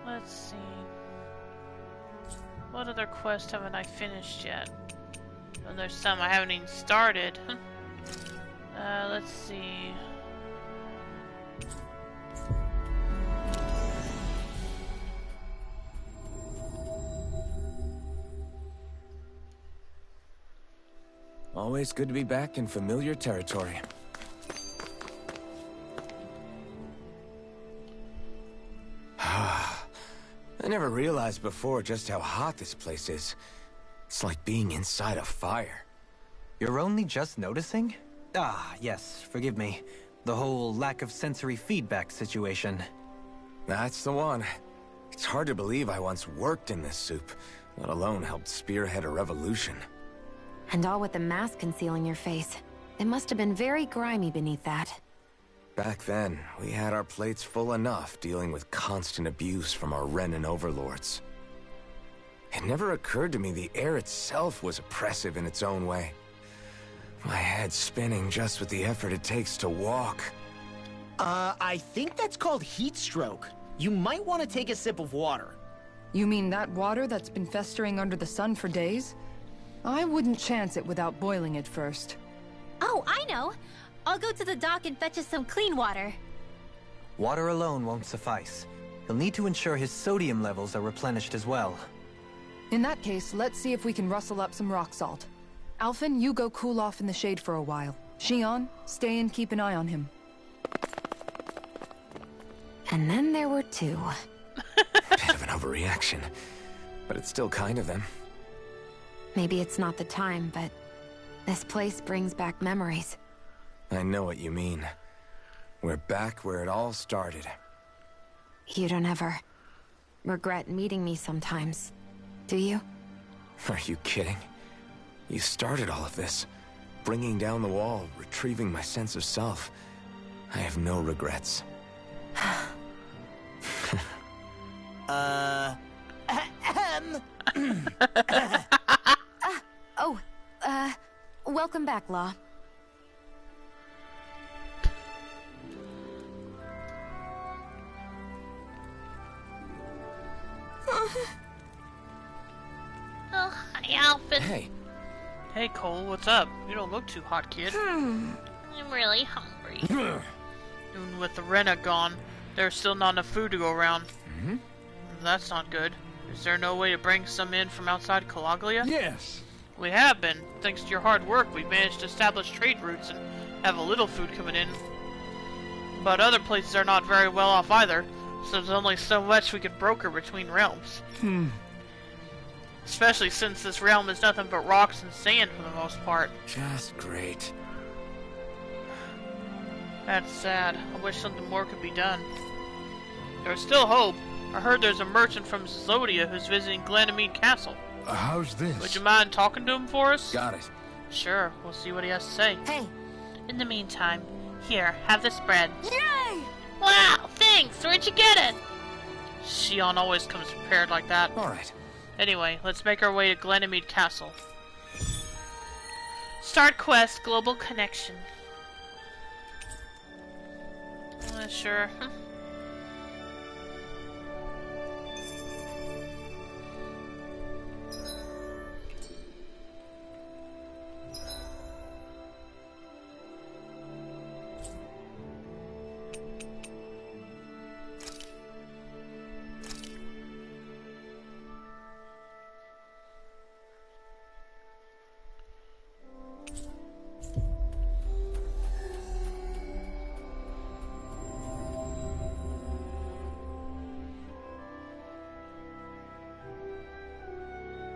Let's see. What other quest haven't I finished yet? Well, there's some I haven't even started. Let's see. Always good to be back in familiar territory. I never realized before just how hot this place is. It's like being inside a fire. You're only just noticing? Ah, yes, forgive me. The whole lack of sensory feedback situation. That's the one. It's hard to believe I once worked in this soup, let alone helped spearhead a revolution. And all with the mask concealing your face. It must have been very grimy beneath that. Back then, we had our plates full enough dealing with constant abuse from our Renan overlords. It never occurred to me the air itself was oppressive in its own way. My head's spinning just with the effort it takes to walk. I think that's called heat stroke. You might want to take a sip of water. You mean that water that's been festering under the sun for days? I wouldn't chance it without boiling it first. Oh, I know! I'll go to the dock and fetch us some clean water. Water alone won't suffice. He'll need to ensure his sodium levels are replenished as well. In that case, let's see if we can rustle up some rock salt. Alphen, you go cool off in the shade for a while. Xion, stay and keep an eye on him. And then there were two. Bit of an overreaction, but it's still kind of them. Maybe it's not the time, but this place brings back memories. I know what you mean. We're back where it all started. You don't ever regret meeting me sometimes, do you? Are you kidding? You started all of this. Bringing down the wall, retrieving my sense of self. I have no regrets. Welcome back, Law. Oh, hi, Alphen. Hey. Hey, Cole, what's up? You don't look too hot, kid. I'm really hungry. Even with the Rena gone, there's still not enough food to go around. Mm-hmm. That's not good. Is there no way to bring some in from outside Calaglia? Yes. We have been. Thanks to your hard work, we've managed to establish trade routes and have a little food coming in. But other places are not very well off either, so there's only so much we can broker between realms. Especially since this realm is nothing but rocks and sand for the most part. Just great. That's sad. I wish something more could be done. There's still hope. I heard there's a merchant from Zodia who's visiting Glanamede Castle. How's this? Would you mind talking to him for us? Got it. Sure, we'll see what he has to say. Hey. In the meantime, here, have this bread. Yay! Wow, thanks! Where'd you get it? Xion always comes prepared like that. Alright. Anyway, let's make our way to Glenamede Castle. Start quest, global connection. Sure.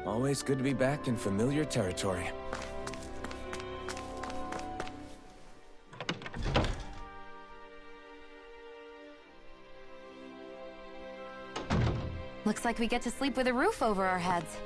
Always good to be back in familiar territory. Looks like we get to sleep with a roof over our heads.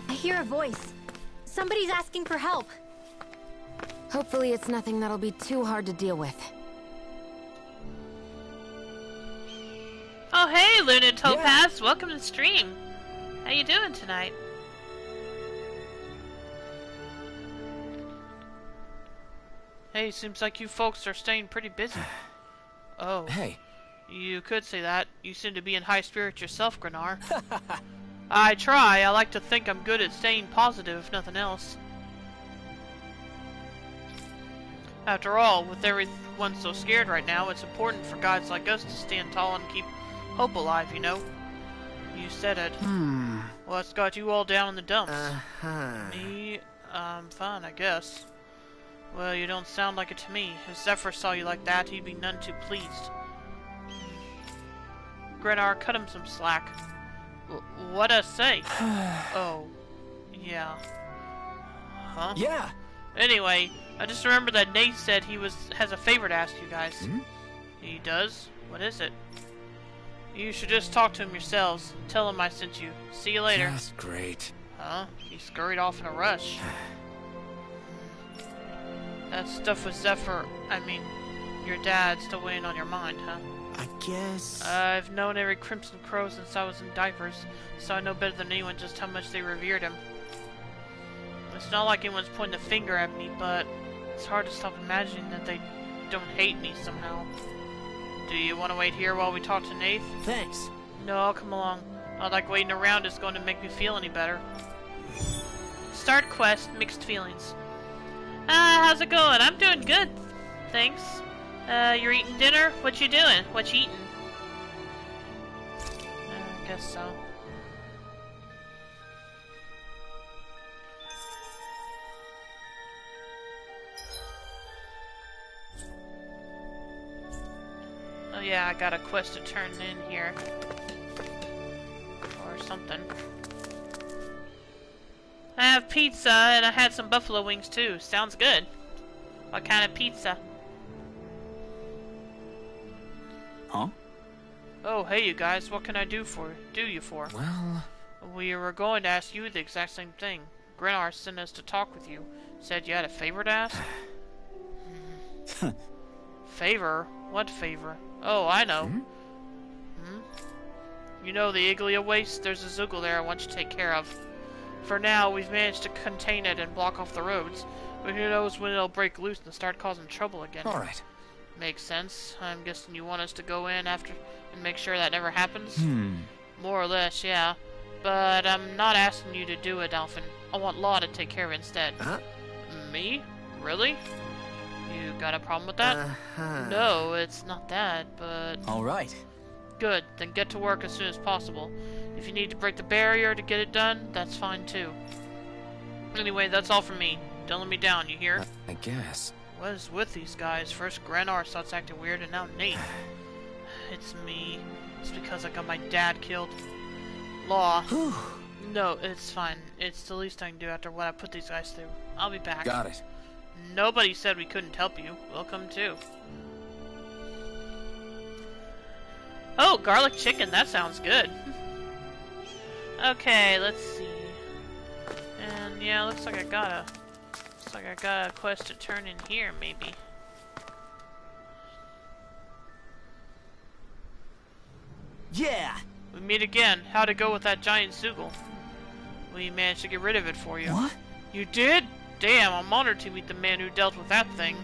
I hear a voice. Somebody's asking for help. Hopefully it's nothing that'll be too hard to deal with. Oh hey, Luna and Topaz, Yeah. welcome to the stream. How you doing tonight? Hey, seems like you folks are staying pretty busy. Oh. Hey. You could say that. You seem to be in high spirits yourself, Granar. I try. I like to think I'm good at staying positive, if nothing else. After all, with everyone so scared right now, it's important for guys like us to stand tall and keep hope alive, you know? You said it. What's got you all down in the dumps? Me? I'm fine, I guess. Well, you don't sound like it to me. If Zephyr saw you like that, he'd be none too pleased. Grenar, cut him some slack. What'd I say? Oh. Yeah. Huh? Yeah! Anyway, I just remembered that Nate said he has a favor to ask you guys. He does? What is it? You should just talk to him yourselves. Tell him I sent you. See you later. That's great. Huh? He scurried off in a rush. That stuff with Zephyr, I mean, your dad, still weighing on your mind, huh? I guess... I've known every Crimson Crow since I was in diapers, so I know better than anyone just how much they revered him. It's not like anyone's pointing the finger at me, but it's hard to stop imagining that they don't hate me somehow. Do you want to wait here while we talk to Nath? Thanks. No, come along. Not like waiting around is going to make me feel any better. Start quest, mixed feelings. How's it going? I'm doing good, thanks. You're eating dinner? What you doing? What you eating? I guess so. Oh yeah, I got a quest to turn in here. Or something. I have pizza, and I had some buffalo wings too. Sounds good. What kind of pizza? Huh? Oh, hey you guys, what can I do you for? Well... We were going to ask you the exact same thing. Grenar sent us to talk with you. Said you had a favor to ask? Favor? What favor? Oh, I know. You know the Iglia waste? There's a Zoogle there I want you to take care of. For now, we've managed to contain it and block off the roads, but who knows when it'll break loose and start causing trouble again. Alright. Makes sense. I'm guessing you want us to go in after and make sure that never happens? More or less, yeah. But I'm not asking you to do it, Alphen. I want Law to take care of it instead. Me? Really? You got a problem with that? No, it's not that, but... Alright. Good, then get to work as soon as possible. If you need to break the barrier to get it done, that's fine too. Anyway, that's all from me. Don't let me down, you hear? I guess. What is with these guys? First Grenar starts acting weird, and now Nate. It's me. It's because I got my dad killed. Law. No, it's fine. It's the least I can do after what I put these guys through. I'll be back. Got it. Nobody said we couldn't help you. Welcome too. Oh, garlic chicken. That sounds good. Okay, let's see. And yeah, looks like I got a quest to turn in here, maybe. Yeah. We meet again. How'd it go with that giant Zoogle? We managed to get rid of it for you. What? You did? Damn, I'm honored to meet the man who dealt with that thing.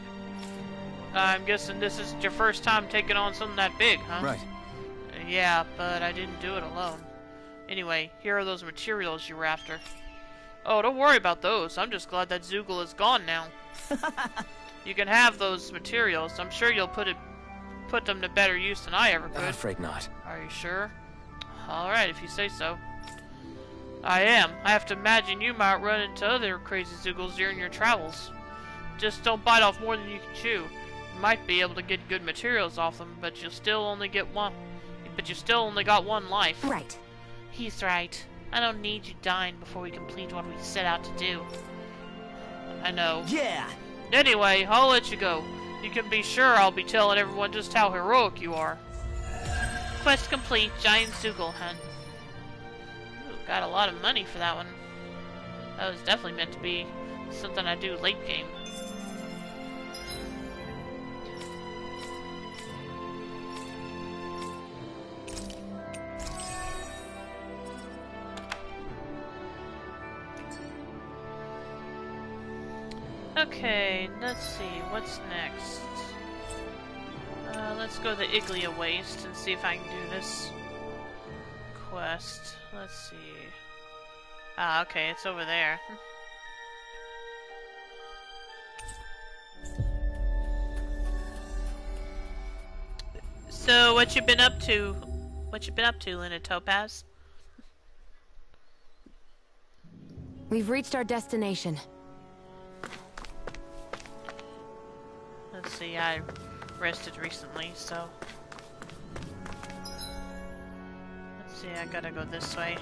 I'm guessing this is your first time taking on something that big, huh? Right. Yeah, but I didn't do it alone. Anyway, here are those materials you were after. Oh, don't worry about those. I'm just glad that Zoogle is gone now. You can have those materials. I'm sure you'll put them to better use than I ever could. Afraid not. Are you sure? Alright, if you say so. I am. I have to imagine you might run into other crazy Zoogles during your travels. Just don't bite off more than you can chew. You might be able to get good materials off them, but you'll still only get one. But you still only got one life. Right. He's right. I don't need you dying before we complete what we set out to do. I know. Yeah. Anyway, I'll let you go. You can be sure I'll be telling everyone just how heroic you are. Quest complete. Giant Zoogle hunt. Ooh, got a lot of money for that one. That was definitely meant to be something I do late game. Okay, let's see, what's next? Let's go to the Iglia Waste and see if I can do this quest. Let's see. Ah, okay, it's over there. So, what you been up to? What you been up to, Lena Topaz? We've reached our destination. Let's see, I rested recently, so... Let's see, I gotta go this way.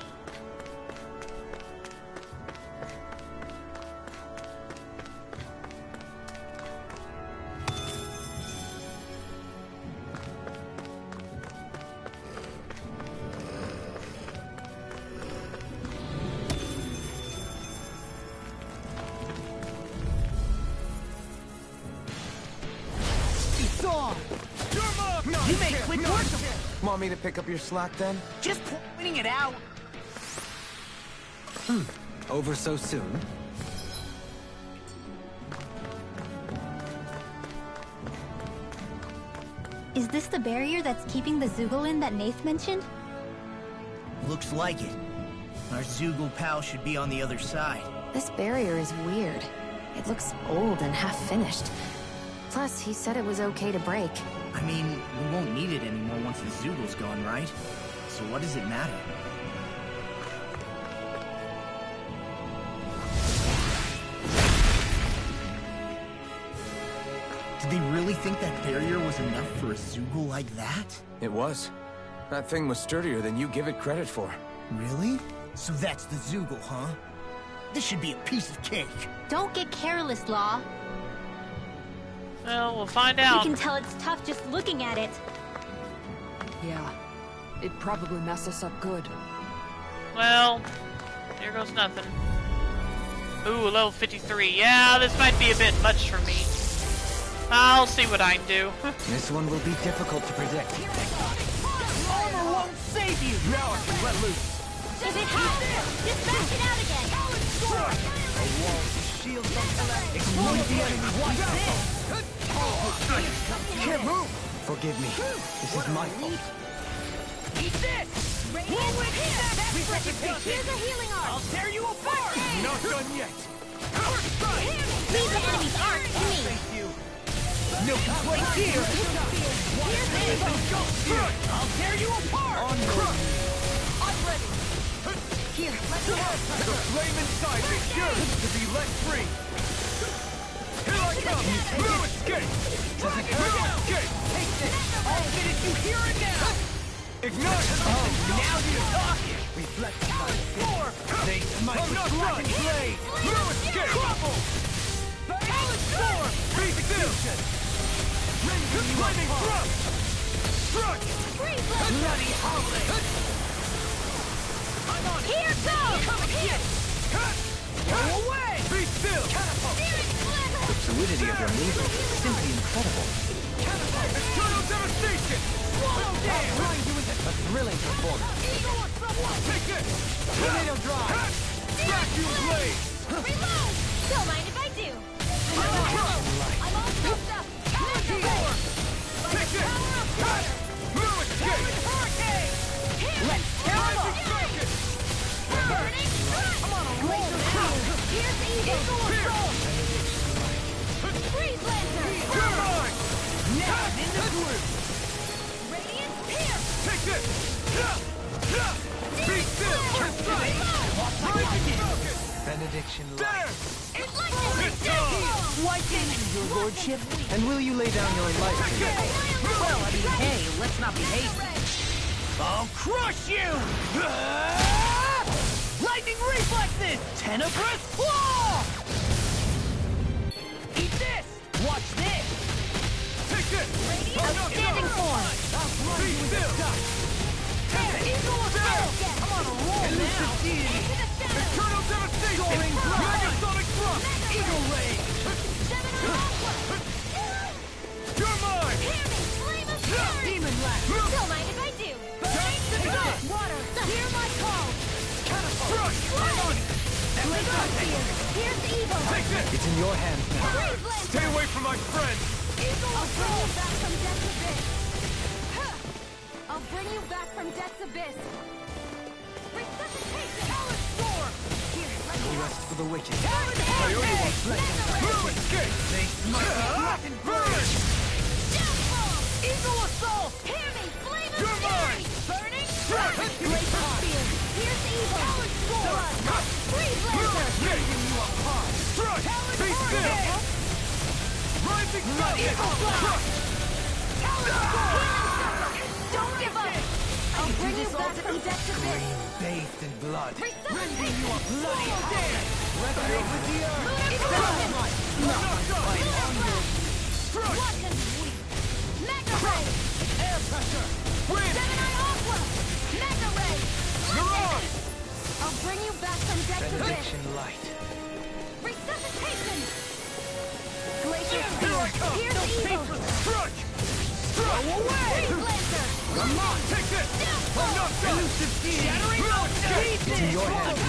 You made quick work of it. Want me to pick up your slack then? Just pointing it out. Over so soon? Is this the barrier that's keeping the Zoogle in that Nath mentioned? Looks like it. Our Zoogle pal should be on the other side. This barrier is weird. It looks old and half-finished. Plus, he said it was okay to break. I mean, we won't need it anymore once the Zoogle's gone, right? So what does it matter? Did they really think that barrier was enough for a Zoogle like that? It was. That thing was sturdier than you give it credit for. Really? So that's the Zoogle, huh? This should be a piece of cake. Don't get careless, Law. Well, we'll find out. You can tell it's tough just looking at it. Yeah. It'd probably mess us up good. Well, here goes nothing. Ooh, level 53. Yeah, this might be a bit much for me. I'll see what I can do. This one will be difficult to predict. Armor won't save you! Now I can let loose. Does it help? Dispatch it out again! A wall of shield don't collect. Exploit the enemy. Watch this! Can't move! Forgive me. This is my fault. Eat this! Here's a healing arm! I'll tear you apart! Not done yet! Leave the enemy's arc to me! Thank you! No complaint here! I'll tear you apart! I'm ready! The flame inside is yours to be let free! Here I come! No escape! No escape! Take this! I'll finish you here and now! Ignite! Oh, now you're talking! Reflect Four! They smite with blackened blade! No escape! Crumble! Balance sword! Be still! Flaming thrust! Struck! Bloody howling! I'm on it! Here goes! Come again! Go away! Be still! The fluidity of your movement is simply incredible. Eternal devastation! Swallow down! A thrilling performance. Take it! Tornado drive! Vacuum blade! Reload! Don't mind if I do. I'm all soaked up. Take it! No escape! Hurricane! Let's tear them up! Focus! Burning strike! I'm on a roll now! Here's evil. Freeze Lancer! You're mine! Now in the group! Radiant Pierce! Take it! Be still! Precise! Focus! Benediction There! light. It's time! Swiping, your lordship! And will you lay down your life for me? Well, I mean, hey, let's not be hasty. I'll crush you! Lightning reflexes! Tenebrous claw! Eat this! Watch this! Take it! Outstanding form! Be still! Eagle assault! I'm on a roll now! Eternal devastation! Soaring drive! Megasonic thrust! Eagle ray! You're mine! Demon lash! Don't mind if I do. Water! Hear my call! Crush! Here's evil! Take it! It's in your hands now. Freeze Lancer! Stay away from my friend! I'll bring you back from Death's Abyss! Resuscitation! Talent sword! No rest for the wicked. I owe you one blessing. No escape! They smite with blackened Burn! Downfall! Eagle assault! Hear me! Flame of You're mine! fury! Burning Strike! Glacial Spear! Here's evil! Talent sword! Freeze No Lancer! escape! Strike! Be still! Rising sun! Crush! Don't give up! I'll bring you back from Death's Abyss! bathed in blood. Rending you a Bloody dead! Resonate with the earth. Watch and weep! Mega Ray! Air pressure! Wind! Gemini Aqua! Mega Ray! Mirage! I'll bring you back from Death's Abyss! Benediction light. Resuscitation! Glacial Here Spear! I come! Here's evil! Crush! Go away! Freeze Lancer! Come on! Take it! I'm not done! Elusive deity! Shattering No escape! It's in your hands.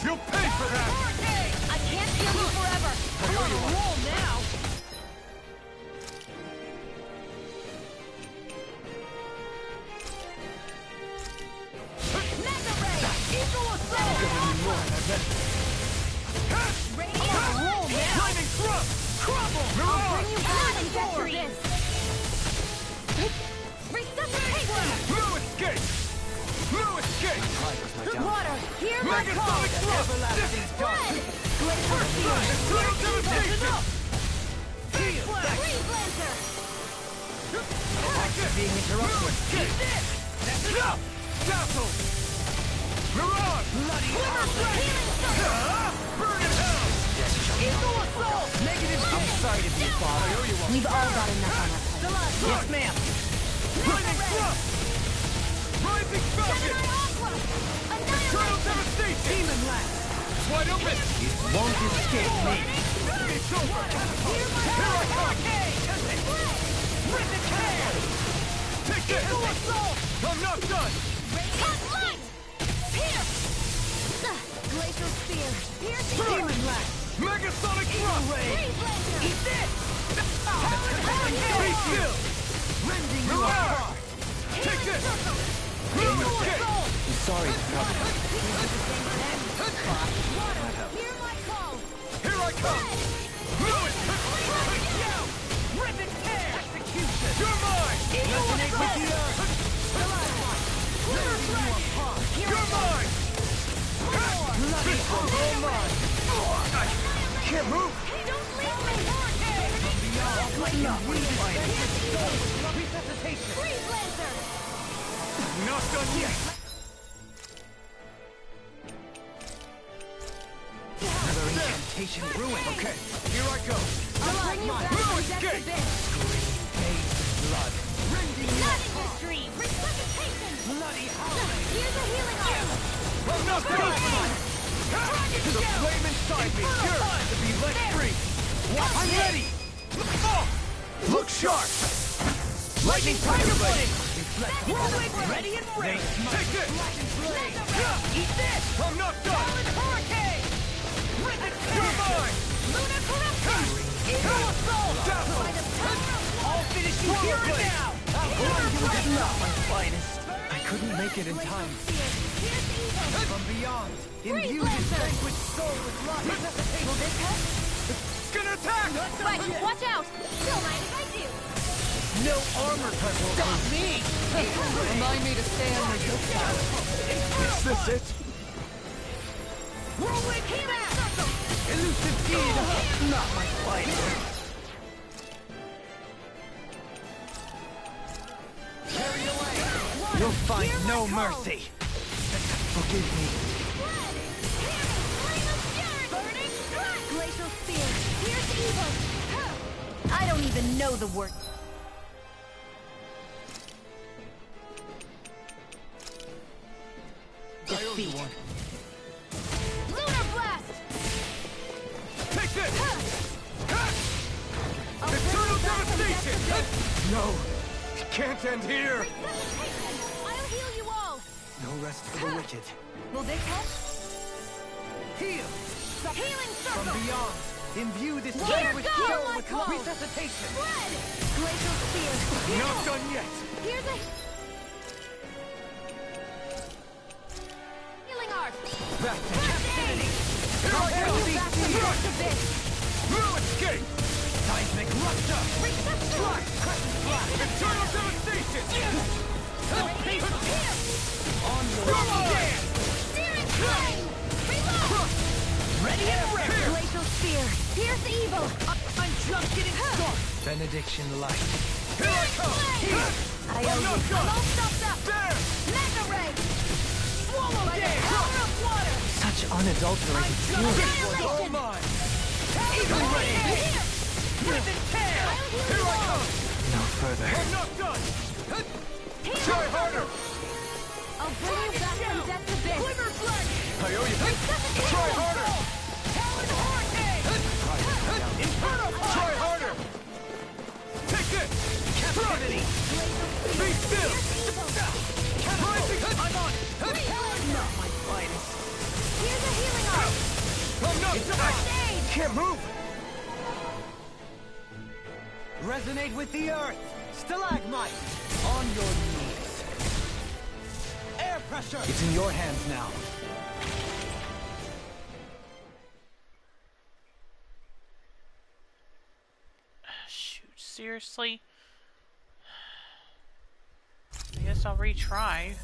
You'll pay for that! I can't heal you forever! I'm on a roll now! Mega Ray! Eagle assault! Radiant Roll now! Lightning thrust! Crumble! I'll bring you back from Death's Sword! Abyss! Resuscitation! No escape! No escape! Water! Hear my call! Megasonic thrust! Red! Glacial Spear! Eternal devastation! Freeze Lancer! Being interrupted. Dazzle! Mirage! Bloody Healing Circle! Burn in hell! Eagle assault! Negative. I'm sorry to be a father. We've all got enough on our plate. Yes, ma'am! Lightning thrust! Rising falcon! Gemini Aqua! Eternal Annihilate! devastation! Demon lash! Wide open! It won't escape me. It's over! Hear my Here I call! come! Rip its hair! Take it! Eagle assault! I'm not done! Cut light! Pierce! Glacial Spear! Pierce Demon lash! Megasonic thrust! Freeze Lancer! Eat this! Be still! Rending you Mirage! apart! Take this! No Eagle escape! assault! I'm sorry to trouble you. Water! Hear my call! Here I come! No escape! Rip its hair! Execution! You're mine! Resonate with the earth! You're mine! All mine. Can't move. Don't leave me! Resuscitation. Freeze Lancer! Not done yet. Another incantation ruined. Okay, here I go. I'll bring you back Blue from escape! depth abyss. Blood. Rending Lightning Stream! Resuscitation! bloody howling. Here's a healing arm! I'm not done. The flame inside me yearns to be let free. I'm ready. Look sharp. Lightning Tiger Blade. Whirlwind ready and ready. Take this. Eat this. I'm not done. Hurricane. You're mine. Luna Corruption. Eagle Assault. I'll finish you here and now. It's not my finest. I couldn't make it in time. From beyond, imbue this vanquished soul with life. Will this help? It's gonna attack. Right, watch out! Don't mind if I do! No armor can stop me. Remind me to stay on my good side. Is this it? Whirlwind Healing Circle. Elusive deed. Not my finest. Carry away. You'll find no mercy. Forgive me. Glacial Spear! Here's evil! I don't even know the word. Defeat. Lunar Blast! Take this. Eternal devastation. No, it can't end here. I'll heal you all! No rest for the wicked. Will this help? Heal. Healing From Circle! beyond, imbue this Here vanquished goes soul my with call. resuscitation. Red! Glacial Spear! Not done yet. Here's a... Healing Art! Back to captivity. Here I Bring go. you back from depth abyss! Blue escape. Seismic rupture. Receptor! Eternal devastation. On your Come on. Searing Flame! Reload! ready and ready. Glacial Spear! Here's the evil! I'm just getting started. Benediction light. Here I come. I I'm not I'm done. all stopped up! There. Mega Ray! Swallow By the down. power of water! Such unadulterated fury. Annihilation! Eagle Ray. Here! Prison tail. I'll heal Here you I all! come. No further. I'm not done. Healing Try Circle! harder. I'll bring you back from depth abyss! Glimmer Flash. I owe you. Resuscitation! Try harder. Talon Hurricane. Inferno Try Fire. harder. Take this. Captivity. Be still. Rising. I'm on it. Not my finest. Here's a healing arm! I'm not First done. aid! Can't move. Resonate with the earth. Stalagmite. On your knees. Air pressure. It's in your hands now. Shoot, seriously? I guess I'll retry.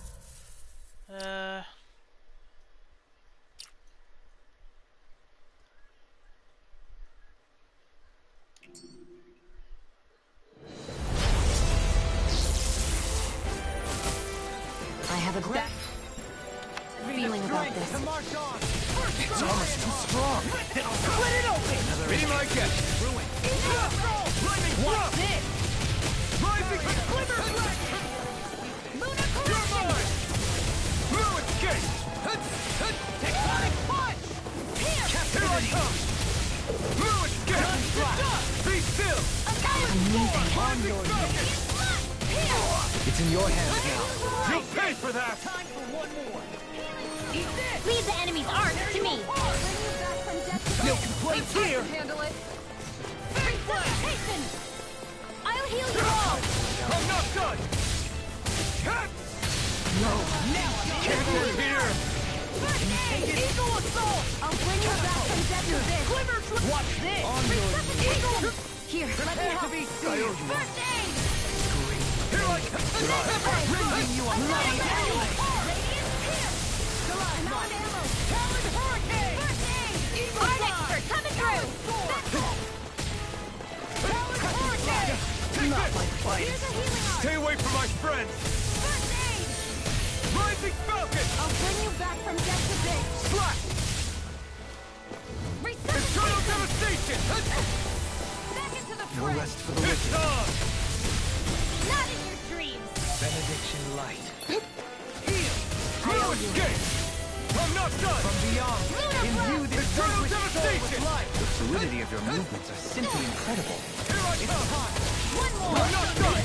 I have a bad feeling about this. To march on. It's almost too strong. Split it open. Be my guest. Ruin. Lightning What's thrust. this? Rising. Glimmer Flash. Lunar You're Corruption! mine. Blue escape. Tectonic punch. Here! Here I come. Blue escape. Be still. On your knees. It's in your hands now. You'll pay for that. Time for one more. Eat this. Leave the enemy's art to me! No complaints here. Handle it. Resuscitation! I'll heal you all! I'm not done. No. Now Can't end here. First aid! Eagle Assault. I'll bring you back from depth abyss! Glimmer. Watch this. On your Resuscitation! Here, let me Prepare to help! be seen. First aid! Here I come. Bringing you a bloody hell. Radiant here! I'm out of ammo! Talon Hurricane. rest for the wicked. Not in your dreams! Benediction light. Heal! No escape! I'm not done! From beyond, imbue this Eternal vanquished soul devastation! with life. The fluidity of your movements are simply incredible. Here I come! One more! I'm not done!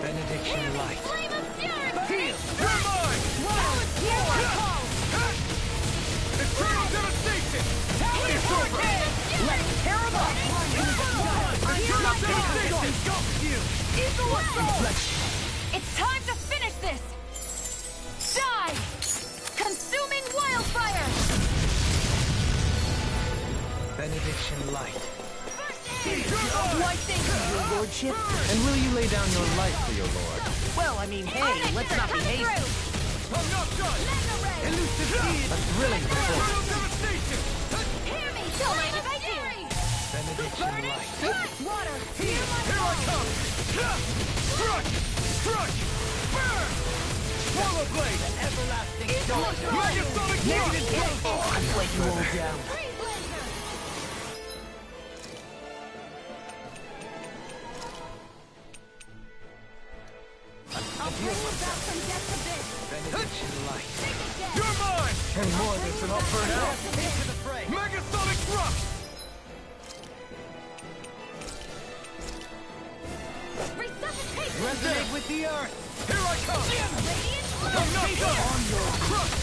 Benediction light. Flame of fury! Heal! You're mine! Hear my call! Eternal devastation! It's over! Let's tear him up! Eternal devastation! Engulfs you! Eagle of soul! It's time to finish this! Die! Consuming wildfire! Benediction light. Why, thank you, your lordship. And will you lay down your life for your lord? Well, I mean, hey, let's not be hasty. I'm not done! Elusive seed. A thrilling performance. Eternal devastation! Hear me! Don't mind if I do! Benediction light. Water! Here I come! Crush! Crush! Burn! Swallow blade! Everlasting Megasonic thrust! I'm let you all down. I'll bring you back from death's abyss! Benediction light. You're mine! And more of this and I'll burn out. Into the fray. Megasonic thrust! Resuscitation! Resonate with the earth. Here I come! Radiant I'm not done! On your crush!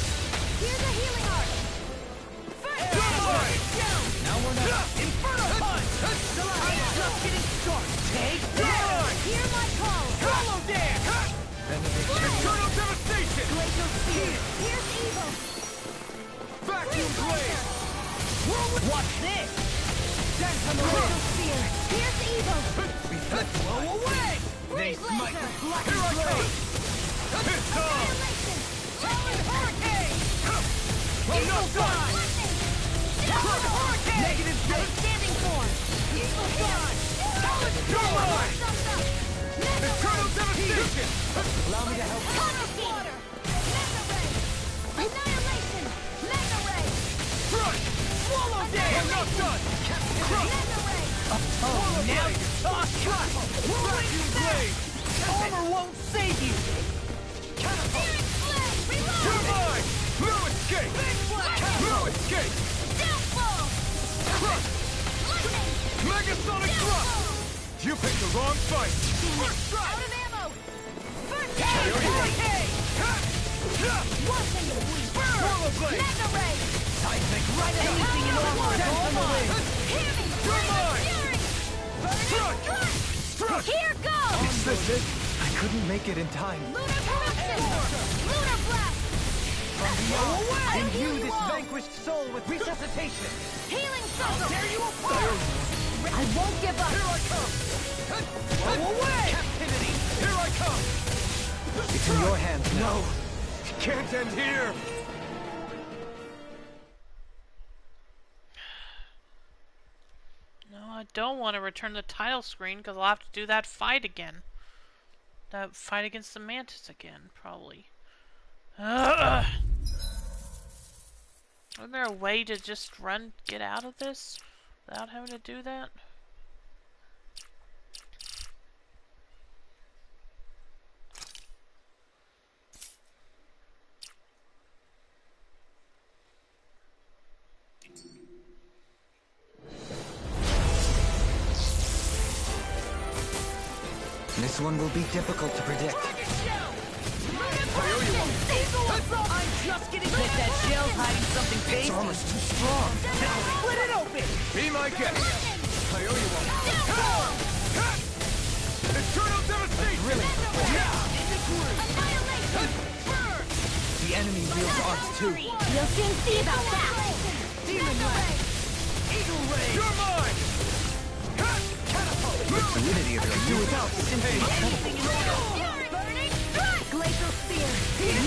Here's a healing art! You're mine! Now we're not. Inferno punch! I'm just getting started. Take You're mine! Hear my call! Hollow dance! Benediction. Eternal devastation! Glacial spear! Here's evil! Vacuum blade! What's this? Dance on the Glacial wind! spear! Here's evil! Blow away! Freeze laser! Here I come! It's on! Annihilation! Rolling hurricane! I'm not done! Lightning! Crush hurricane! Negative Outstanding form! Evil fire! You're mine! Mega Eternal devastation! Allow me to help. Tunnel water! Mega ray! Annihilation! Mega ray! Crush! Swallow I'm not done! Crush! Mega ray! Swallow blade! Crush! Vacuum blade! Armor won't save you. Searing flame! Reload! You're mine! No escape! No escape! Downfall! Crush! Lightning! Megasonic thrust! You picked the wrong fight! First Out strike! of ammo! First Hurricane! Watching you bleed! Swallow blade! Mega ray! Seismic right at anything in armor is all mine. Hear me! You're Flame of mine! fury! Crush! Crush! Crush! Here goes! Is this it? I couldn't make it in time. Lunar corruption! Lunar blast! Imbue this vanquished soul with resuscitation. Healing circle! Tear you apart! I won't give up! Here I come! Blow away! Captivity! Here I come! It's in your hands now. No! It can't end here! No, I don't want to return the title screen because I'll have to do that fight again. That fight against the Mantis again, probably. Ugh. Isn't there a way to just get out of this without having to do that? This one will be difficult to predict. I'm just getting Bet that shell's hiding something Its tasty. armor's too strong. Split it open. Be my guest! I owe you one. Eternal devastation! Thrilling. Annihilation! Burn! The enemy wields arms too. You'll soon see about that! Demon ray! Eagle ray. You're mine! The fluidity of your movement is simply incredible. Anything in order! Burning strike! Glacial spear!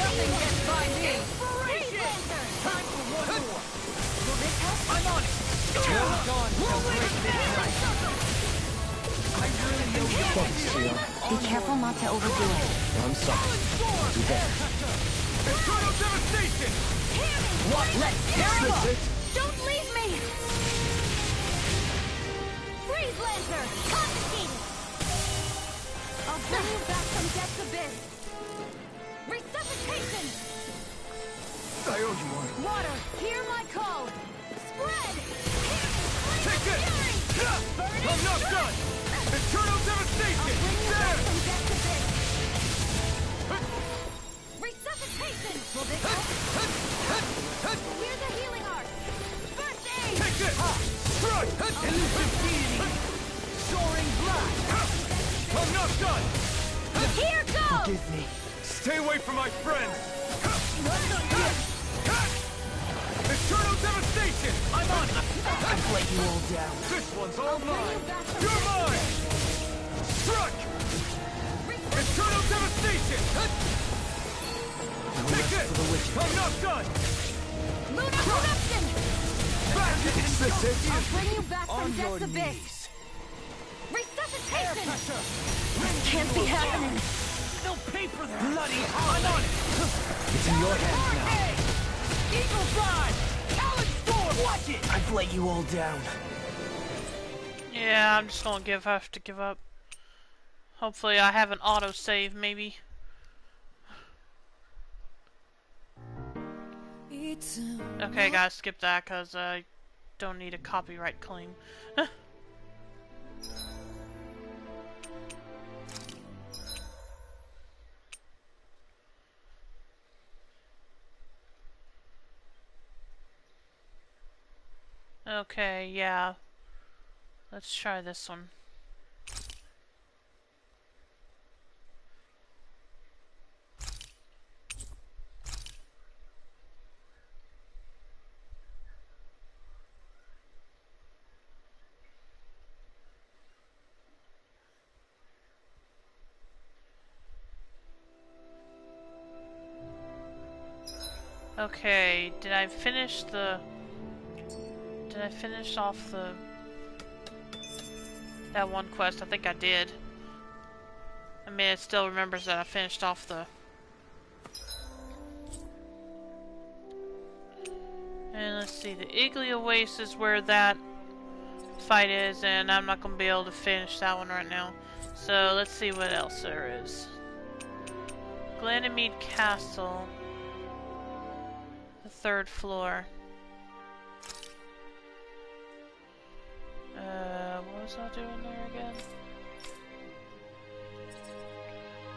Nothing gets by me. Freeze laser! Time for one more. Will this help? I'm on it. Till dawn shall break this night. I really know you. Thanks, Sion. Be careful not to overdo it. I'm sorry. Do better. Eternal devastation! What? Let's tear him up. Is this it? Don't leave me! Freeze Planter! Confiscated! I'll bring you back from Death's Abyss! Resuscitation! I owe you one. Water, hear my call! Spread! Take it! Burning I'm not strike! done! Eternal devastation! Bring you back There! from Death's Abyss! Resuscitation! Will this help? Here's a healing art! First aid! Take this! Strike! Elusive deity! Soaring blast! I'm not done! Here goes! Forgive me. Stay away from my friends! Not done yet! Eternal devastation! I'm on it! I've let you all down. This one's all bring mine! you back from You're Death's mine! Strike! Eternal devastation! Take this! I'm not done! Lunar corruption! Back! It's the city. I'll bring you back On from your Death's Abyss! knees. Resuscitation! This can't be happening! They'll pay for that. Bloody I'm on it. It's in your hands now. Eagle Fly! Talon Storm! Watch it! I've let you all down. Yeah, I'm just gonna have to give up. Hopefully I have an autosave, maybe. Okay, guys, skip that, because I don't need a copyright claim. Okay, yeah. Let's try this one. Okay, did I finish off that one quest? I think I did. I mean, it still remembers that I finished off the... And let's see, the Igly Oasis where that fight is, and I'm not going to be able to finish that one right now. So, let's see what else there is. Glanamede Castle. The 3rd floor. What was I doing there again?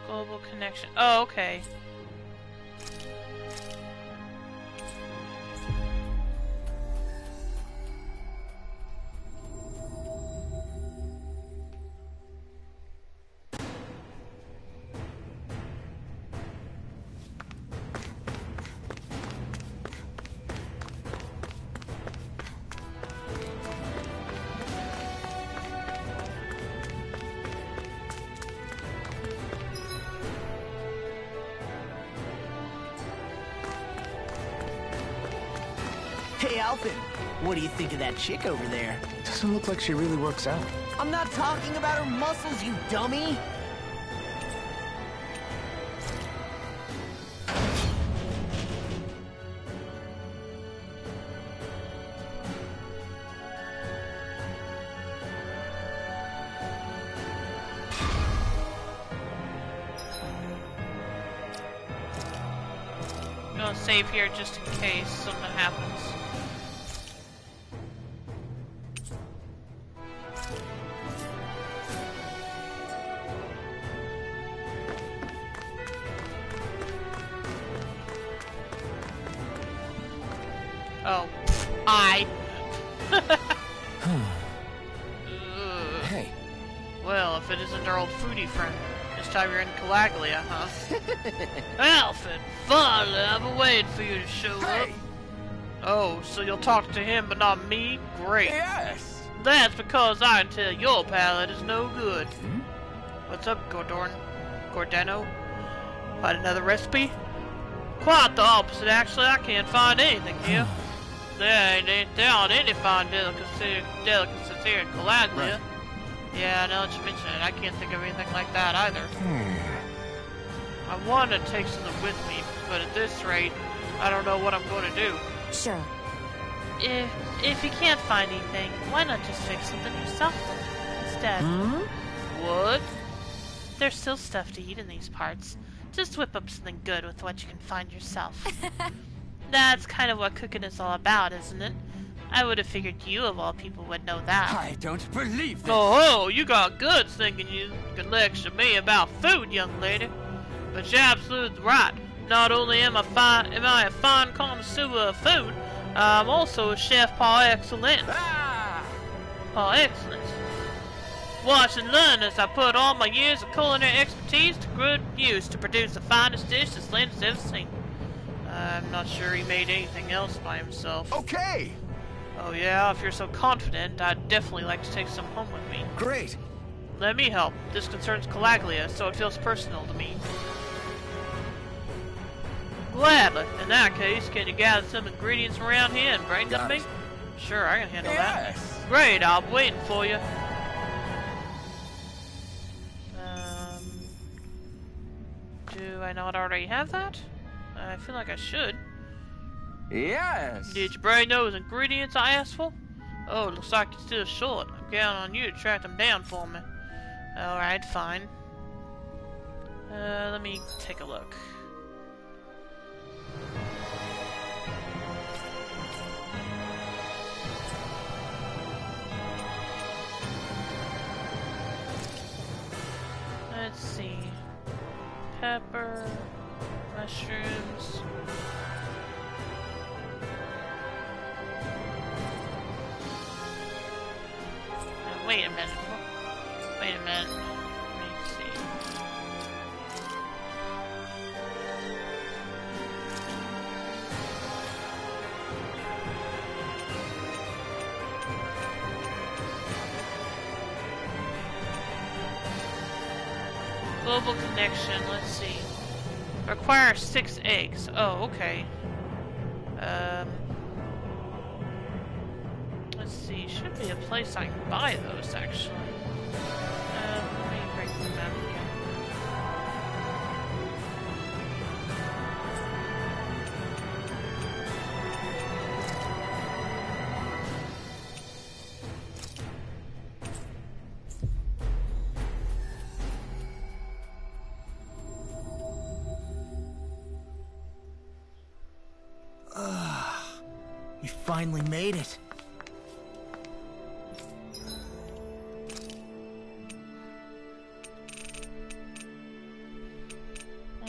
Global connection. Oh, okay. Hey, Alphen. What do you think of that chick over there? Doesn't look like she really works out. I'm not talking about her muscles, you dummy! I'm gonna save here just in case something happens. Oh, Hey. Well, if it isn't our old foodie friend. This time you're in Calaglia, huh? Alphen, finally, I've been waiting for you to show up. Oh, so you'll talk to him but not me? Great. Yes! That's because I can tell your palate is no good. What's up, Gordano? Find another recipe? Quite the opposite, actually. I can't find anything here. There aren't any fine delicacies here in Calaglia. Right. Yeah, now that you mention it, I can't think of anything like that either. I want to take something with me, but at this rate, I don't know what I'm going to do. Sure. If you can't find anything, why not just fix something yourself then? It's instead. What? There's still stuff to eat in these parts. Just whip up something good with what you can find yourself. That's kind of what cooking is all about, isn't it? I would have figured you, of all people, would know that. I don't believe this. Oh, you got guts thinking you can lecture me about food, young lady. But you're absolutely right. Not only am I a fine connoisseur of food, I'm also a chef par excellence. Par excellence. Watch and learn as I put all my years of culinary expertise to good use to produce the finest dish this land has ever seen. I'm not sure he made anything else by himself. Okay. Oh yeah, if you're so confident, I'd definitely like to take some home with me. Great. Let me help. This concerns Calaglia, so it feels personal to me. Gladly. In that case, can you gather some ingredients around here and bring them to me? Sure, I can handle that. Great, I'll be waiting for you. Do I not already have that? I feel like I should. Yes. Did you bring those ingredients I asked for? Oh, looks like you're still short. I'm counting on you to track them down for me. Alright, fine. Let me take a look. Let's see. Pepper, mushrooms. Wait a minute. Wait a minute. Let me see. Global connection, let's see. Require 6 eggs. Oh, okay. Let's see, should be a place I can buy those, actually. Let me break the map here. We finally made it.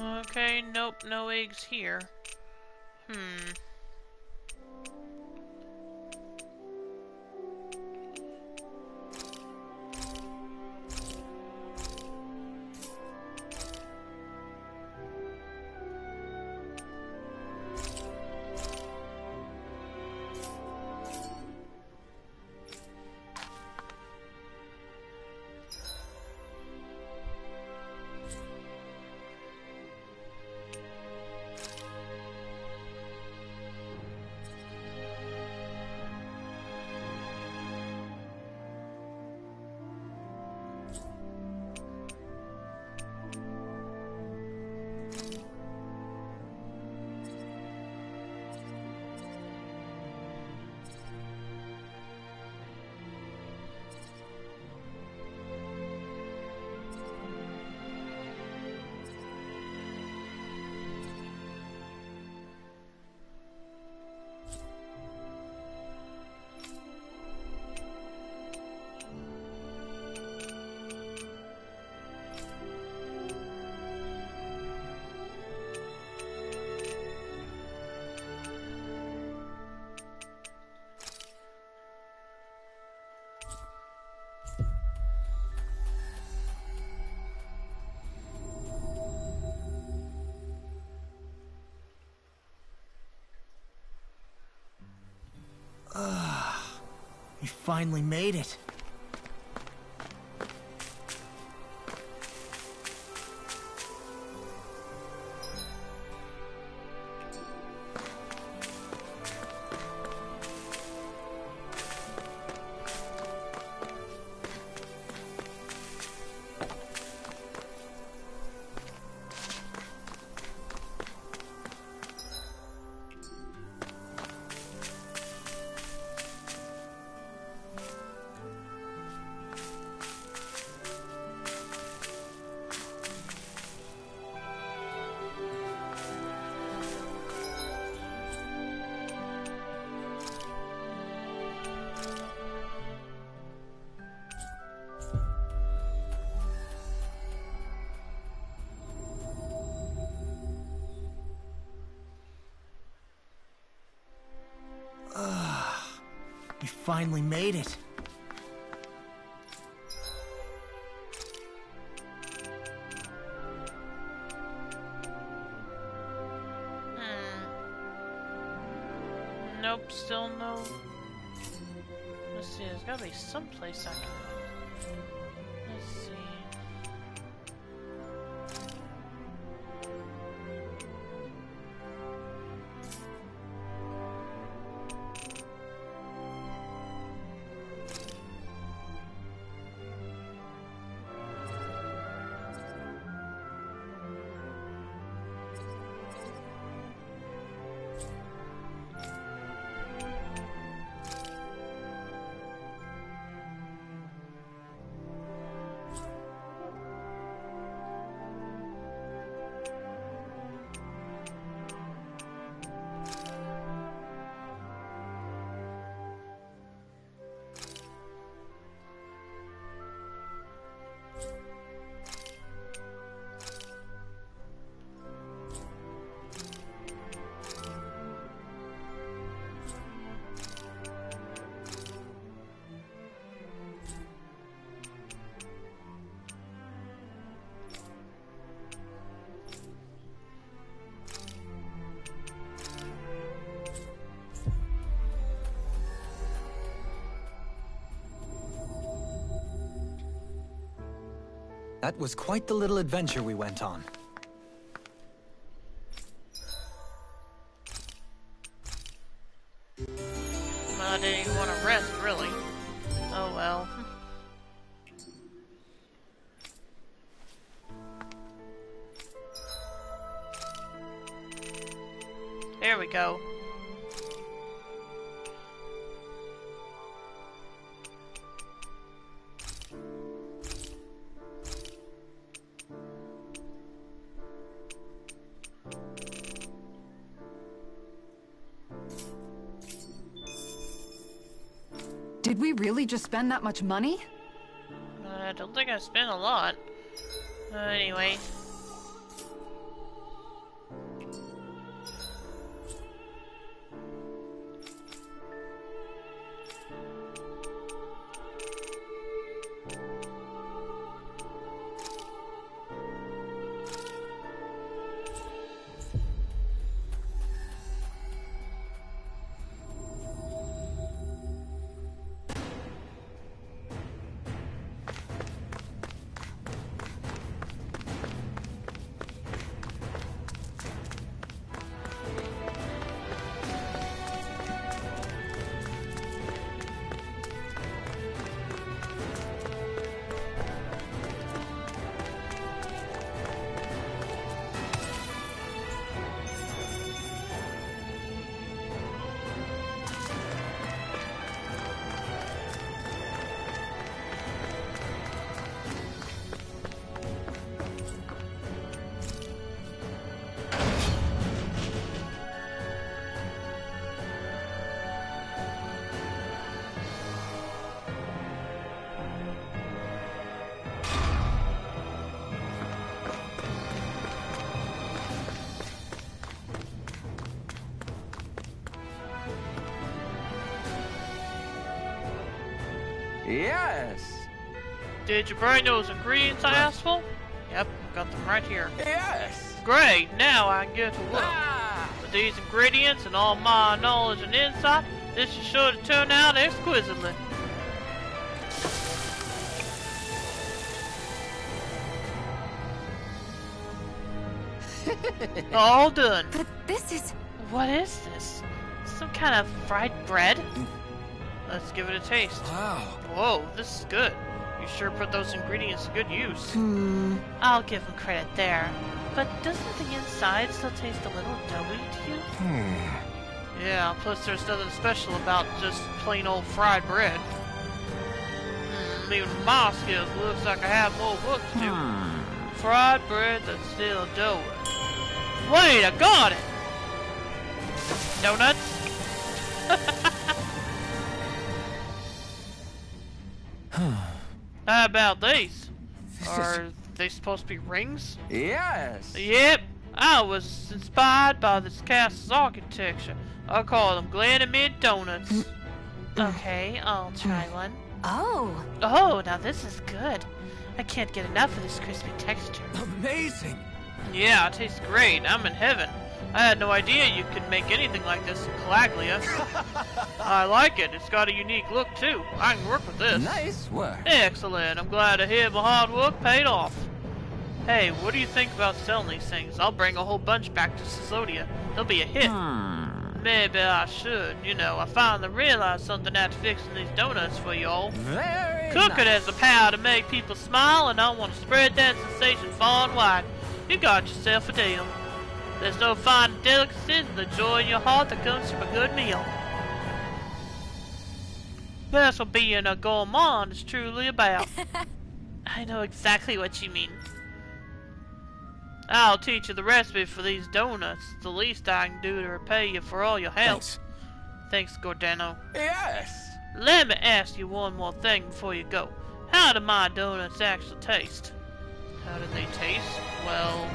Okay, nope, no eggs here. We finally made it. We finally made it. Nope, still no. Let's see, there's gotta be some place I can. Let's see. That was quite the little adventure we went on. Well, I didn't even want to rest, really. Oh well. There we go. Did we really just spend that much money? I don't think I spent a lot. Anyway. Yes! Did you bring those ingredients I asked for? Yep, I got them right here. Yes! Great, now I can get to work. With these ingredients and all my knowledge and insight, this is sure to turn out exquisitely. All done. But this is... What is this? Some kind of fried bread? Let's give it a taste. Wow. Whoa, this is good. You sure put those ingredients to good use. I'll give him credit there. But doesn't the inside still taste a little doughy to you? Yeah, plus there's nothing special about just plain old fried bread. Even my skills looks like I have more work to do. Fried bread that's still doughy. Wait, I got it! Donuts? How about these? Are they supposed to be rings? Yes! Yep, I was inspired by this castle's architecture. I call them Glanamid Donuts. Okay, I'll try one. Oh, Oh, now this is good. I can't get enough of this crispy texture. Amazing! Yeah, it tastes great. I'm in heaven. I had no idea you could make anything like this in Calaglia. I like it. It's got a unique look, too. I can work with this. Nice work. Excellent. I'm glad to hear my hard work paid off. Hey, what do you think about selling these things? I'll bring a whole bunch back to Caesodia. They'll be a hit. Maybe I should. You know, I finally realized something after fixing these donuts for y'all. Very Cooking nice. has the power to make people smile, and I want to spread that sensation far and wide. You got yourself a deal. There's no finer delicacy than the joy in your heart that comes from a good meal. That's what being a gourmand is truly about. I know exactly what you mean. I'll teach you the recipe for these donuts. It's the least I can do to repay you for all your help. Thanks, Gordano. Yes. Let me ask you one more thing before you go. How do my donuts actually taste? How do they taste? Well,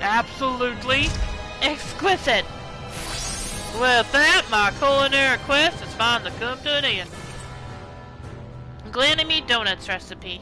absolutely exquisite. With that, my culinary quest has finally come to an end. Glanamie Donuts recipe.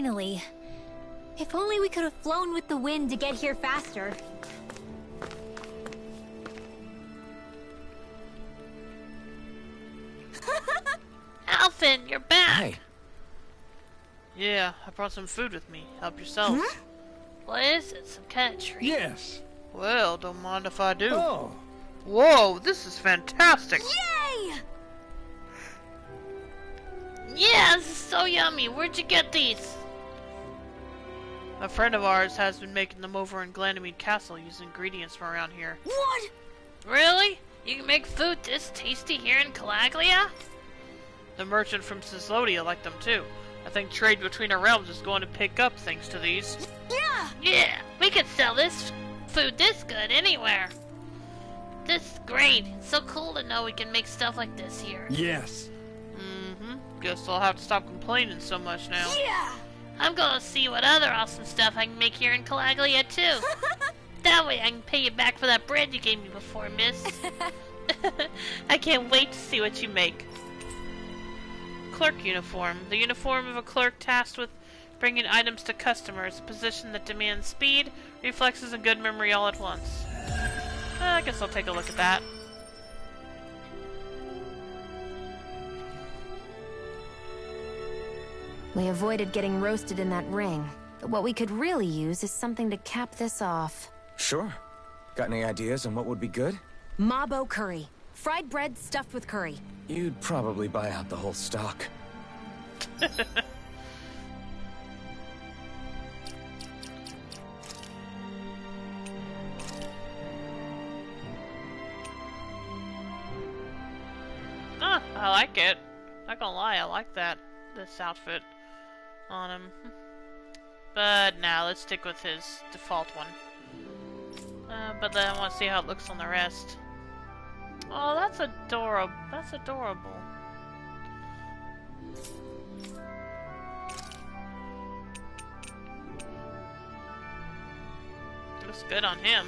finally. If only we could have flown with the wind to get here faster. Alphen, you're back! Hey. Yeah, I brought some food with me. Help yourself. What is it? Some kind of treat? Yes. Well, don't mind if I do. Oh. Whoa, this is fantastic! Yay! Yeah, this is so yummy. Where'd you get these? A friend of ours has been making them over in Glanamede Castle using ingredients from around here. What? Really? You can make food this tasty here in Calaglia? The merchant from Caesodia liked them too. I think trade between our realms is going to pick up thanks to these. Yeah! Yeah, we could sell this food this good anywhere. This is great. It's so cool to know we can make stuff like this here. Yes. Guess I'll have to stop complaining so much now. Yeah! I'm gonna see what other awesome stuff I can make here in Calaglia too. That way I can pay you back for that bread you gave me before, miss. I can't wait to see what you make. Clerk uniform. The uniform of a clerk tasked with bringing items to customers. A position that demands speed, reflexes, and good memory all at once. I guess I'll take a look at that. We avoided getting roasted in that ring, but what we could really use is something to cap this off. Sure. Got any ideas on what would be good? Mabo curry. Fried bread stuffed with curry. You'd probably buy out the whole stock. I like it. Not gonna lie, I like this outfit on him. But now let's stick with his default one. But then I want to see how it looks on the rest. Oh, that's adorable. That's adorable. Looks good on him.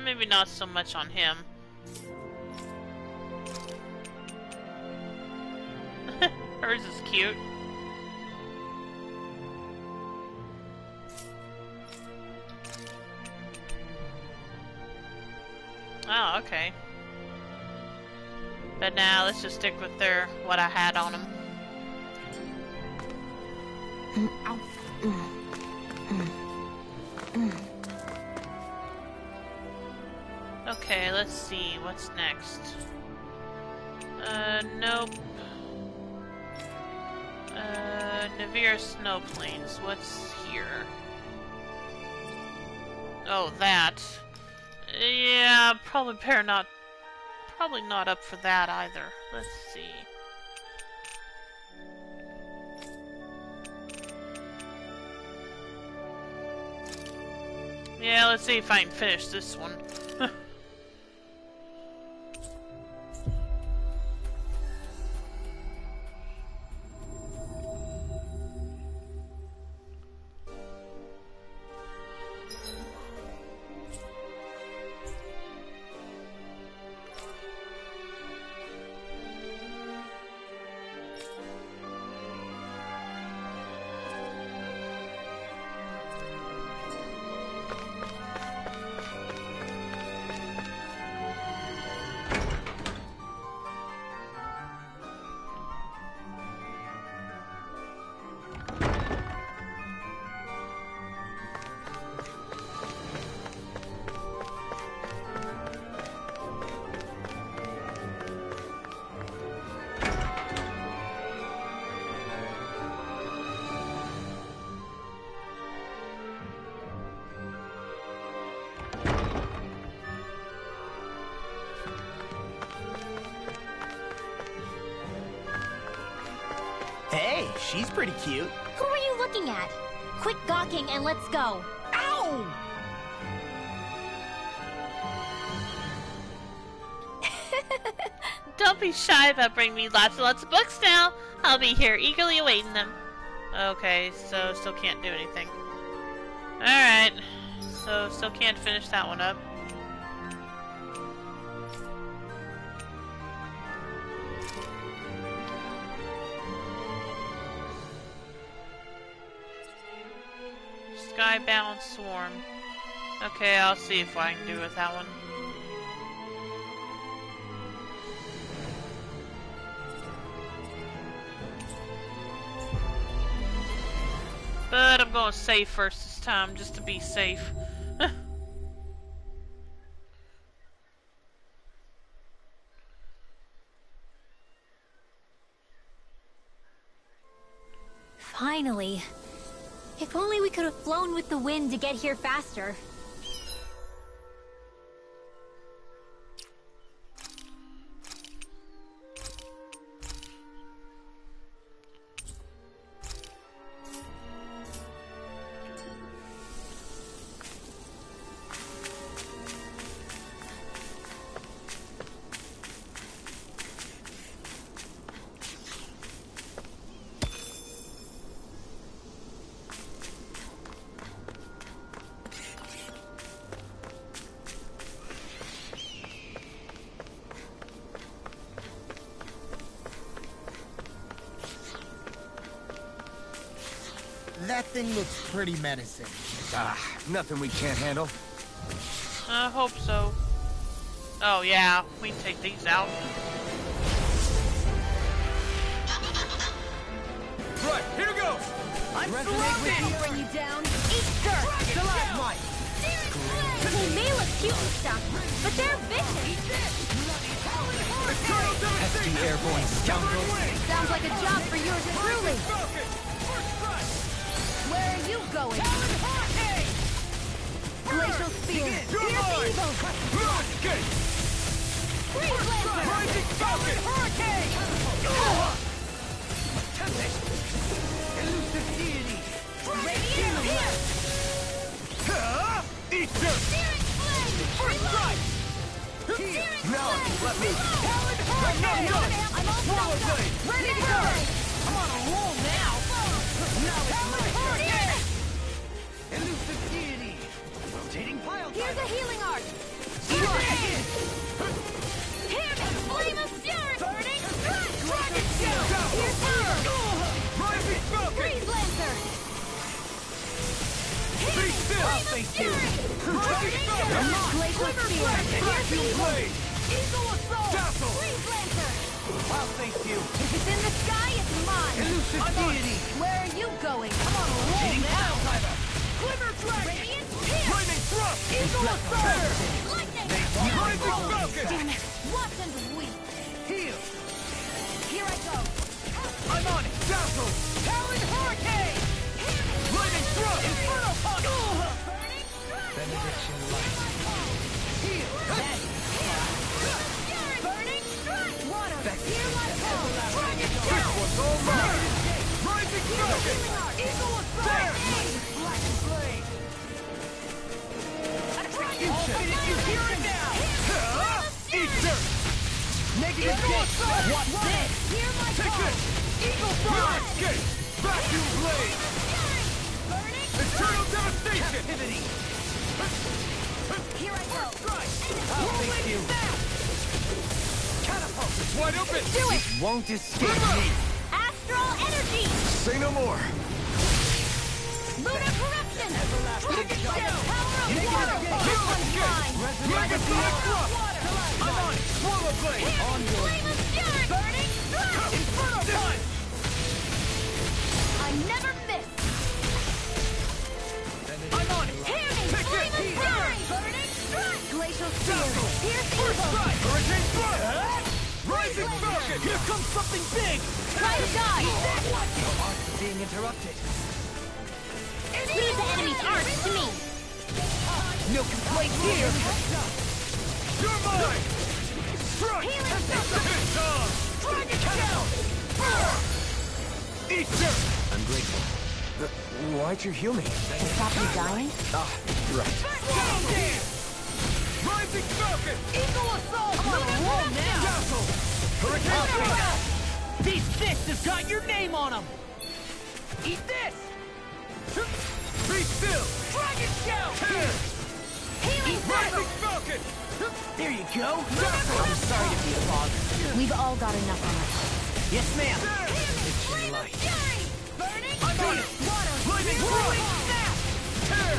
Maybe not so much on him. Hers is cute. Oh, okay. But now let's just stick with what I had on him. Okay, let's see, what's next? Nope. Navir Snow Plains, what's here? Oh, that. Yeah, probably probably not up for that either. Let's see. Yeah, let's see if I can finish this one. Hey, she's pretty cute. Who are you looking at? Quit gawking and let's go. Ow! Don't be shy about bringing me lots and lots of books now. I'll be here eagerly awaiting them. Okay, so still can't do anything. Alright, so still can't finish that one up. Skybound Swarm. Okay, I'll see if I can do with that one. But I'm going safe first this time, just to be safe. Finally. If only we could have flown with the wind to get here faster. That thing looks pretty menacing. Ah, nothing we can't handle. I hope so. Oh yeah, we can take these out. Right, here goes! I'm surrounded! Bring you down. Eat dirt! Stalagmite! They may look cute and stuff, but they're vicious! Pesky airborne scoundrels. Sounds like a job for yours truly! Where are you going? Glacial Spear! Here's evil! Freeze Lancer! Rising Falcon! Hurricane! Elusive deity! Radiant here! Eat dirt! Searing Flame! First strike! Now, let me... Talon Hurricane! I'm all Swallow stuffed up! blade! Ready to go! I'm on a roll now! Now it's Talon my turn! Hurricane! Elusive deity! Rotating pile Here's a healing art! Here Here's a Flame of Fury! Burning Strike! Dragon Shell! Here's fire! Rising Falcon! Freeze Lancer! Be still! Flame of Fury! Rising Falcon! Glacial Spear! Here's Vacuum evil! blade! Eagle Assault! Dazzle! Freeze Lancer! I'll thank you! If it's in the sky, it's mine! Elusive deity! Where are you going? I'm on a roll Rotating now! pile Glimmer Dragon! Radiant Pierce! Flaming Thrust! Eagle Assault! Lightning! Rising Falcon! Damn it! Watch and weep! Heal! Here I go! I'm on it! Dazzle! Talon Hurricane! Lightning Thrust! Inferno Punch! Burning Strike! Benediction light. Heal! Fury! Hear my call! Dragon This down! one's all mine! Rising Falcon! Eagle assault! There! Black blade! I'll finish you here and now! Eat dirt! Negative gate! What's this? Hear my Take call! this! Eagle Your Fly! escape! Vacuum blade! Burning! Eternal devastation! Captivity! Here I go! Strike! I'll face you! Catapult! It's wide open! Do it! Won't escape me! Astral energy! Say no more! Lunar corruption! Dragon Shadow! power of Negative water! gate! This one's mine! Megasonic thrust! I'm on it! Swallow blade! Flame of fury! Burning strike! Inferno punch! I never miss! I'm on it! Hear me! Take Flame this! of fury! Burning strike! Glacial spear! Pierce First evil! strike! Hurricane thrust! Rising Falcon! Here comes something big! Try to die! Being interrupted. Leave the enemy's arts to me! No complaints here! You're mine! Strike! Healing Hit on! Dragon down! Eat dirt! I'm grateful. Why'd you heal me? Stop you dying? Right. Swallow dance! Rising Falcon! Eagle assault! I'm on a roll now! Dazzle! Hurricane thrust! These fists have got your name on them! Eat this! Be still! Dragon shout! Tear! Healing Rising Falcon! There you go! I'm sorry to be a bother. We've all got enough on our plates. Yes, ma'am! Flame of fury! Burning I'm on it! water! Lightning thrust! Snap! Tear!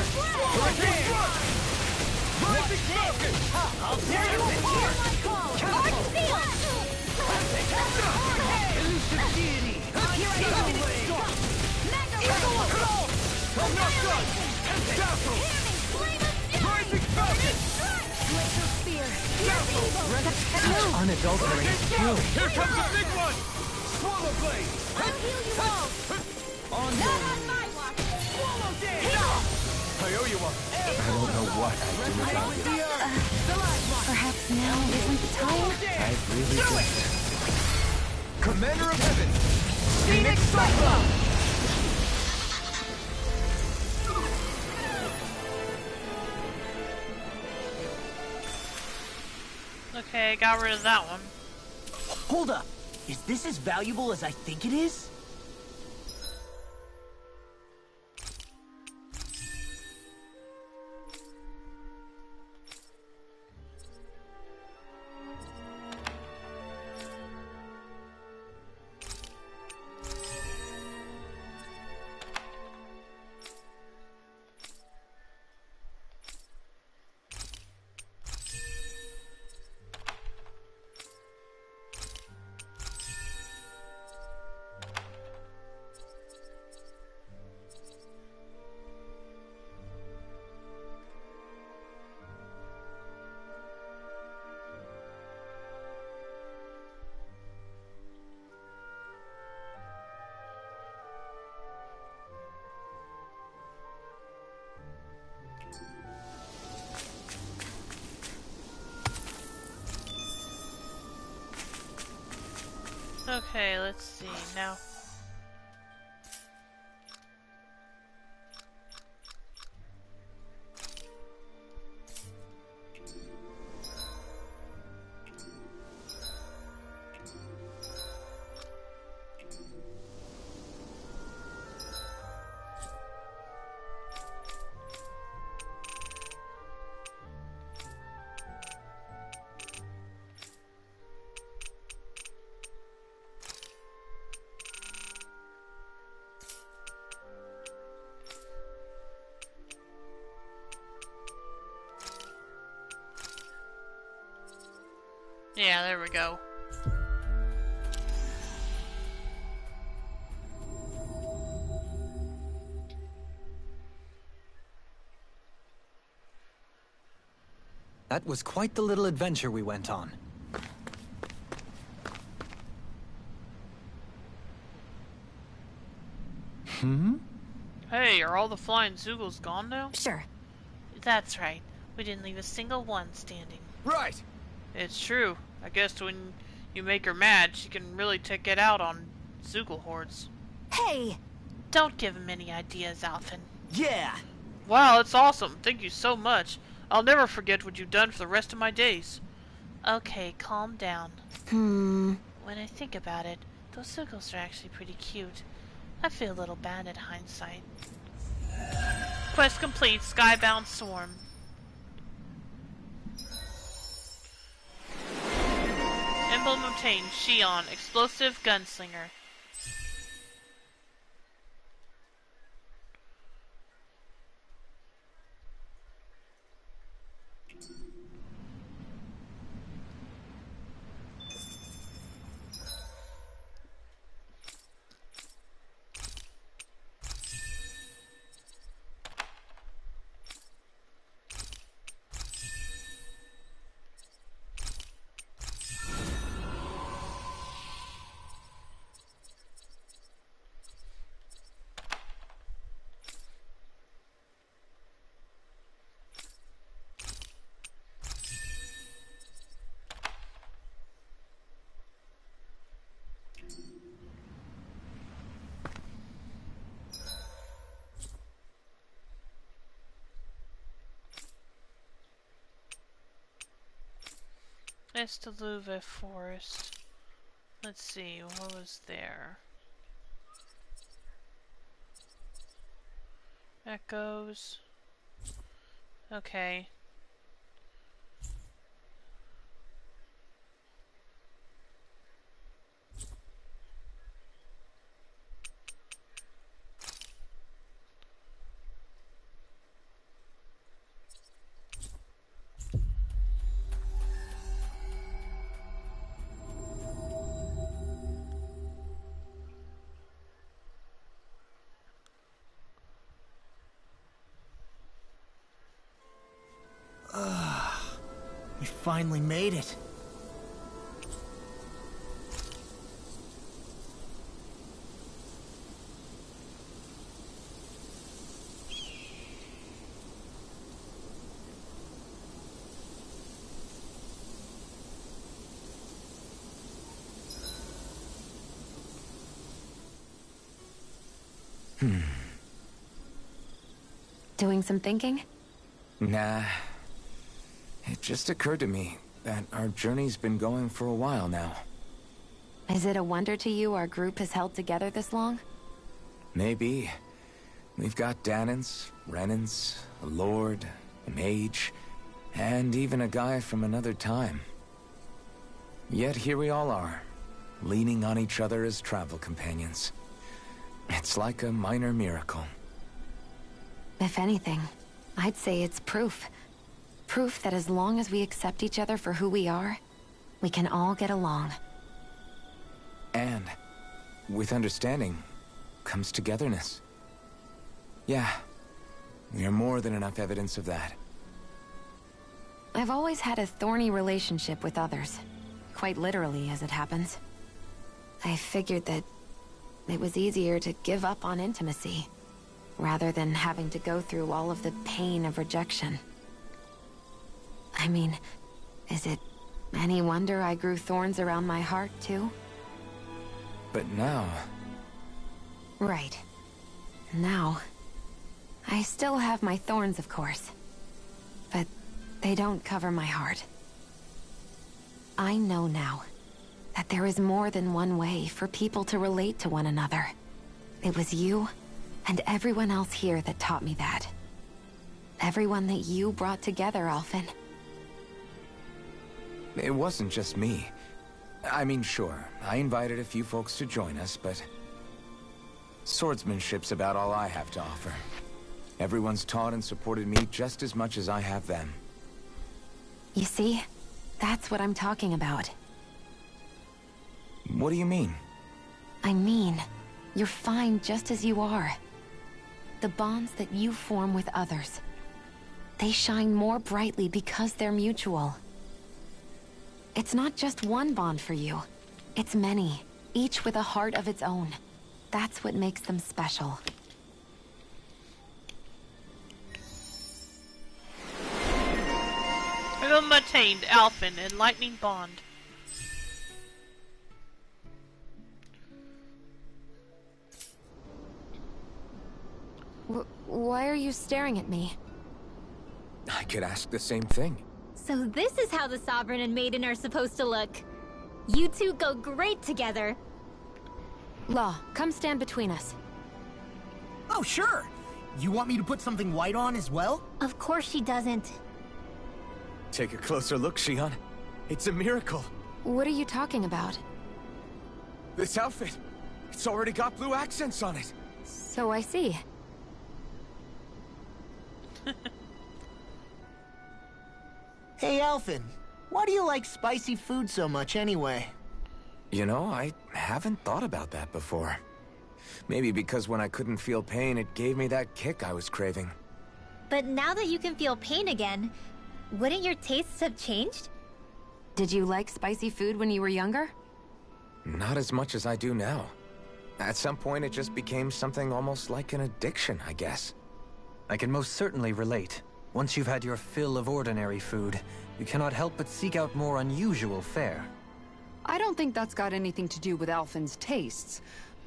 Hurricane thrust! Rising Falcon! I'll tear you Hear apart! my call! Arc seal! Elusive deity! Here I go! Mega Eagle assault! I'm not done! Dazzle! Flame of fury! Rising Falcon! Glacial spear! Such unadulterated fury. Here comes a big one! Swallow blade! I'll heal you all! Not on my watch! Swallow dance! I owe you one. I don't know what I'd do without you. Perhaps now isn't the time? I really don't. Commander of Heaven! Phoenix Cyclone! Okay, got rid of that one. Hold up! Is this as valuable as I think it is? Okay, let's see now. Yeah, there we go. That was quite the little adventure we went on. Hey, are all the flying Zoogles gone now? Sure. That's right. We didn't leave a single one standing. Right! It's true. I guess when you make her mad, she can really take it out on Zoogle hordes. Hey! Don't give him any ideas, Alphen. Yeah! Wow, that's awesome. Thank you so much. I'll never forget what you've done for the rest of my days. Okay, calm down. When I think about it, those Zoogles are actually pretty cute. I feel a little bad in hindsight. Quest complete, Skybound Swarm. Emblem obtained, Shion, Explosive Gunslinger. Estaluva Forest. Let's see, what was there? Echoes. Okay. We finally made it. Doing some thinking? Nah. It just occurred to me that our journey's been going for a while now. Is it a wonder to you our group has held together this long? Maybe. We've got Danans, Renans, a lord, a mage, and even a guy from another time. Yet here we all are, leaning on each other as travel companions. It's like a minor miracle. If anything, I'd say it's proof. Proof that as long as we accept each other for who we are, we can all get along. And with understanding comes togetherness. Yeah, we are more than enough evidence of that. I've always had a thorny relationship with others. Quite literally, as it happens. I figured that it was easier to give up on intimacy, rather than having to go through all of the pain of rejection. I mean, is it any wonder I grew thorns around my heart, too? But now... Right. Now... I still have my thorns, of course. But they don't cover my heart. I know now that there is more than one way for people to relate to one another. It was you and everyone else here that taught me that. Everyone that you brought together, Alphen. It wasn't just me. I mean, sure, I invited a few folks to join us, but... swordsmanship's about all I have to offer. Everyone's taught and supported me just as much as I have them. You see? That's what I'm talking about. What do you mean? I mean, you're fine just as you are. The bonds that you form with others, they shine more brightly because they're mutual. It's not just one bond for you. It's many, each with a heart of its own. That's what makes them special. Emblem attained, Alphen, Enlightening Bond. Why are you staring at me? I could ask the same thing. So this is how the Sovereign and Maiden are supposed to look. You two go great together. Law, come stand between us. Oh, sure. You want me to put something white on as well? Of course she doesn't. Take a closer look, Xion. It's a miracle. What are you talking about? This outfit, it's already got blue accents on it. So I see. Hey, Alphen. Why do you like spicy food so much anyway? You know, I haven't thought about that before. Maybe because when I couldn't feel pain, it gave me that kick I was craving. But now that you can feel pain again, wouldn't your tastes have changed? Did you like spicy food when you were younger? Not as much as I do now. At some point, it just became something almost like an addiction, I guess. I can most certainly relate. Once you've had your fill of ordinary food, you cannot help but seek out more unusual fare. I don't think that's got anything to do with Alphen's tastes.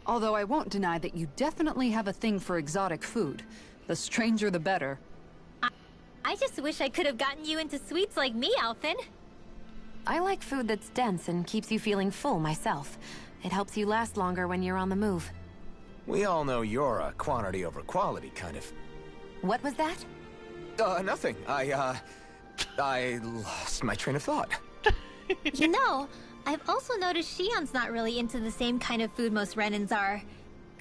Although I won't deny that you definitely have a thing for exotic food. The stranger the better. I just wish I could have gotten you into sweets like me, Alphen. I like food that's dense and keeps you feeling full myself. It helps you last longer when you're on the move. We all know you're a quantity over quality kind of... What was that? Nothing. I lost my train of thought. You know, I've also noticed Xion's not really into the same kind of food most Renans are.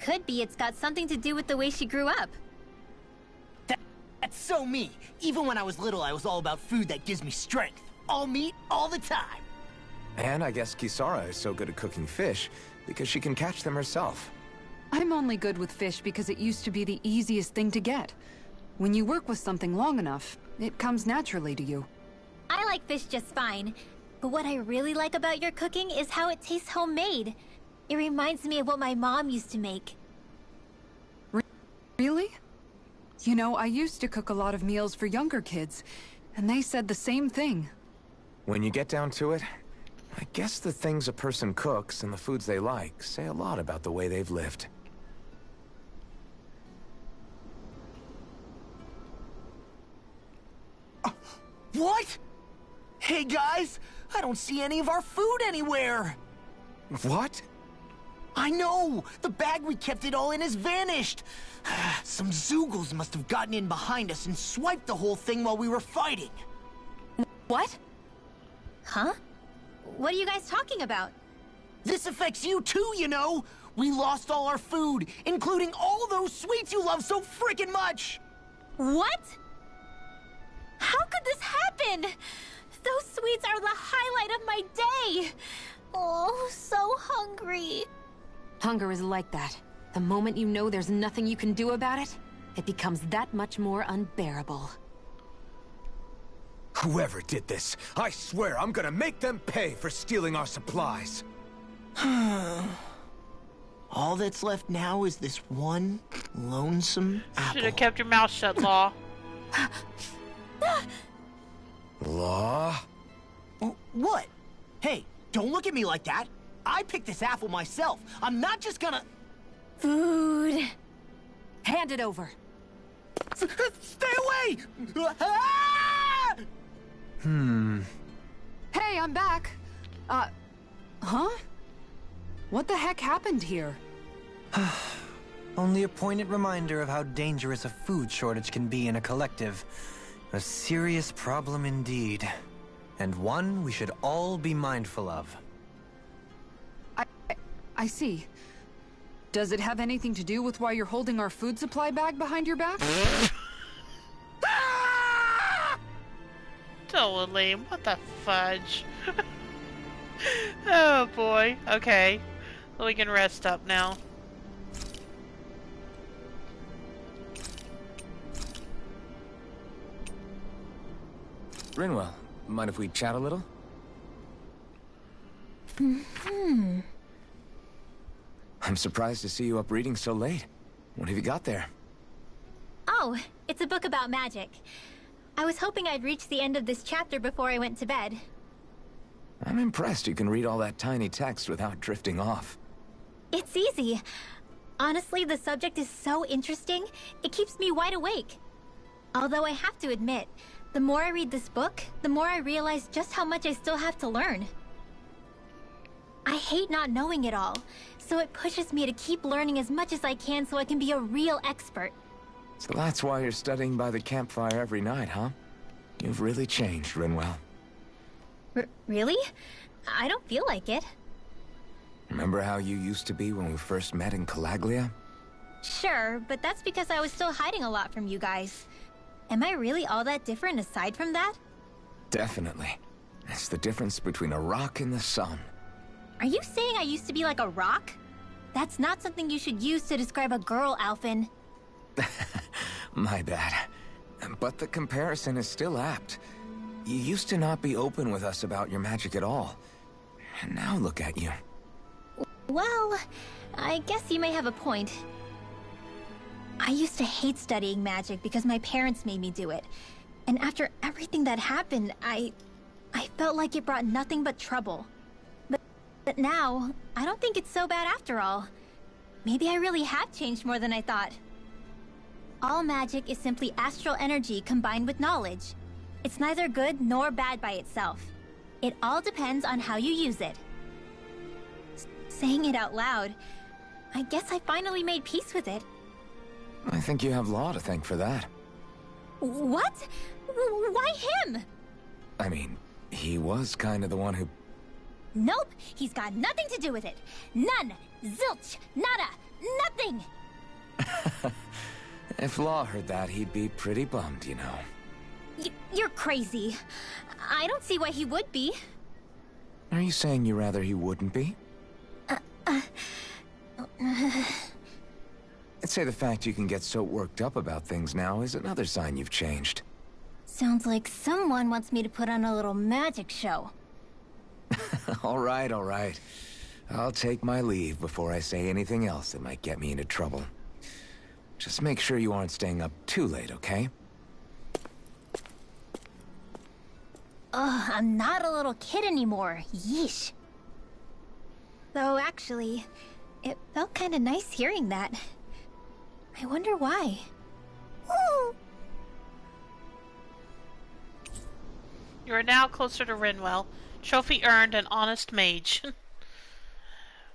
Could be it's got something to do with the way she grew up. That's so me. Even when I was little, I was all about food that gives me strength. All meat, all the time. And I guess Kisara is so good at cooking fish because she can catch them herself. I'm only good with fish because it used to be the easiest thing to get. When you work with something long enough, it comes naturally to you. I like fish just fine. But what I really like about your cooking is how it tastes homemade. It reminds me of what my mom used to make. Really? You know, I used to cook a lot of meals for younger kids, and they said the same thing. When you get down to it, I guess the things a person cooks and the foods they like say a lot about the way they've lived. What? Hey guys, I don't see any of our food anywhere. What? I know! The bag we kept it all in has vanished! Some Zoogles must have gotten in behind us and swiped the whole thing while we were fighting. What? Huh? What are you guys talking about? This affects you too, you know! We lost all our food, including all those sweets you love so frickin' much! What? How could this happen? Those sweets are the highlight of my day! Oh, so hungry. Hunger is like that. The moment you know there's nothing you can do about it, it becomes that much more unbearable. Whoever did this, I swear I'm gonna make them pay for stealing our supplies. All that's left now is this one lonesome apple. Should have kept your mouth shut, Law. Law? What? Hey, don't look at me like that. I picked this apple myself. I'm not just gonna... Food. Hand it over. Stay away! Hey, I'm back. Huh? What the heck happened here? Only a poignant reminder of how dangerous a food shortage can be in a collective. A serious problem indeed. And one we should all be mindful of. I see. Does it have anything to do with why you're holding our food supply bag behind your back? Totally. What the fudge? Oh boy. Okay. Well, we can rest up now. Rinwell, mind if we chat a little? I'm surprised to see you up reading so late. What have you got there? Oh, it's a book about magic. I was hoping I'd reach the end of this chapter before I went to bed. I'm impressed you can read all that tiny text without drifting off. It's easy. Honestly, the subject is so interesting, it keeps me wide awake. Although I have to admit, the more I read this book, the more I realize just how much I still have to learn. I hate not knowing it all, so it pushes me to keep learning as much as I can so I can be a real expert. So that's why you're studying by the campfire every night, huh? You've really changed, Rinwell. Really? I don't feel like it. Remember how you used to be when we first met in Calaglia? Sure, but that's because I was still hiding a lot from you guys. Am I really all that different aside from that? Definitely. It's the difference between a rock and the sun. Are you saying I used to be like a rock? That's not something you should use to describe a girl, Alphen. My bad. But the comparison is still apt. You used to not be open with us about your magic at all. And now look at you. Well, I guess you may have a point. I used to hate studying magic because my parents made me do it. And after everything that happened, I felt like it brought nothing but trouble. But now, I don't think it's so bad after all. Maybe I really have changed more than I thought. All magic is simply astral energy combined with knowledge. It's neither good nor bad by itself. It all depends on how you use it. Saying it out loud, I guess I finally made peace with it. I think you have Law to thank for that. What? Why him? I mean, he was kind of the one who... Nope, he's got nothing to do with it. None. Zilch. Nada. Nothing. If Law heard that, he'd be pretty bummed, you know. You're crazy. I don't see why he would be. Are you saying you rather he wouldn't be? I'd say the fact you can get so worked up about things now is another sign you've changed. Sounds like someone wants me to put on a little magic show. All right, all right. I'll take my leave before I say anything else that might get me into trouble. Just make sure you aren't staying up too late, okay? Ugh, I'm not a little kid anymore. Yeesh. Though, actually, it felt kinda nice hearing that. I wonder why. Ooh. You are now closer to Rinwell. Trophy earned, an honest mage.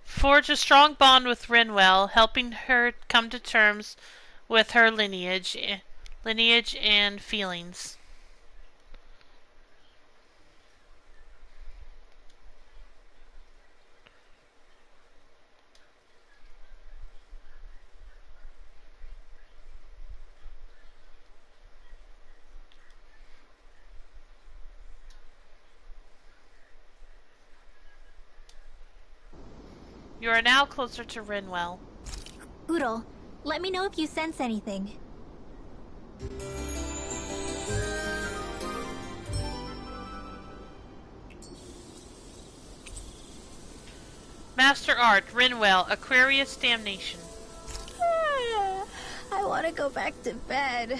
Forge a strong bond with Rinwell, helping her come to terms with her lineage and feelings. You are now closer to Rinwell. Oodle, let me know if you sense anything. Master Art, Rinwell, Aquarius Damnation. I want to go back to bed.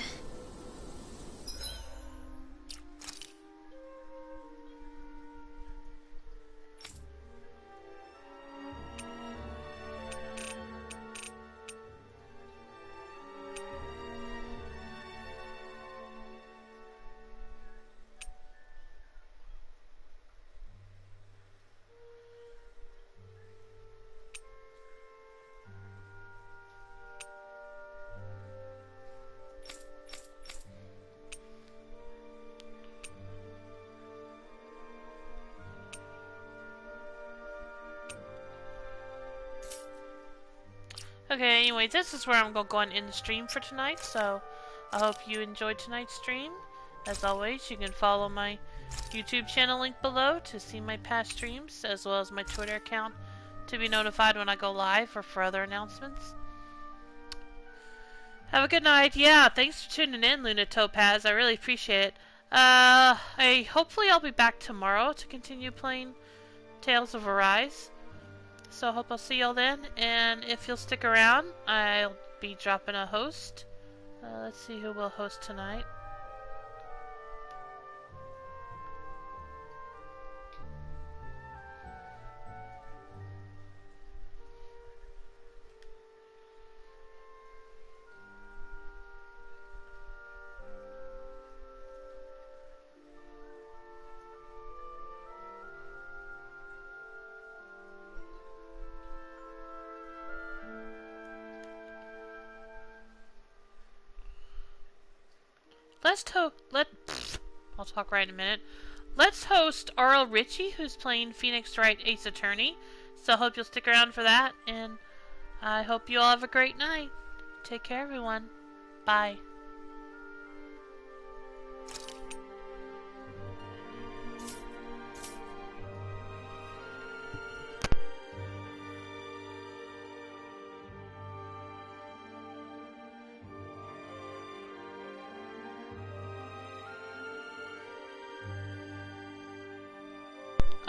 Okay, anyway, this is where I'm going to go and end the stream for tonight, so I hope you enjoyed tonight's stream. As always, you can follow my YouTube channel link below to see my past streams, as well as my Twitter account to be notified when I go live or for other announcements. Have a good night. Yeah, thanks for tuning in, Luna Topaz. I really appreciate it. Hopefully I'll be back tomorrow to continue playing Tales of Arise. So I hope I'll see y'all then, and if you'll stick around, I'll be dropping a host. Let's see who will host tonight. I'll talk right in a minute. Let's host Arl Ritchie, who's playing Phoenix Wright Ace Attorney. So I hope you'll stick around for that, and I hope you all have a great night. Take care, everyone. Bye.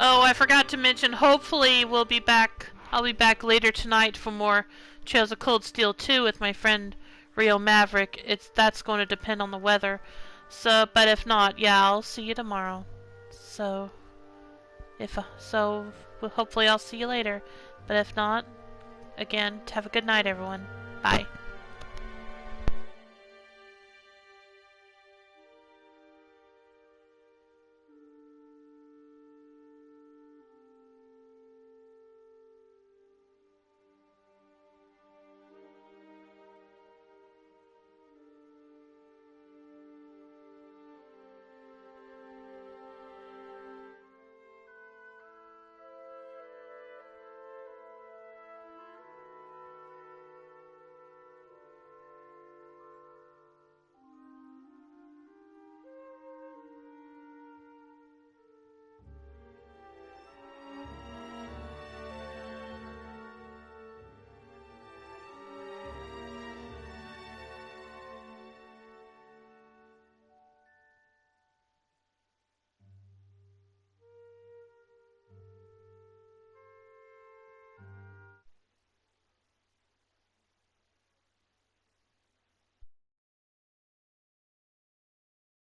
Oh, I forgot to mention, hopefully I'll be back later tonight for more Trails of Cold Steel 2 with my friend Rio Maverick. That's going to depend on the weather. So, but if not, yeah, I'll see you tomorrow. So, hopefully I'll see you later. But if not, again, have a good night, everyone. Bye.